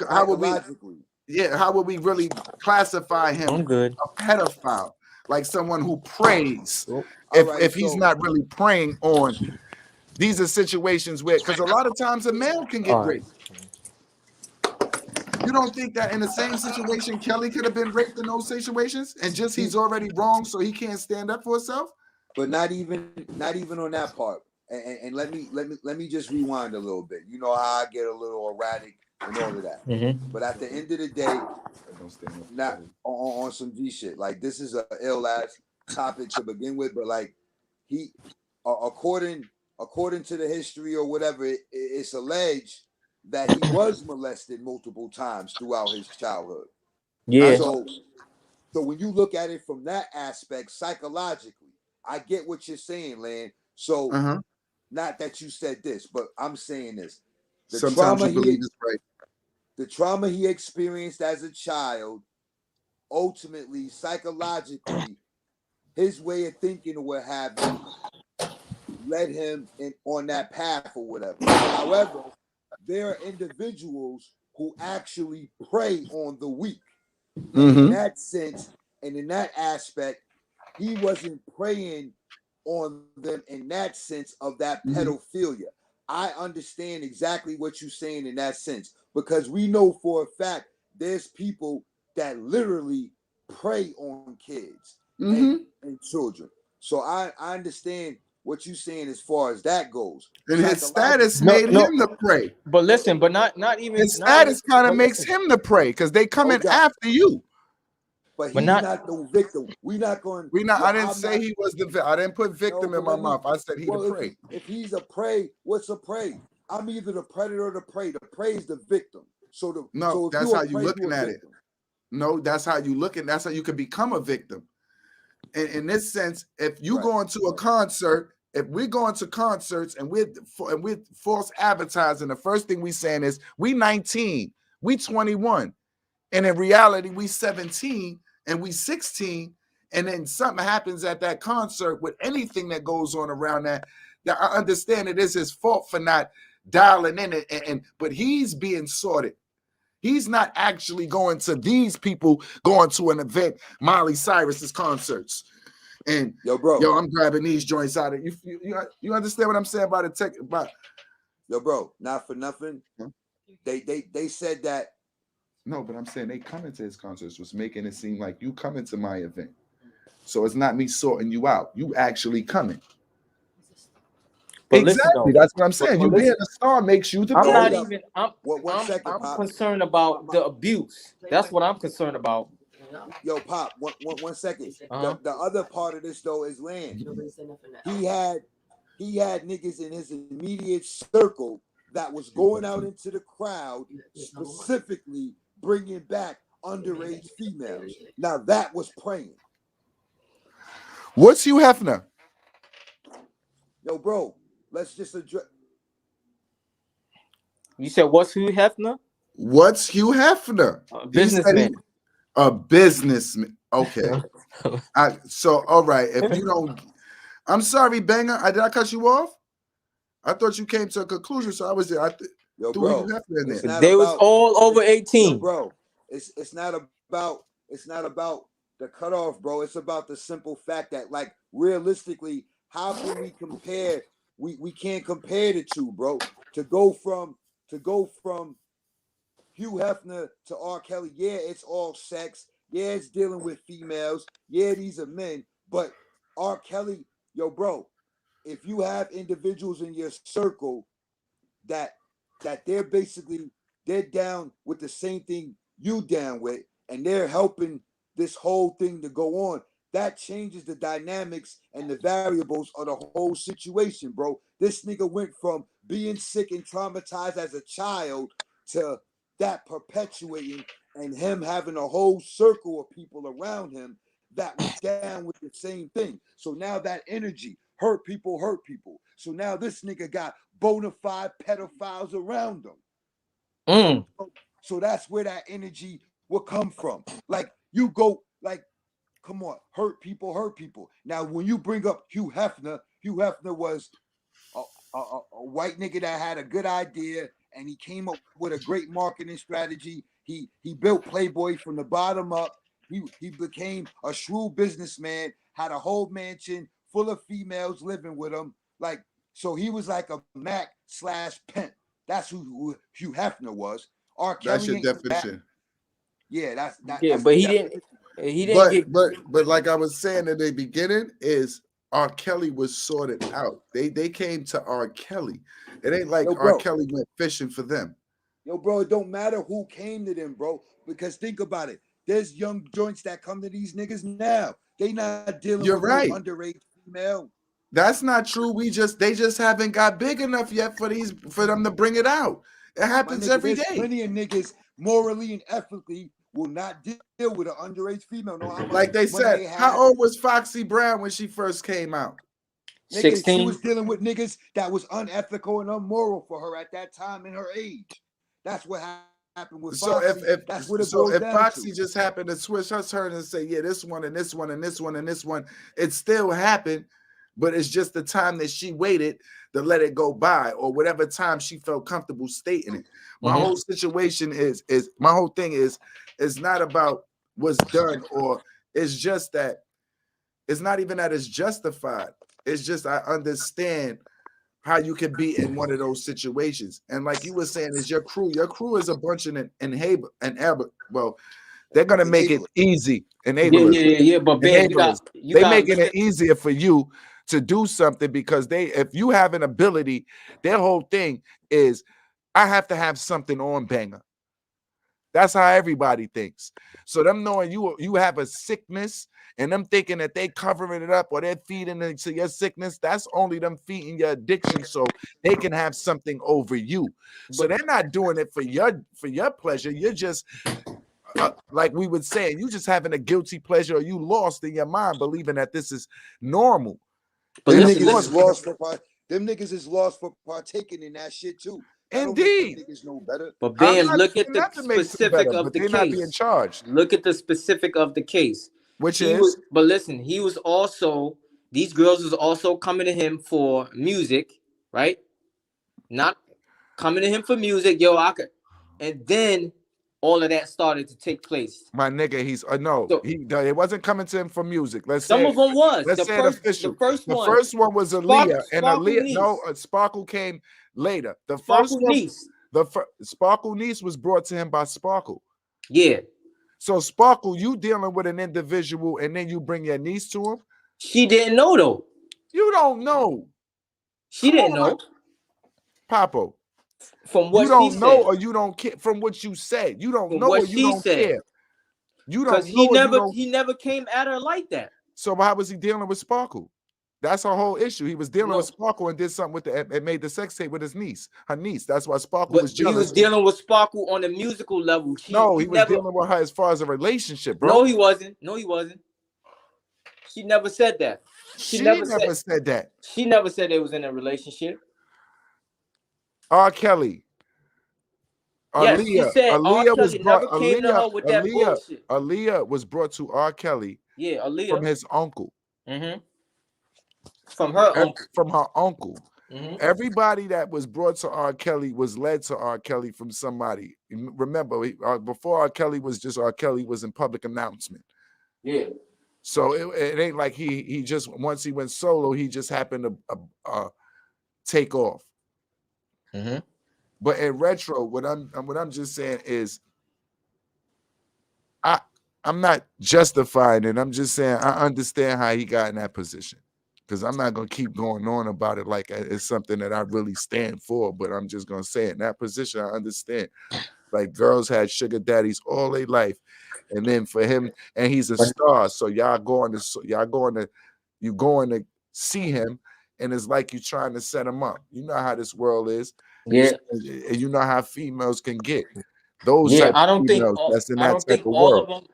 Yeah, how would we really classify him a pedophile? Like someone who prays, if he's not really preying on. These are situations where, because a lot of times a male can get raped. You don't think that in the same situation, Kelly could have been raped in those situations, and just he's already wrong, so he can't stand up for himself? But not even on that part. And let me just rewind a little bit. You know how I get a little erratic and all of that. But at the end of the day, not on some G shit. Like, this is a ill ass topic to begin with, but like, he according to the history or whatever, it's alleged that he was molested multiple times throughout his childhood. Yeah. So when you look at it from that aspect, psychologically, I get what you're saying, Lan. So not that you said this, but I'm saying this. Sometimes you believe it's right. The trauma he experienced as a child, ultimately, psychologically, his way of thinking or what have you, led him on that path or whatever. However, there are individuals who actually prey on the weak. And in that sense, and in that aspect, he wasn't preying on them in that sense of that pedophilia. I understand exactly what you're saying in that sense, because we know for a fact there's people that literally prey on kids and children. So I understand what you're saying as far as that goes. And his status made him the prey. But listen, but not even his status kind of makes him the prey because they coming after you. But he's not the victim. We're not going. I didn't say he was the victim. I didn't put victim in my mouth. I said he the prey. If he's a prey, what's a prey? I'm either the predator or the prey. The prey is the victim. That's how you looking at it. No, that's how you looking. That's how you can become a victim. In this sense, if you go into a concert, if we're going to concerts and we're false advertising, the first thing we saying is we 19, we 21, and in reality we 17 and we 16, and then something happens at that concert with anything that goes on around that I understand it is his fault for not dialing in it, but he's being sorted. He's not actually going to these people going to an event, Miley Cyrus's concerts. And yo, I'm grabbing these joints out of you understand what I'm saying about the tech about yo, bro, not for nothing. They said that. No, but I'm saying they coming to his concerts was making it seem like you coming to my event. So it's not me sorting you out. You actually coming. But exactly. That's what I'm saying. You being a star makes you the I'm not player. even I'm concerned about the abuse. That's what I'm concerned about. Yo, Pop, one second. The other part of this though is Land. He had niggas in his immediate circle that was going out into the crowd, specifically bringing back underage females. Now that was praying. What's Hugh Hefner? Yo, bro, let's just address. You said what's Hugh Hefner? What's Hugh Hefner? Businessman. A businessman. Okay. So all right. If you don't, I'm sorry, Banger. Did I cut you off? I thought you came to a conclusion, so I was there. Yo, bro, they was all over 18. Yo, bro, it's not about the cutoff, bro. It's about the simple fact that, like, realistically, how can we compare? We can't compare the two, bro. To go from Hugh Hefner to R. Kelly, yeah, it's all sex. Yeah, it's dealing with females. Yeah, these are men. But R. Kelly, yo, bro, if you have individuals in your circle that they're down with the same thing you down with, and they're helping this whole thing to go on, that changes the dynamics and the variables of the whole situation, bro. This nigga went from being sick and traumatized as a child to that perpetuating, and him having a whole circle of people around him that was down with the same thing. So now that energy hurt people. So now this nigga got bona fide pedophiles around him. So that's where that energy will come from. Like, you go, like, come on, hurt people. Now, when you bring up Hugh Hefner was a white nigga that had a good idea, and he came up with a great marketing strategy. He built Playboy from the bottom up. He became a shrewd businessman, had a whole mansion full of females living with him. Like, so he was like a Mac / pimp. That's who Hugh Hefner was. R. That's your Kelly ain't that. definition. Yeah, that's that. Yeah, That's but the he didn't. definition. He didn't get. But like I was saying at the beginning, is R. Kelly was sorted out. They came to R. Kelly. It ain't like Yo, R. bro. Kelly went fishing for them. Yo, bro, it don't matter who came to them, bro. Because think about it. There's young joints that come to these niggas now. They not dealing You're with right. no underage female. That's not true. They just haven't got big enough yet for them to bring it out. It happens My nigga, every there's day. plenty of niggas morally and ethically will not deal with an underage female. No, how much Like they money said, they have. how old was Foxy Brown when she first came out? Nigga, 16. she was dealing with niggas that was unethical and immoral for her at that time in her age. That's what happened with So Foxy. That's what it so boils if down Foxy to. just happened to switch her turn and say, yeah, this one and this one and this one and this one, it still happened, but it's just the time that she waited to let it go by, or whatever time she felt comfortable stating it. My whole situation is my whole thing is not about what's done, or it's just that it's not even that it's justified. It's just I understand how you can be in one of those situations. And like you were saying, is your crew is a bunch of well, they're gonna make it easy. Enablers. Yeah. But Ben, Enablers. you They got making it easier for you to do something, because if you have an ability, their whole thing is I have to have something on banger. That's how everybody thinks. So them knowing you have a sickness and them thinking that they covering it up or they're feeding into your sickness, that's only them feeding your addiction so they can have something over you. So they're not doing it for your pleasure. You're just like we would say, you just having a guilty pleasure, or you lost in your mind believing that this is normal. But Them listen, niggas is lost for them niggas is lost for partaking in that shit too. That don't make them niggas know better. But I'm Ben, not look saying at the not to make them specific better, of but the they're not being case. charged. Look at the specific of the case. Which He is? was, but listen, he was also, these girls was also coming to him for music, right? Not coming to him for music, yo, I could, and then all of that started to take place. My nigga, he's it wasn't coming to him for music. Some of them was let's say it official. The first one was Aaliyah, and Aaliyah, Sparkle came later. The first Sparkle one, niece. Sparkle niece was brought to him by Sparkle. Yeah. So Sparkle, you dealing with an individual, and then you bring your niece to him. She didn't know though. You don't know. She didn't know. Papo. From what you don't she know, said. or you don't care. From what you said, you don't From know, what or you she don't said. care. You don't Because know. he never came at her like that. So how was he dealing with Sparkle? That's her whole issue. He was dealing with Sparkle and did something with and made the sex tape with her niece. That's why Sparkle was jealous. He was dealing with Sparkle on a musical level. He was dealing with her as far as a relationship, bro. No, he wasn't. She never said that. She never said that. She never said they was in a relationship. R. Kelly. Yes, she said Aaliyah R. Kelly never came to her with that bullshit. Aaliyah was brought to R. Kelly. Yeah, Aaliyah. From his uncle. Mm-hmm. From her uncle. From her uncle. Mm-hmm. Everybody that was brought to R. Kelly was led to R. Kelly from somebody. Remember, before R. Kelly was just R. Kelly was in public announcement. Yeah. So it ain't like he just, once he went solo, he just happened to take off. Mm-hmm. But in retro, what I'm just saying is, I'm not justifying it. I'm just saying I understand how he got in that position, because I'm not gonna keep going on about it like it's something that I really stand for. But I'm just gonna say, in that position, I understand. Like, girls had sugar daddies all their life, and then for him, and he's a star, so you going to see him, and it's like you trying to set him up. You know how this world is. Yeah. And you know how females can get. Those I don't think that's in I that don't type think of all world. of them.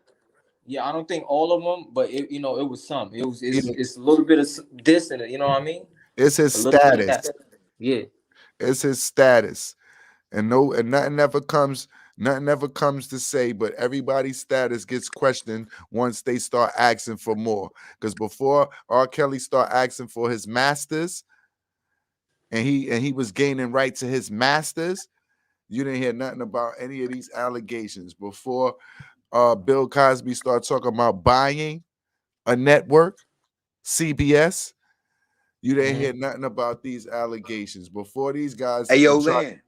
Yeah, I don't think all of them, but it was some. It's a little bit of this and you know what I mean. It's his status. Yeah, it's his status, and nothing ever comes to say. But everybody's status gets questioned once they start asking for more. Because before R. Kelly start asking for his masters, and he was gaining right to his masters, you didn't hear nothing about any of these allegations. Before Bill Cosby started talking about buying a network, CBS, you didn't hear nothing about these allegations. Before these guys, hey yo, Land.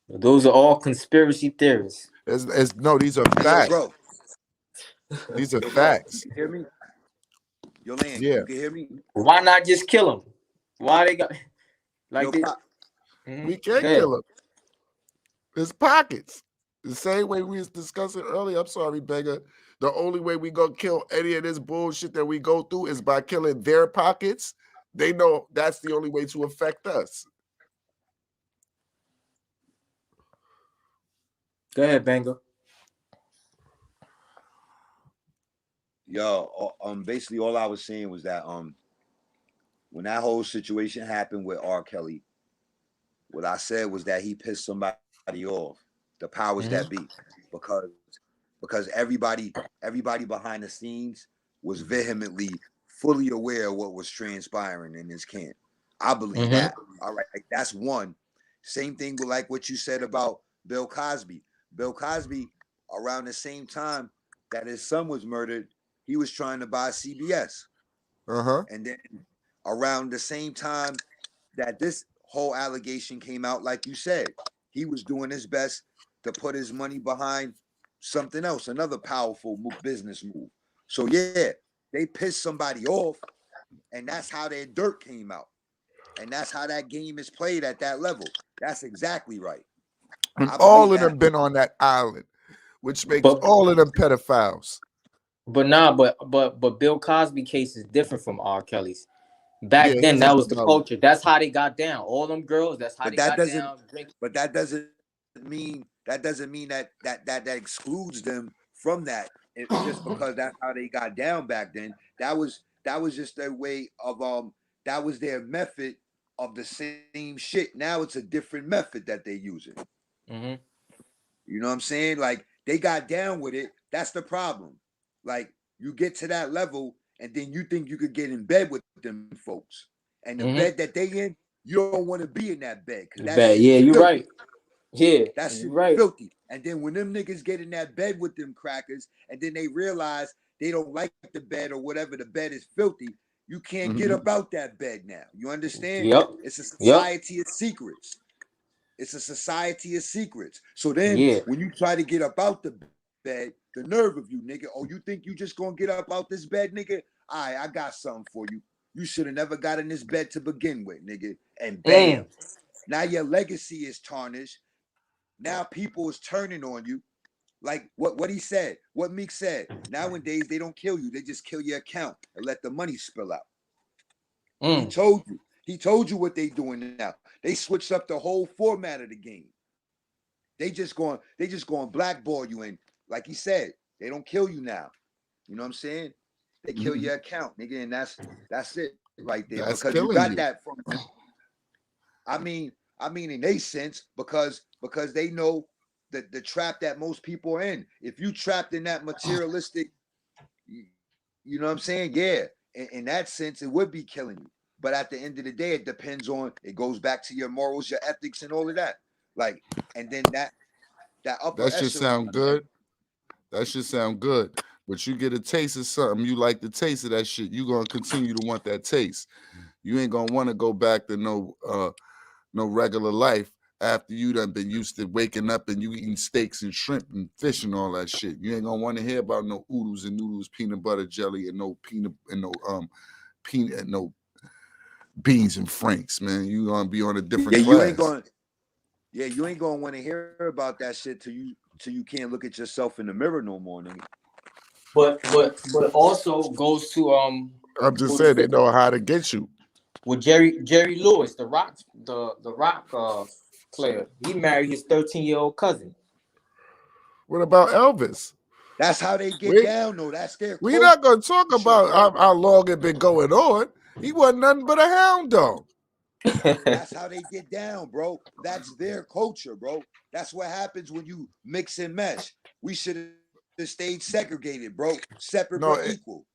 Those are all conspiracy theories. No, these are Hey, yo, facts. bro. These are Yo, bro. You facts. can hear me? Yo, Land, Yeah. you can hear me? Why not just kill them? Why they got like Yo, they? Pop. We Go can ahead. kill them. There's pockets. The same way we was discussing earlier. I'm sorry, Beggar. The only way we gonna kill any of this bullshit that we go through is by killing their pockets. They know that's the only way to affect us. Go ahead, Banger. Yo, basically all I was saying was that when that whole situation happened with R. Kelly, what I said was that he pissed somebody off, the powers that be, because everybody behind the scenes was vehemently fully aware of what was transpiring in this camp. I believe that. All right, that's one. Same thing with like what you said about Bill Cosby. Bill Cosby, around the same time that his son was murdered, he was trying to buy CBS. And then around the same time that this whole allegation came out, like you said, he was doing his best to put his money behind something else, another powerful business move. So yeah, they pissed somebody off, and that's how their dirt came out. And that's how that game is played at that level. That's exactly right. And I all believe of them that. been on that island, which makes But all of them pedophiles. but Bill Cosby case is different from R. Kelly's. Back Yeah, then, he's a that was the development. culture. That's how they got down. All them girls. That's how But they that got doesn't down. Drinking. but that doesn't mean that excludes them from that. Just because that's how they got down back then. That was just their way of that was their method of the same shit. Now it's a different method that they're using. Mm-hmm. You know what I'm saying? Like they got down with it. That's the problem. Like you get to that level, and then you think you could get in bed with them folks, and the bed that they in, you don't want to be in that bed because that Bad. shit Yeah, is you're filthy. right. Yeah, That you're shit right. filthy. And then when them niggas get in that bed with them crackers, and then they realize they don't like the bed or whatever, the bed is filthy. You can't get up out that bed now. You understand? Yep. It's a Yep. society of secrets. It's a society of secrets. So then Yeah. when you try to get up out the bed, the nerve of you, nigga. Oh, you think you just gonna get up out this bed, nigga? All right, I got something for you. You should have never got in this bed to begin with, nigga. And bam. Now your legacy is tarnished. Now people is turning on you. Like what he said, what Meek said. Nowadays they don't kill you, they just kill your account and let the money spill out. He told you. He told you what they doing now. They switched up the whole format of the game. They just going blackball you, and like he said, they don't kill you now. You know what I'm saying? They kill your account, nigga, and that's it right there. Because That's you got killing you. that from them. I mean in a sense, because they know the trap that most people are in. If you trapped in that materialistic, you know what I'm saying? Yeah. In that sense, it would be killing you. But at the end of the day, it depends on, it goes back to your morals, your ethics, and all of that. Like, and then that upper That should echelon sound of that. good. That should sound good. But you get a taste of something, you like the taste of that shit, you're gonna continue to want that taste. You ain't gonna want to go back to no regular life after you done been used to waking up and you eating steaks and shrimp and fish and all that shit. You ain't gonna want to hear about no oodles and noodles, peanut butter jelly, and no peanut and no beans and franks, man. You gonna be on a different Yeah, class. you ain't gonna want to hear about that shit till you can't look at yourself in the mirror no more, nigga. But also goes to I'm just what you saying they said know how to get you. with Jerry Lewis, the rock player. He married his 13-year-old cousin. What about Elvis? That's how they get We down, though. That's their we culture, not gonna talk about bro. how long it been going on. He wasn't nothing but a hound dog. That's how they get down, bro. That's their culture, bro. That's what happens when you mix and mesh. We should have stayed segregated, bro. Separate but No, equal.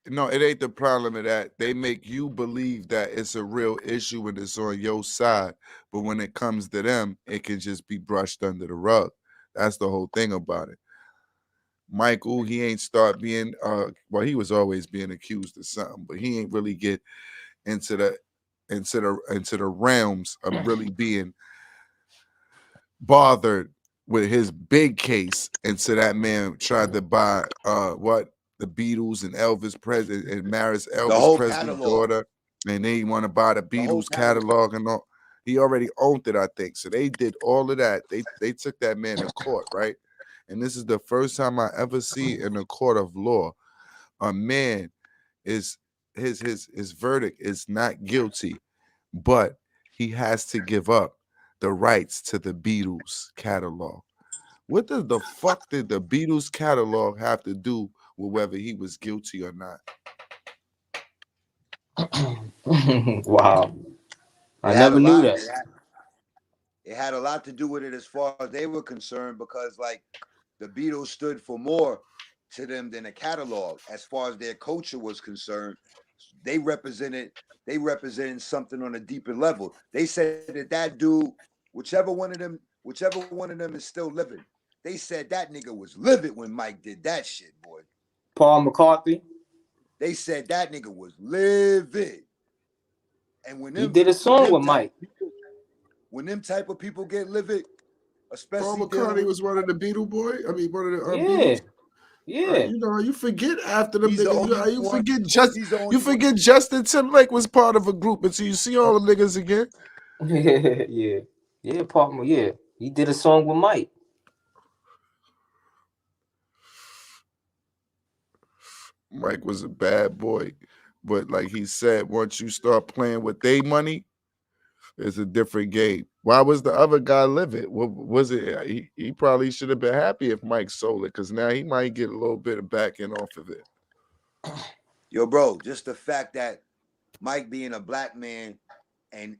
no, it ain't the problem of that. They make you believe that it's a real issue and it's on your side, but when it comes to them, it can just be brushed under the rug. That's the whole thing about it. Michael, he ain't start being well, he was always being accused of something, but he ain't really get into the realms of really being bothered with his big case, and so that man tried to buy the Beatles and Elvis Presley and marries The Elvis whole Presley's catalog. daughter, and they want to buy the The whole Beatles catalog. catalog and all. He already owned it, I think. So they did all of that. They took that man to court, right? And this is the first time I ever see in a court of law a man is his verdict is not guilty, but he has to give up the rights to the Beatles catalog. What the fuck did the Beatles catalog have to do with whether he was guilty or not? Wow. I It had a never knew lot. that. It had a lot to do with it as far as they were concerned, because like the Beatles stood for more to them than a catalog. As far as their culture was concerned, they represented something on a deeper level. They said that dude, whichever one of them is still living, they said that nigga was livid when Mike did that shit, boy. Paul McCartney, They said that nigga was livid. And he did a song with Mike. When them type of people get livid, Paul especially McCartney was one of the Beatle boy. I mean, one of the Yeah, Beatles. yeah. You know, you forget after them He's the niggas. only You one. forget He's the only you one. forget Justin Timberlake was part of a group until you see all the niggas again. Yeah, yeah, Paul. Yeah, he did a song with Mike. Mike was a bad boy, but like he said, once you start playing with their money, it's a different game. Why was the other guy livid? What was it? He probably should have been happy if Mike sold it, because now he might get a little bit of back end off of it. Yo, bro, just the fact that Mike being a black man and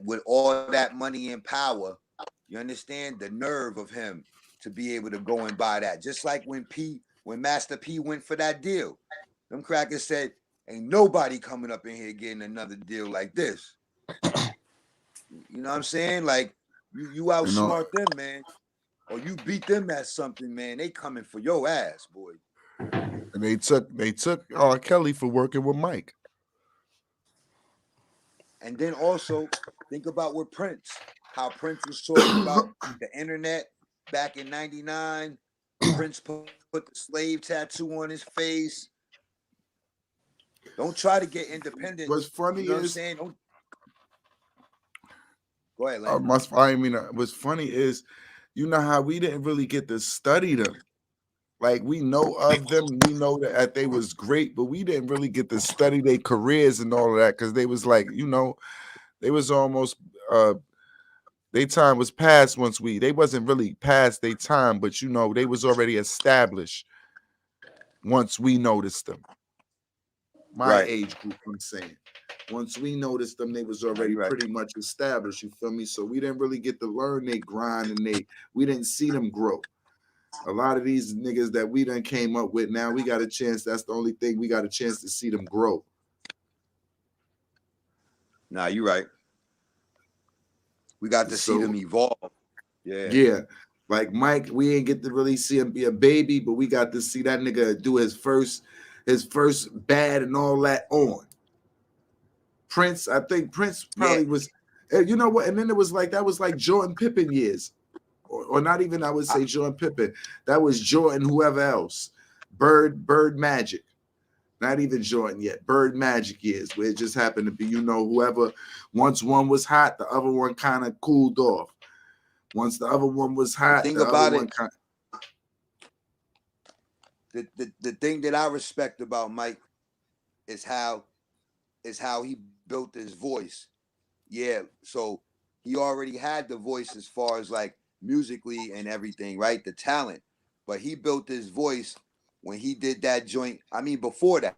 with all that money and power, you understand the nerve of him to be able to go and buy that. Just like when Master P went for that deal, them crackers said, "Ain't nobody coming up in here getting another deal like this." You know what I'm saying? Like you You know, outsmart them, man, or you beat them at something, man. They coming for your ass, boy. and they took R. Kelly for working with Mike. And then also think about with Prince, how Prince was talking about the internet back in '99. Prince put the slave tattoo on his face. Don't try to get independent. What's funny You know what I'm is, saying? Don't go ahead, Landon. what's funny is, you know how we didn't really get to study them. Like, we know of them, we know that they was great, but we didn't really get to study their careers and all of that, because they was like, they was almost their time was past once they wasn't really past their time, but they was already established once we noticed them. My Right. age group, I'm saying. Once we noticed them, they was already You're right. pretty much established. You feel me? So we didn't really get to learn they grind, and we didn't see them grow. A lot of these niggas that we done came up with, now we got a chance. That's the only thing, we got a chance to see them grow. Nah, you're right. We got to see them evolve. Yeah. Yeah. Like Mike, we ain't get to really see him be a baby, but we got to see that nigga do his first bad and all that on. Prince, I think Prince probably was, you know what? And then it was like, that was like Jordan Pippen years. Or not even, I would say Jordan Pippen. That was Jordan, whoever else. Bird Magic. Not even Jordan yet. Bird Magic years, where it just happened to be, whoever, once one was hot, the other one kind of cooled off. Once the other one was hot, The thing the about other one it, kind the thing that I respect about Mike is how he built his voice. Yeah, so he already had the voice as far as like musically and everything, right? The talent. But he built his voice when he did that joint. I mean, before that,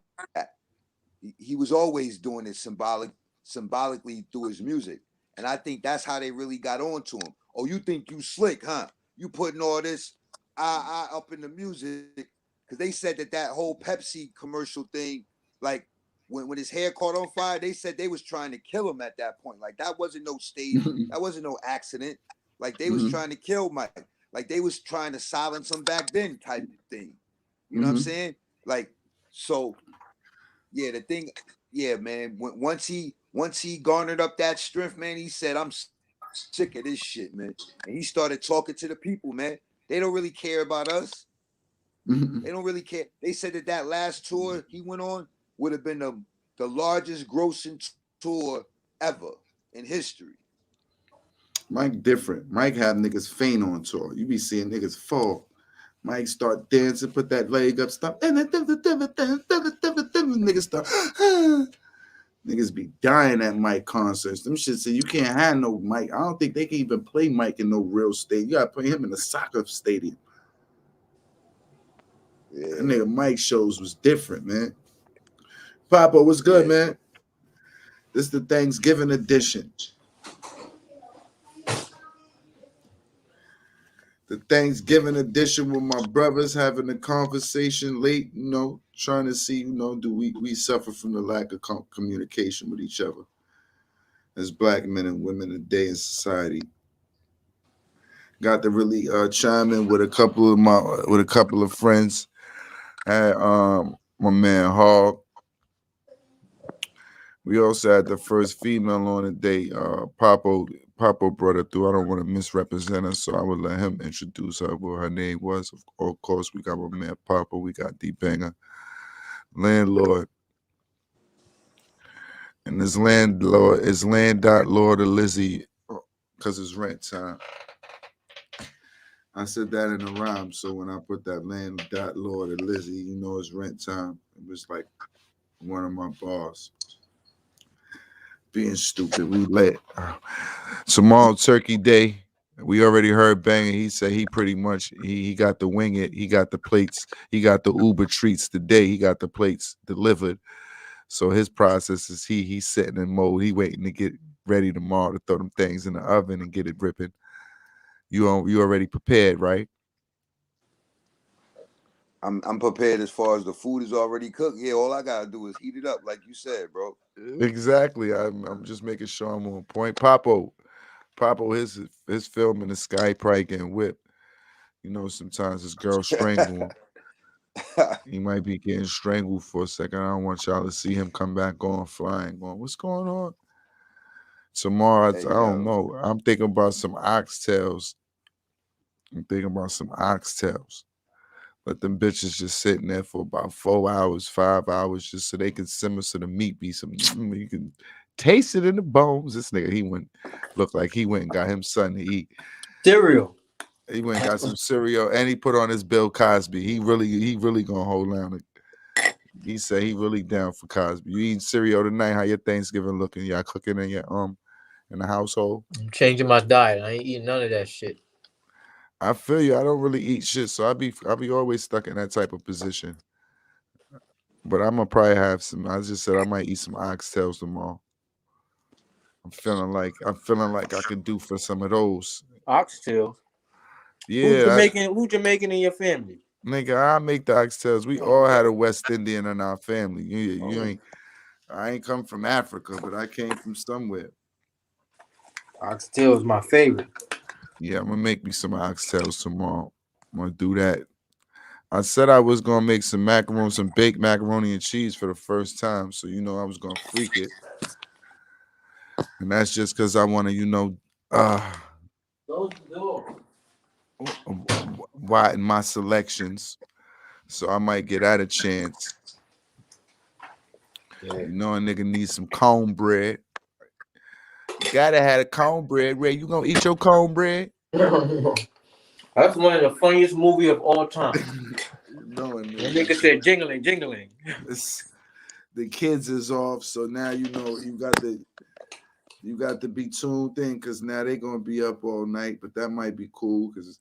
he was always doing it symbolically through his music. And I think that's how they really got on to him. Oh, you think you slick, huh? You putting all this up in the music. Because they said that whole Pepsi commercial thing, like when his hair caught on fire, they said they was trying to kill him at that point. Like that wasn't no stage, that wasn't no accident. Like they was trying to kill Mike. Like they was trying to silence him back then type of thing. You know what I'm saying? Like, so yeah, the thing, yeah, man. Once he garnered up that strength, man, he said, "I'm sick of this shit, man. And he started talking to the people, man. They don't really care about us. They don't really care. They said that last tour he went on would have been the largest grossing tour ever in history. Mike different. Mike have niggas faint on tour. You be seeing niggas fall. Mike start dancing, put that leg up, stop. Niggas start. Niggas be dying at Mike concerts. Them shit say you can't have no Mike. I don't think they can even play Mike in no real stadium. You gotta play him in a soccer stadium. Yeah. That nigga Mike shows was different, man. Papa, what's good, man? This is the Thanksgiving edition. The Thanksgiving edition with my brothers having a conversation late, you know, trying to see, you know, do we suffer from the lack of communication with each other as black men and women today in society. Got to really chime in with a couple of friends. Had my man Hog. We also had the first female on the day. Papo brought her through. I don't want to misrepresent her, so I would let him introduce her, what her name was. Of course, we got my man Papo. We got D-Banger, landlord. And this landlord is Lord of Lizzie because it's rent time. I said that in a rhyme, so when I put that Lord of Lizzie, you know it's rent time. It was like one of my bars. Being stupid, we lit. Tomorrow, Turkey Day. We already heard Banger. He said he pretty much he got the wing it. He got the plates. He got the Uber treats today. He got the plates delivered. So his process is he's sitting in mode. He waiting to get ready tomorrow to throw them things in the oven and get it ripping. You already prepared, right? I'm prepared as far as the food is already cooked. Yeah, all I gotta do is heat it up, like you said, bro. Exactly. I'm just making sure I'm on point. Papo, his film in the sky probably getting whipped. You know, sometimes his girl strangle him. He might be getting strangled for a second. I don't want y'all to see him come back going flying, going, what's going on? Tomorrow, I don't know. I'm thinking about some oxtails. Let them bitches just sitting there for about 4 hours, 5 hours, just so they can simmer so the meat be some, you can taste it in the bones. This nigga, he looked like he went and got him something to eat. Cereal. He went and got some cereal and he put on his Bill Cosby. He really gonna hold down. He said he really down for Cosby. You eating cereal tonight? How your Thanksgiving looking? Y'all cooking in your in the household? I'm changing my diet. I ain't eating none of that shit. I feel you. I don't really eat shit, so I'll be always stuck in that type of position. But I'm gonna probably have some. I just said I might eat some oxtails tomorrow. I'm feeling like I could do for some of those. Oxtails? Yeah. Who Jamaican in your family? Nigga, I make the oxtails. We all had a West Indian in our family. You ain't. I ain't come from Africa, but I came from somewhere. Oxtail is my favorite. Yeah, I'm gonna make me some oxtails tomorrow. I'm gonna do that. I said I was gonna make some baked macaroni and cheese for the first time. So you know I was gonna freak it. And that's just because I want to, widen my selections. So I might get out a chance. Yeah. You know, a nigga needs some cornbread. You gotta have a cornbread, Ray. You gonna eat your cornbread? That's one of the funniest movies of all time. The nigga said jingling. The kids is off, so now you know you got to be tuned in because now they're gonna be up all night. But that might be cool because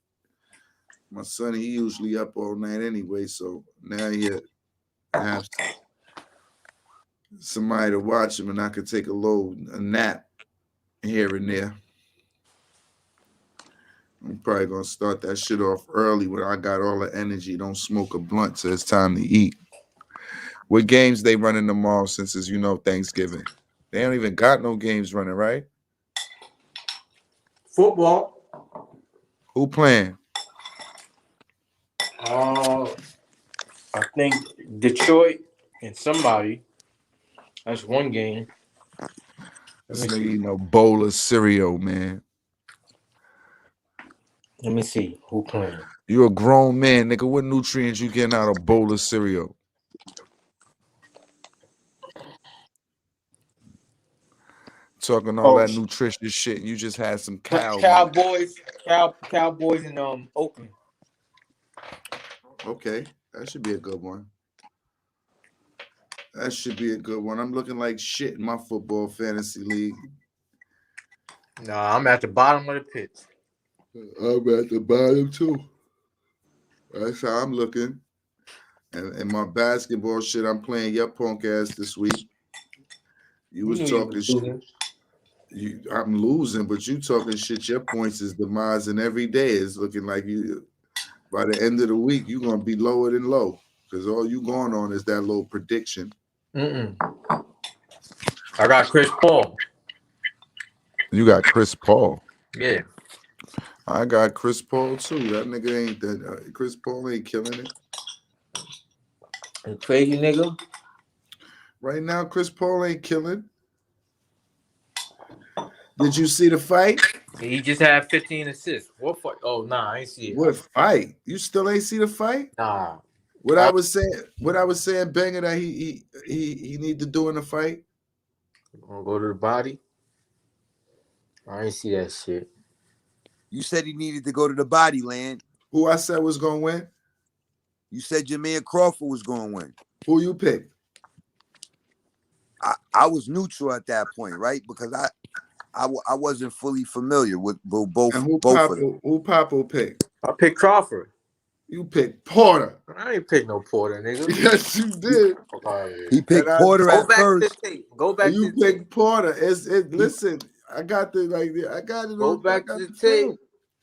my son, he usually up all night anyway. So now he have somebody to watch him, and I could take a nap here and there. I'm probably gonna start that shit off early when I got all the energy. Don't smoke a blunt till it's time to eat. What games they running tomorrow since it's Thanksgiving? They don't even got no games running, right? Football. Who playing? I think Detroit and somebody. That's one game. This nigga eating a bowl of cereal, man. Let me see who playing. You a grown man, nigga. What nutrients you getting out of a bowl of cereal? Talking all Oh, that nutritious shit, and you just had some cow milk. Cowboys in Oakland. Okay, that should be a good one. That should be a good one. I'm looking like shit in my football fantasy league. Nah, I'm at the bottom of the pit. I'm at the bottom too. That's how I'm looking. And my basketball shit, I'm playing your punk ass this week. You was talking shit. I'm losing, but you talking shit. Your points is demising every day. It's looking like you by the end of the week, you're gonna be lower than low. Because all you going on is that little prediction. I got Chris Paul. You got Chris Paul. Yeah. I got Chris Paul too. That nigga ain't that. Chris Paul ain't killing it. A crazy nigga. Right now, Chris Paul ain't killing. Did you see the fight? He just had 15 assists. What fight? Oh, nah, I ain't see it. What fight? You still ain't see the fight? Nah. What I was saying, Banger, that he need to do in the fight. Gonna go to the body. I ain't see that shit. You said he needed to go to the body, Land. Who I said was gonna win? You said Jermaine Crawford was going to win. Who you picked? I was neutral at that point, right? Because I wasn't fully familiar with both And who of them. Who Papo picked? I picked Crawford. You picked Porter. I ain't pick no Porter, nigga. Yes, you did. He picked Porter at first. Go back you to the tape. picked Porter. Listen, I got I got it. Go back to the tape.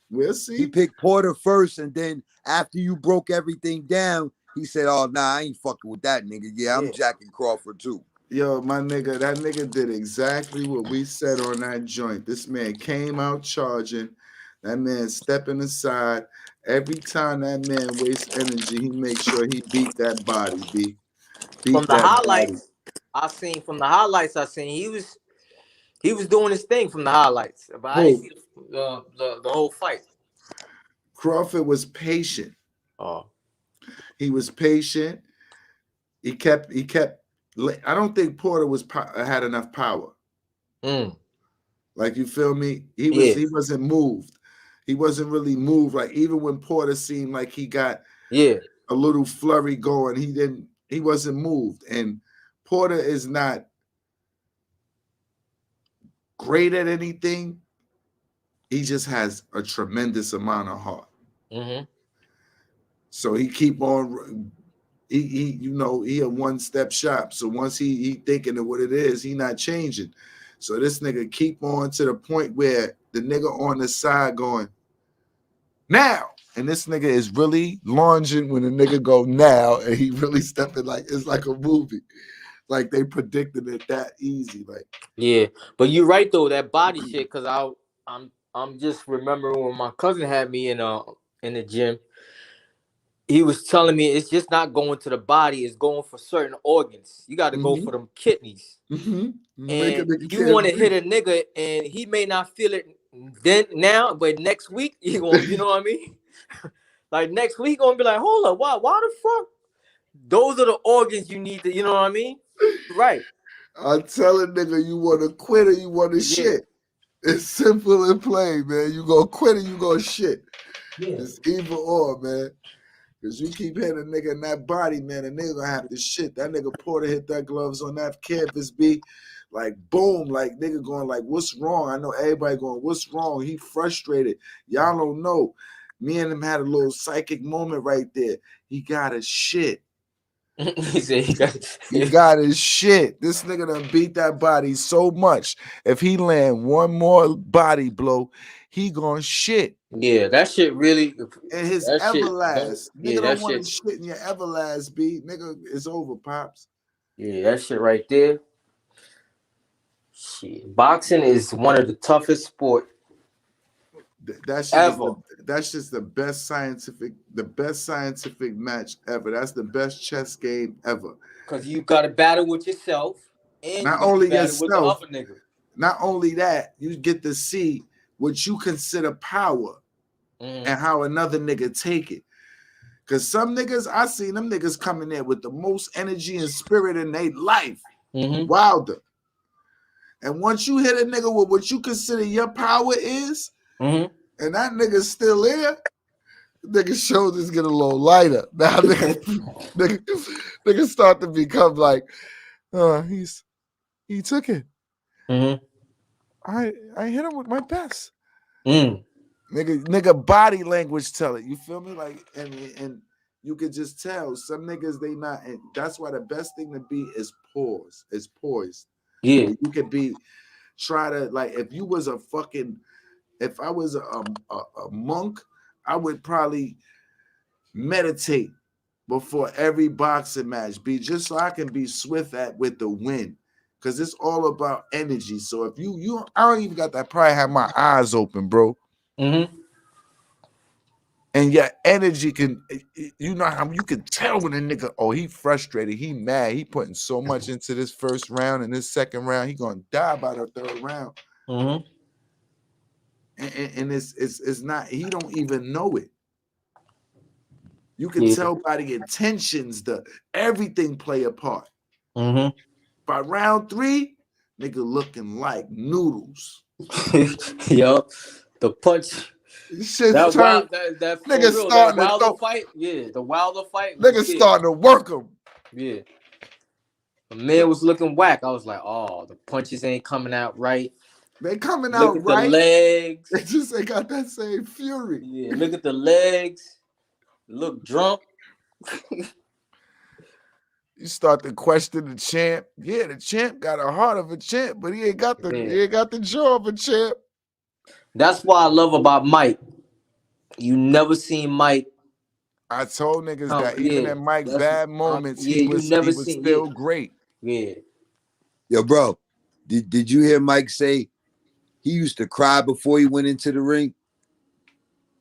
We'll see. He picked Porter first, and then after you broke everything down, he said, "Oh, nah, I ain't fucking with that nigga. Yeah, I'm jacking Crawford too." Yo, my nigga, that nigga did exactly what we said on that joint. This man came out charging. That man stepping aside. Every time that man wastes energy, he makes sure he beat that body, beat From the that highlights, body. he was doing his thing from the highlights. But I didn't see the whole fight. Crawford was patient. Oh. He was patient. He kept. I don't think Porter had enough power. Like, you feel me? He wasn't moved. He wasn't really moved. Like, even when Porter seemed like he got a little flurry going, he wasn't moved. And Porter is not great at anything. He just has a tremendous amount of heart. So he keep on. He a one-step shop. So once he thinking of what it is, he not changing. So this nigga keep on to the point where the nigga on the side going, now. And this nigga is really lunging when the nigga go now, and he really stepping like it's like a movie. Like, they predicted it that easy. Like, yeah, but you're right though, that body shit, because I'm just remembering when my cousin had me in the gym. He was telling me it's just not going to the body; it's going for certain organs. You got to go for them kidneys. And you want to hit a nigga, and he may not feel it then now, but next week he gonna, you know what I mean? Like, next week gonna be like, hold up, why the fuck? Those are the organs you need to, you know what I mean? Right. I tell a nigga, you want to quit or you want to shit. It's simple and plain, man. You gonna quit or you gonna shit. It's either or, man. Because you keep hitting a nigga in that body, man, a nigga gonna have to shit. That nigga Porter hit that gloves on that canvas, be like, boom, like, nigga going like, what's wrong? I know everybody going, what's wrong? He frustrated. Y'all don't know. Me and him had a little psychic moment right there. He got his shit. He said he got his shit. This nigga done beat that body so much. If he land one more body blow, he gonna shit. Yeah, that shit really. And his everlast. Nigga don't want to shit in your everlast, B. Nigga, it's over, Pops. Yeah, that shit right there. Shit. Boxing is one of the toughest sport that's just the best scientific match ever. That's the best chess game ever. Because you got to battle with yourself, and not only yourself, with the other nigga. Not only that, you get to see what you consider power. and how another nigga take it. Cause some niggas, I seen them niggas coming there with the most energy and spirit in their life. Wilder. And once you hit a nigga with what you consider your power is, and that nigga's still there, nigga's shoulders get a little lighter. Now niggas start to become like, he took it. I hit him with my best. Nigga body language tell it. You feel me? Like, and you could just tell some niggas they not, and that's why the best thing to be is poised. Yeah. You could be try to, like, if I was a monk, I would probably meditate before every boxing match, just so I can be swift with the win. Cause it's all about energy. So if you I don't even got that, probably have my eyes open, bro. And your energy can, you know how you can tell when a nigga, oh, he frustrated, he mad, he putting so much into this first round and this second round, he gonna die by the third round. And it's not, he don't even know it. You can tell by the intentions, everything play a part. By round 3, nigga looking like noodles. Yup, the punch. That wild, that nigga real, starting that Wilder to fight. Yeah, the Wilder fight. Nigga starting to work him. Yeah. The man was looking whack. I was like, oh, the punches ain't coming out right. They coming look out at right. The legs. They just ain't got that same fury. Yeah, look at the legs. Look drunk. You start to question the champ. Yeah, the champ got a heart of a champ, but he ain't got the jaw of a champ. That's what I love about Mike. You never seen Mike. I told niggas that even in Mike's bad moments, he was still great. Yeah. Yo, bro, did you hear Mike say he used to cry before he went into the ring?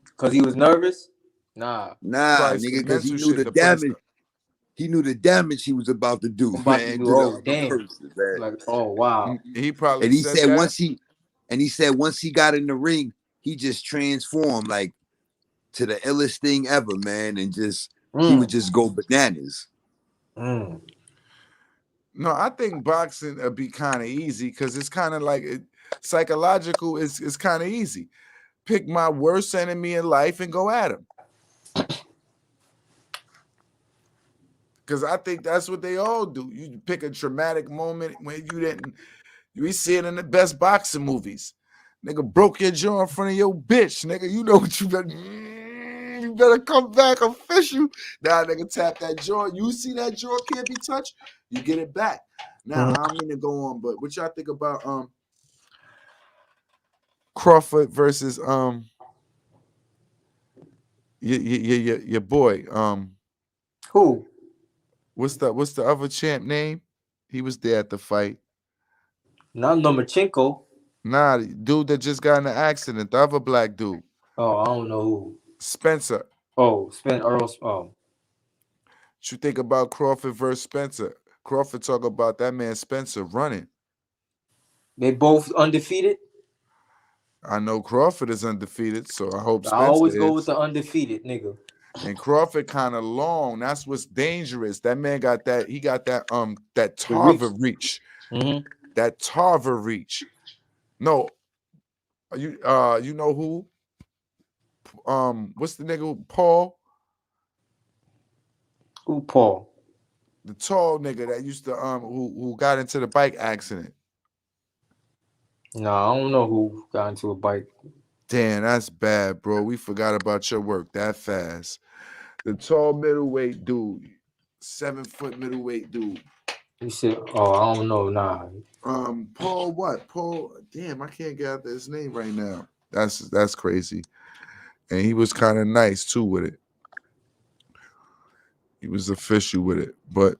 Because he was nervous? Nah, nigga, because he knew the damage. He knew the damage he was about to do, man. Oh, damn. Like, oh, wow. He probably and he said that. once he got in the ring, he just transformed like to the illest thing ever, man, and just he would just go bananas. No, I think boxing would be kind of easy because it's kind of like psychological. It's kind of easy. Pick my worst enemy in life and go at him. Because I think that's what they all do. You pick a traumatic moment when you see it in the best boxing movies. Nigga broke your jaw in front of your bitch. Nigga, you know what you better. You better come back official. Now, nigga, tap that jaw. You see that jaw can't be touched, you get it back. Now, I don't mean to go on, but what y'all think about Crawford versus your boy who? What's the other champ name? He was there at the fight. Not Lomachenko. Nah, dude that just got in an accident. The other black dude. Oh, I don't know who. Spencer. Oh, Earl. Oh. What you think about Crawford versus Spencer? Crawford talk about that man Spencer running. They both undefeated? I know Crawford is undefeated, so I hope Spencer I always go is. with the undefeated, nigga. And Crawford kind of long. That's what's dangerous. That man got that. He got that that Tarver reach. That Tarver reach. No, you know who? What's the nigga? Paul. Who Paul? The tall nigga that used to who got into the bike accident. No, I don't know who got into a bike. Damn, that's bad, bro. We forgot about your work that fast. The tall middleweight dude, 7 foot middleweight dude. You said, oh, I don't know, nah. Paul what? Paul, damn, I can't get out his name right now. That's crazy. And he was kind of nice too with it. He was official with it, but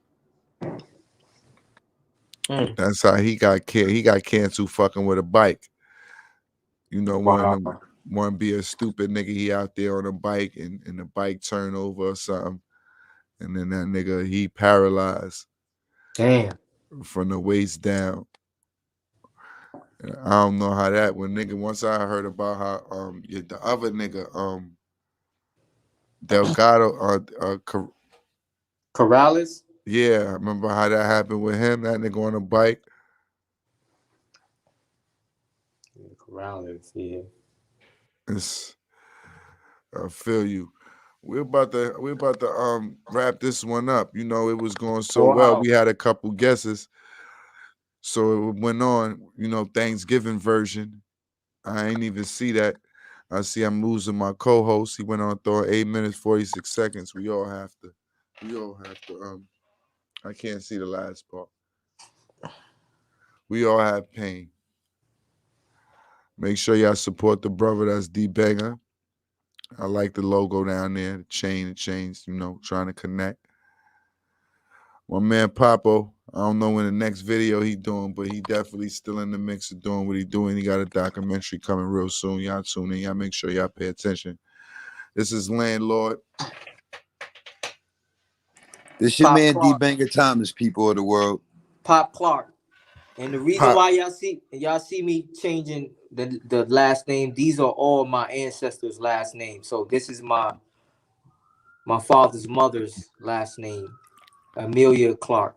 that's how he got canceled fucking with a bike. You know, want to be a stupid nigga. He out there on a bike and the bike turn over or something, and then that nigga he paralyzed. Damn. From the waist down. I don't know how that when nigga. Once I heard about how the other nigga Delgado Corrales. yeah, I remember how that happened with him. That nigga on a bike. Corrales, yeah. I feel you. We're about to wrap this one up. You know, it was going so well. We had a couple guesses. So it went on, you know, Thanksgiving version. I ain't even see that. I see I'm losing my co-host. He went on throwing 8 minutes, 46 seconds. We all have to I can't see the last part. We all have pain. Make sure y'all support the brother that's D Banger. I like the logo down there, the chains, you know, trying to connect. My man Papo, I don't know when the next video he doing, but he definitely still in the mix of doing what he doing. He got a documentary coming real soon. Y'all tune in. Y'all make sure y'all pay attention. This is Landlord. This your Pop man Clark. D Banger Thomas, people of the world. Pop Clark. And the reason why y'all see me changing the last name, these are all my ancestors' last names. So this is my father's mother's last name, Amelia Clark.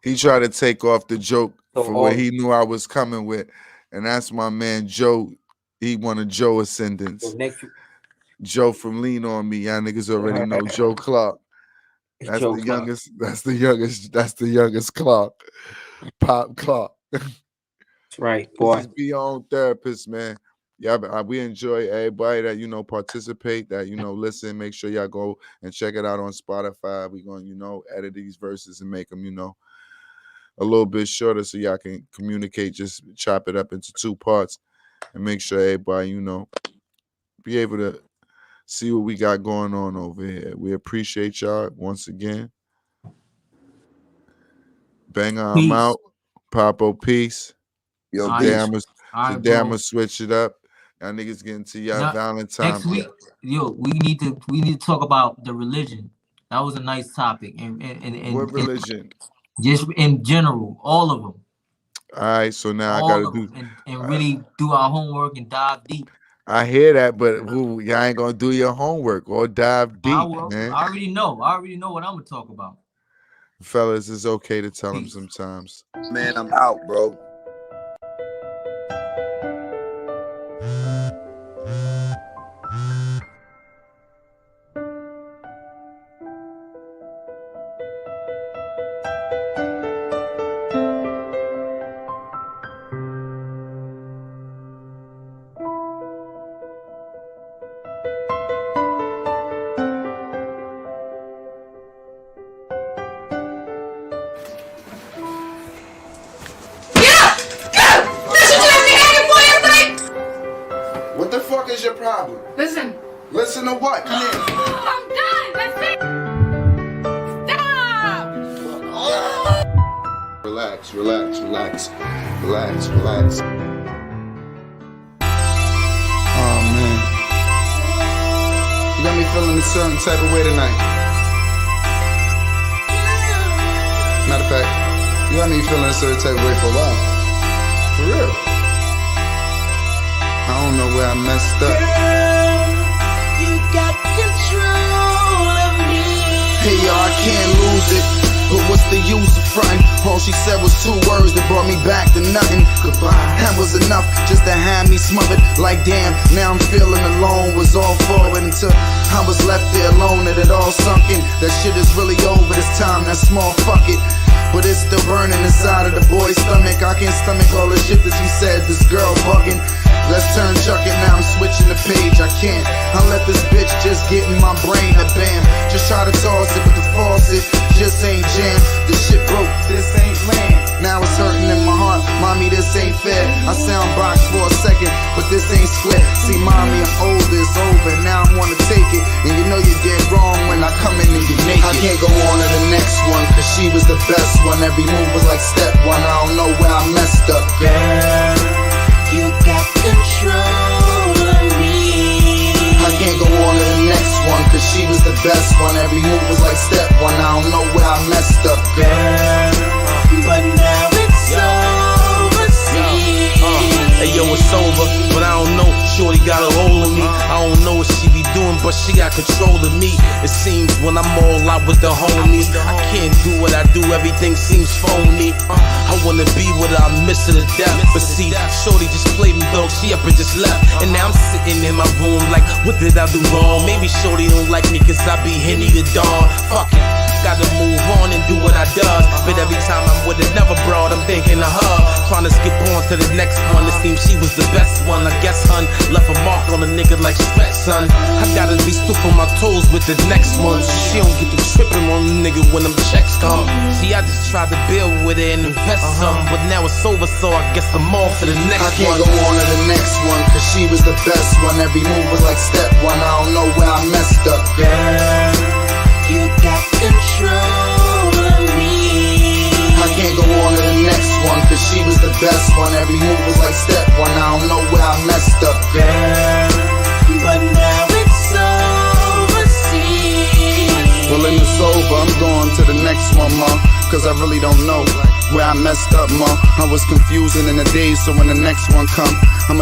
He tried to take off the joke So for what he knew I was coming with. And that's my man Joe. He wanted Joe Ascendants. So next, Joe from Lean On Me. Y'all niggas already know Joe Clark. That's Joe the Clark. youngest. That's the youngest Clark. Pop Clark. That's right, boy. This is Be Your Own Therapist, man. Yeah, we enjoy everybody that, you know, participate, that, you know, listen. Make sure y'all go and check it out on Spotify. We're going to, you know, edit these verses and make them, you know, a little bit shorter so y'all can communicate, just chop it up into 2 parts and make sure everybody, you know, be able to see what we got going on over here. We appreciate y'all once again. Banger, I'm out. Papo, peace. Yo, Today I'm right, gonna switch it up. Y'all niggas getting to y'all Valentine. Next week, we need to talk about the religion. That was a nice topic. And what religion? Just in general, all of them. All right, so now all I gotta do and really do our homework and dive deep. I hear that, but y'all ain't gonna do your homework or dive deep, man. I already know what I'm gonna talk about. Fellas, it's okay to tell them sometimes. Man, I'm out, bro. What the fuck is your problem? Listen. Listen to what? Come here. I'm done. That's it. Stop. Relax. Oh man. You got me feeling a certain type of way tonight. Matter of fact, you got me feeling a certain type of way for a while. For real. I don't know where I messed up. Girl, you got control of me. Hey y'all, I can't lose it. But what's the use of frontin'? All she said was 2 words that brought me back to nothing. Goodbye. That was enough just to have me smothered. Like damn, now I'm feeling alone. Was all for it until I was left there alone and it all sunk in. That shit is really over this time, that small fuck it. But it's still burning inside of the boy's stomach. I can't stomach all the shit that she said. This girl bugging. Let's turn Chuck it, now I'm switching the page. I can't, I let this bitch just get in my brain a bam. Just try to toss it, but the faucet just ain't jammed. The shit broke, this ain't land. Now it's hurting in my heart, mommy, this ain't fair. I sound box for a second, but this ain't square. See, mommy, I'm old, it's over, now I wanna take it. And you know you're dead wrong when I come in and get naked. I can't go on to the next one, cause she was the best one. Every move was like step 1, I don't know where I messed up. Girl, you got control of me. I can't go on to the next one, cause she was the best one. Every move was like step 1, I don't know where I messed up. Girl, but now it's over, see. she got control of me. It seems when I'm all out with the homies, I can't do what I do, everything seems phony. I wanna be with her, I miss her to death. But see, shorty just played me though, she up and just left. And now I'm sitting in my room like, what did I do wrong? Maybe shorty don't like me cause I be Henny the Dawn. Fuck it, gotta move on and do what I does. But every time I'm with another broad, I'm thinking of her. Trying to skip on to the next one, it seems she was the best one. I guess, hun, left a mark on a nigga like sweat, son. I gotta be stiff on my toes with the next one, so she don't get to tripping on the nigga when them checks come. See, I just tried to build with it and invest some, but now it's over, so I guess I'm on to the next one. I can't go on to the next one, cause she was the best one. Every move was like step one, I don't know where I messed up. Girl, you got control of me. I can't go on to the next one, cause she was the best one. Every move was like step one, I don't know where I messed up. Girl, but now it's over, see. Well, then it's over, I'm going to the next one, ma. Cause I really don't know where I messed up, ma. I was confusing in the days, so when the next one come, I'ma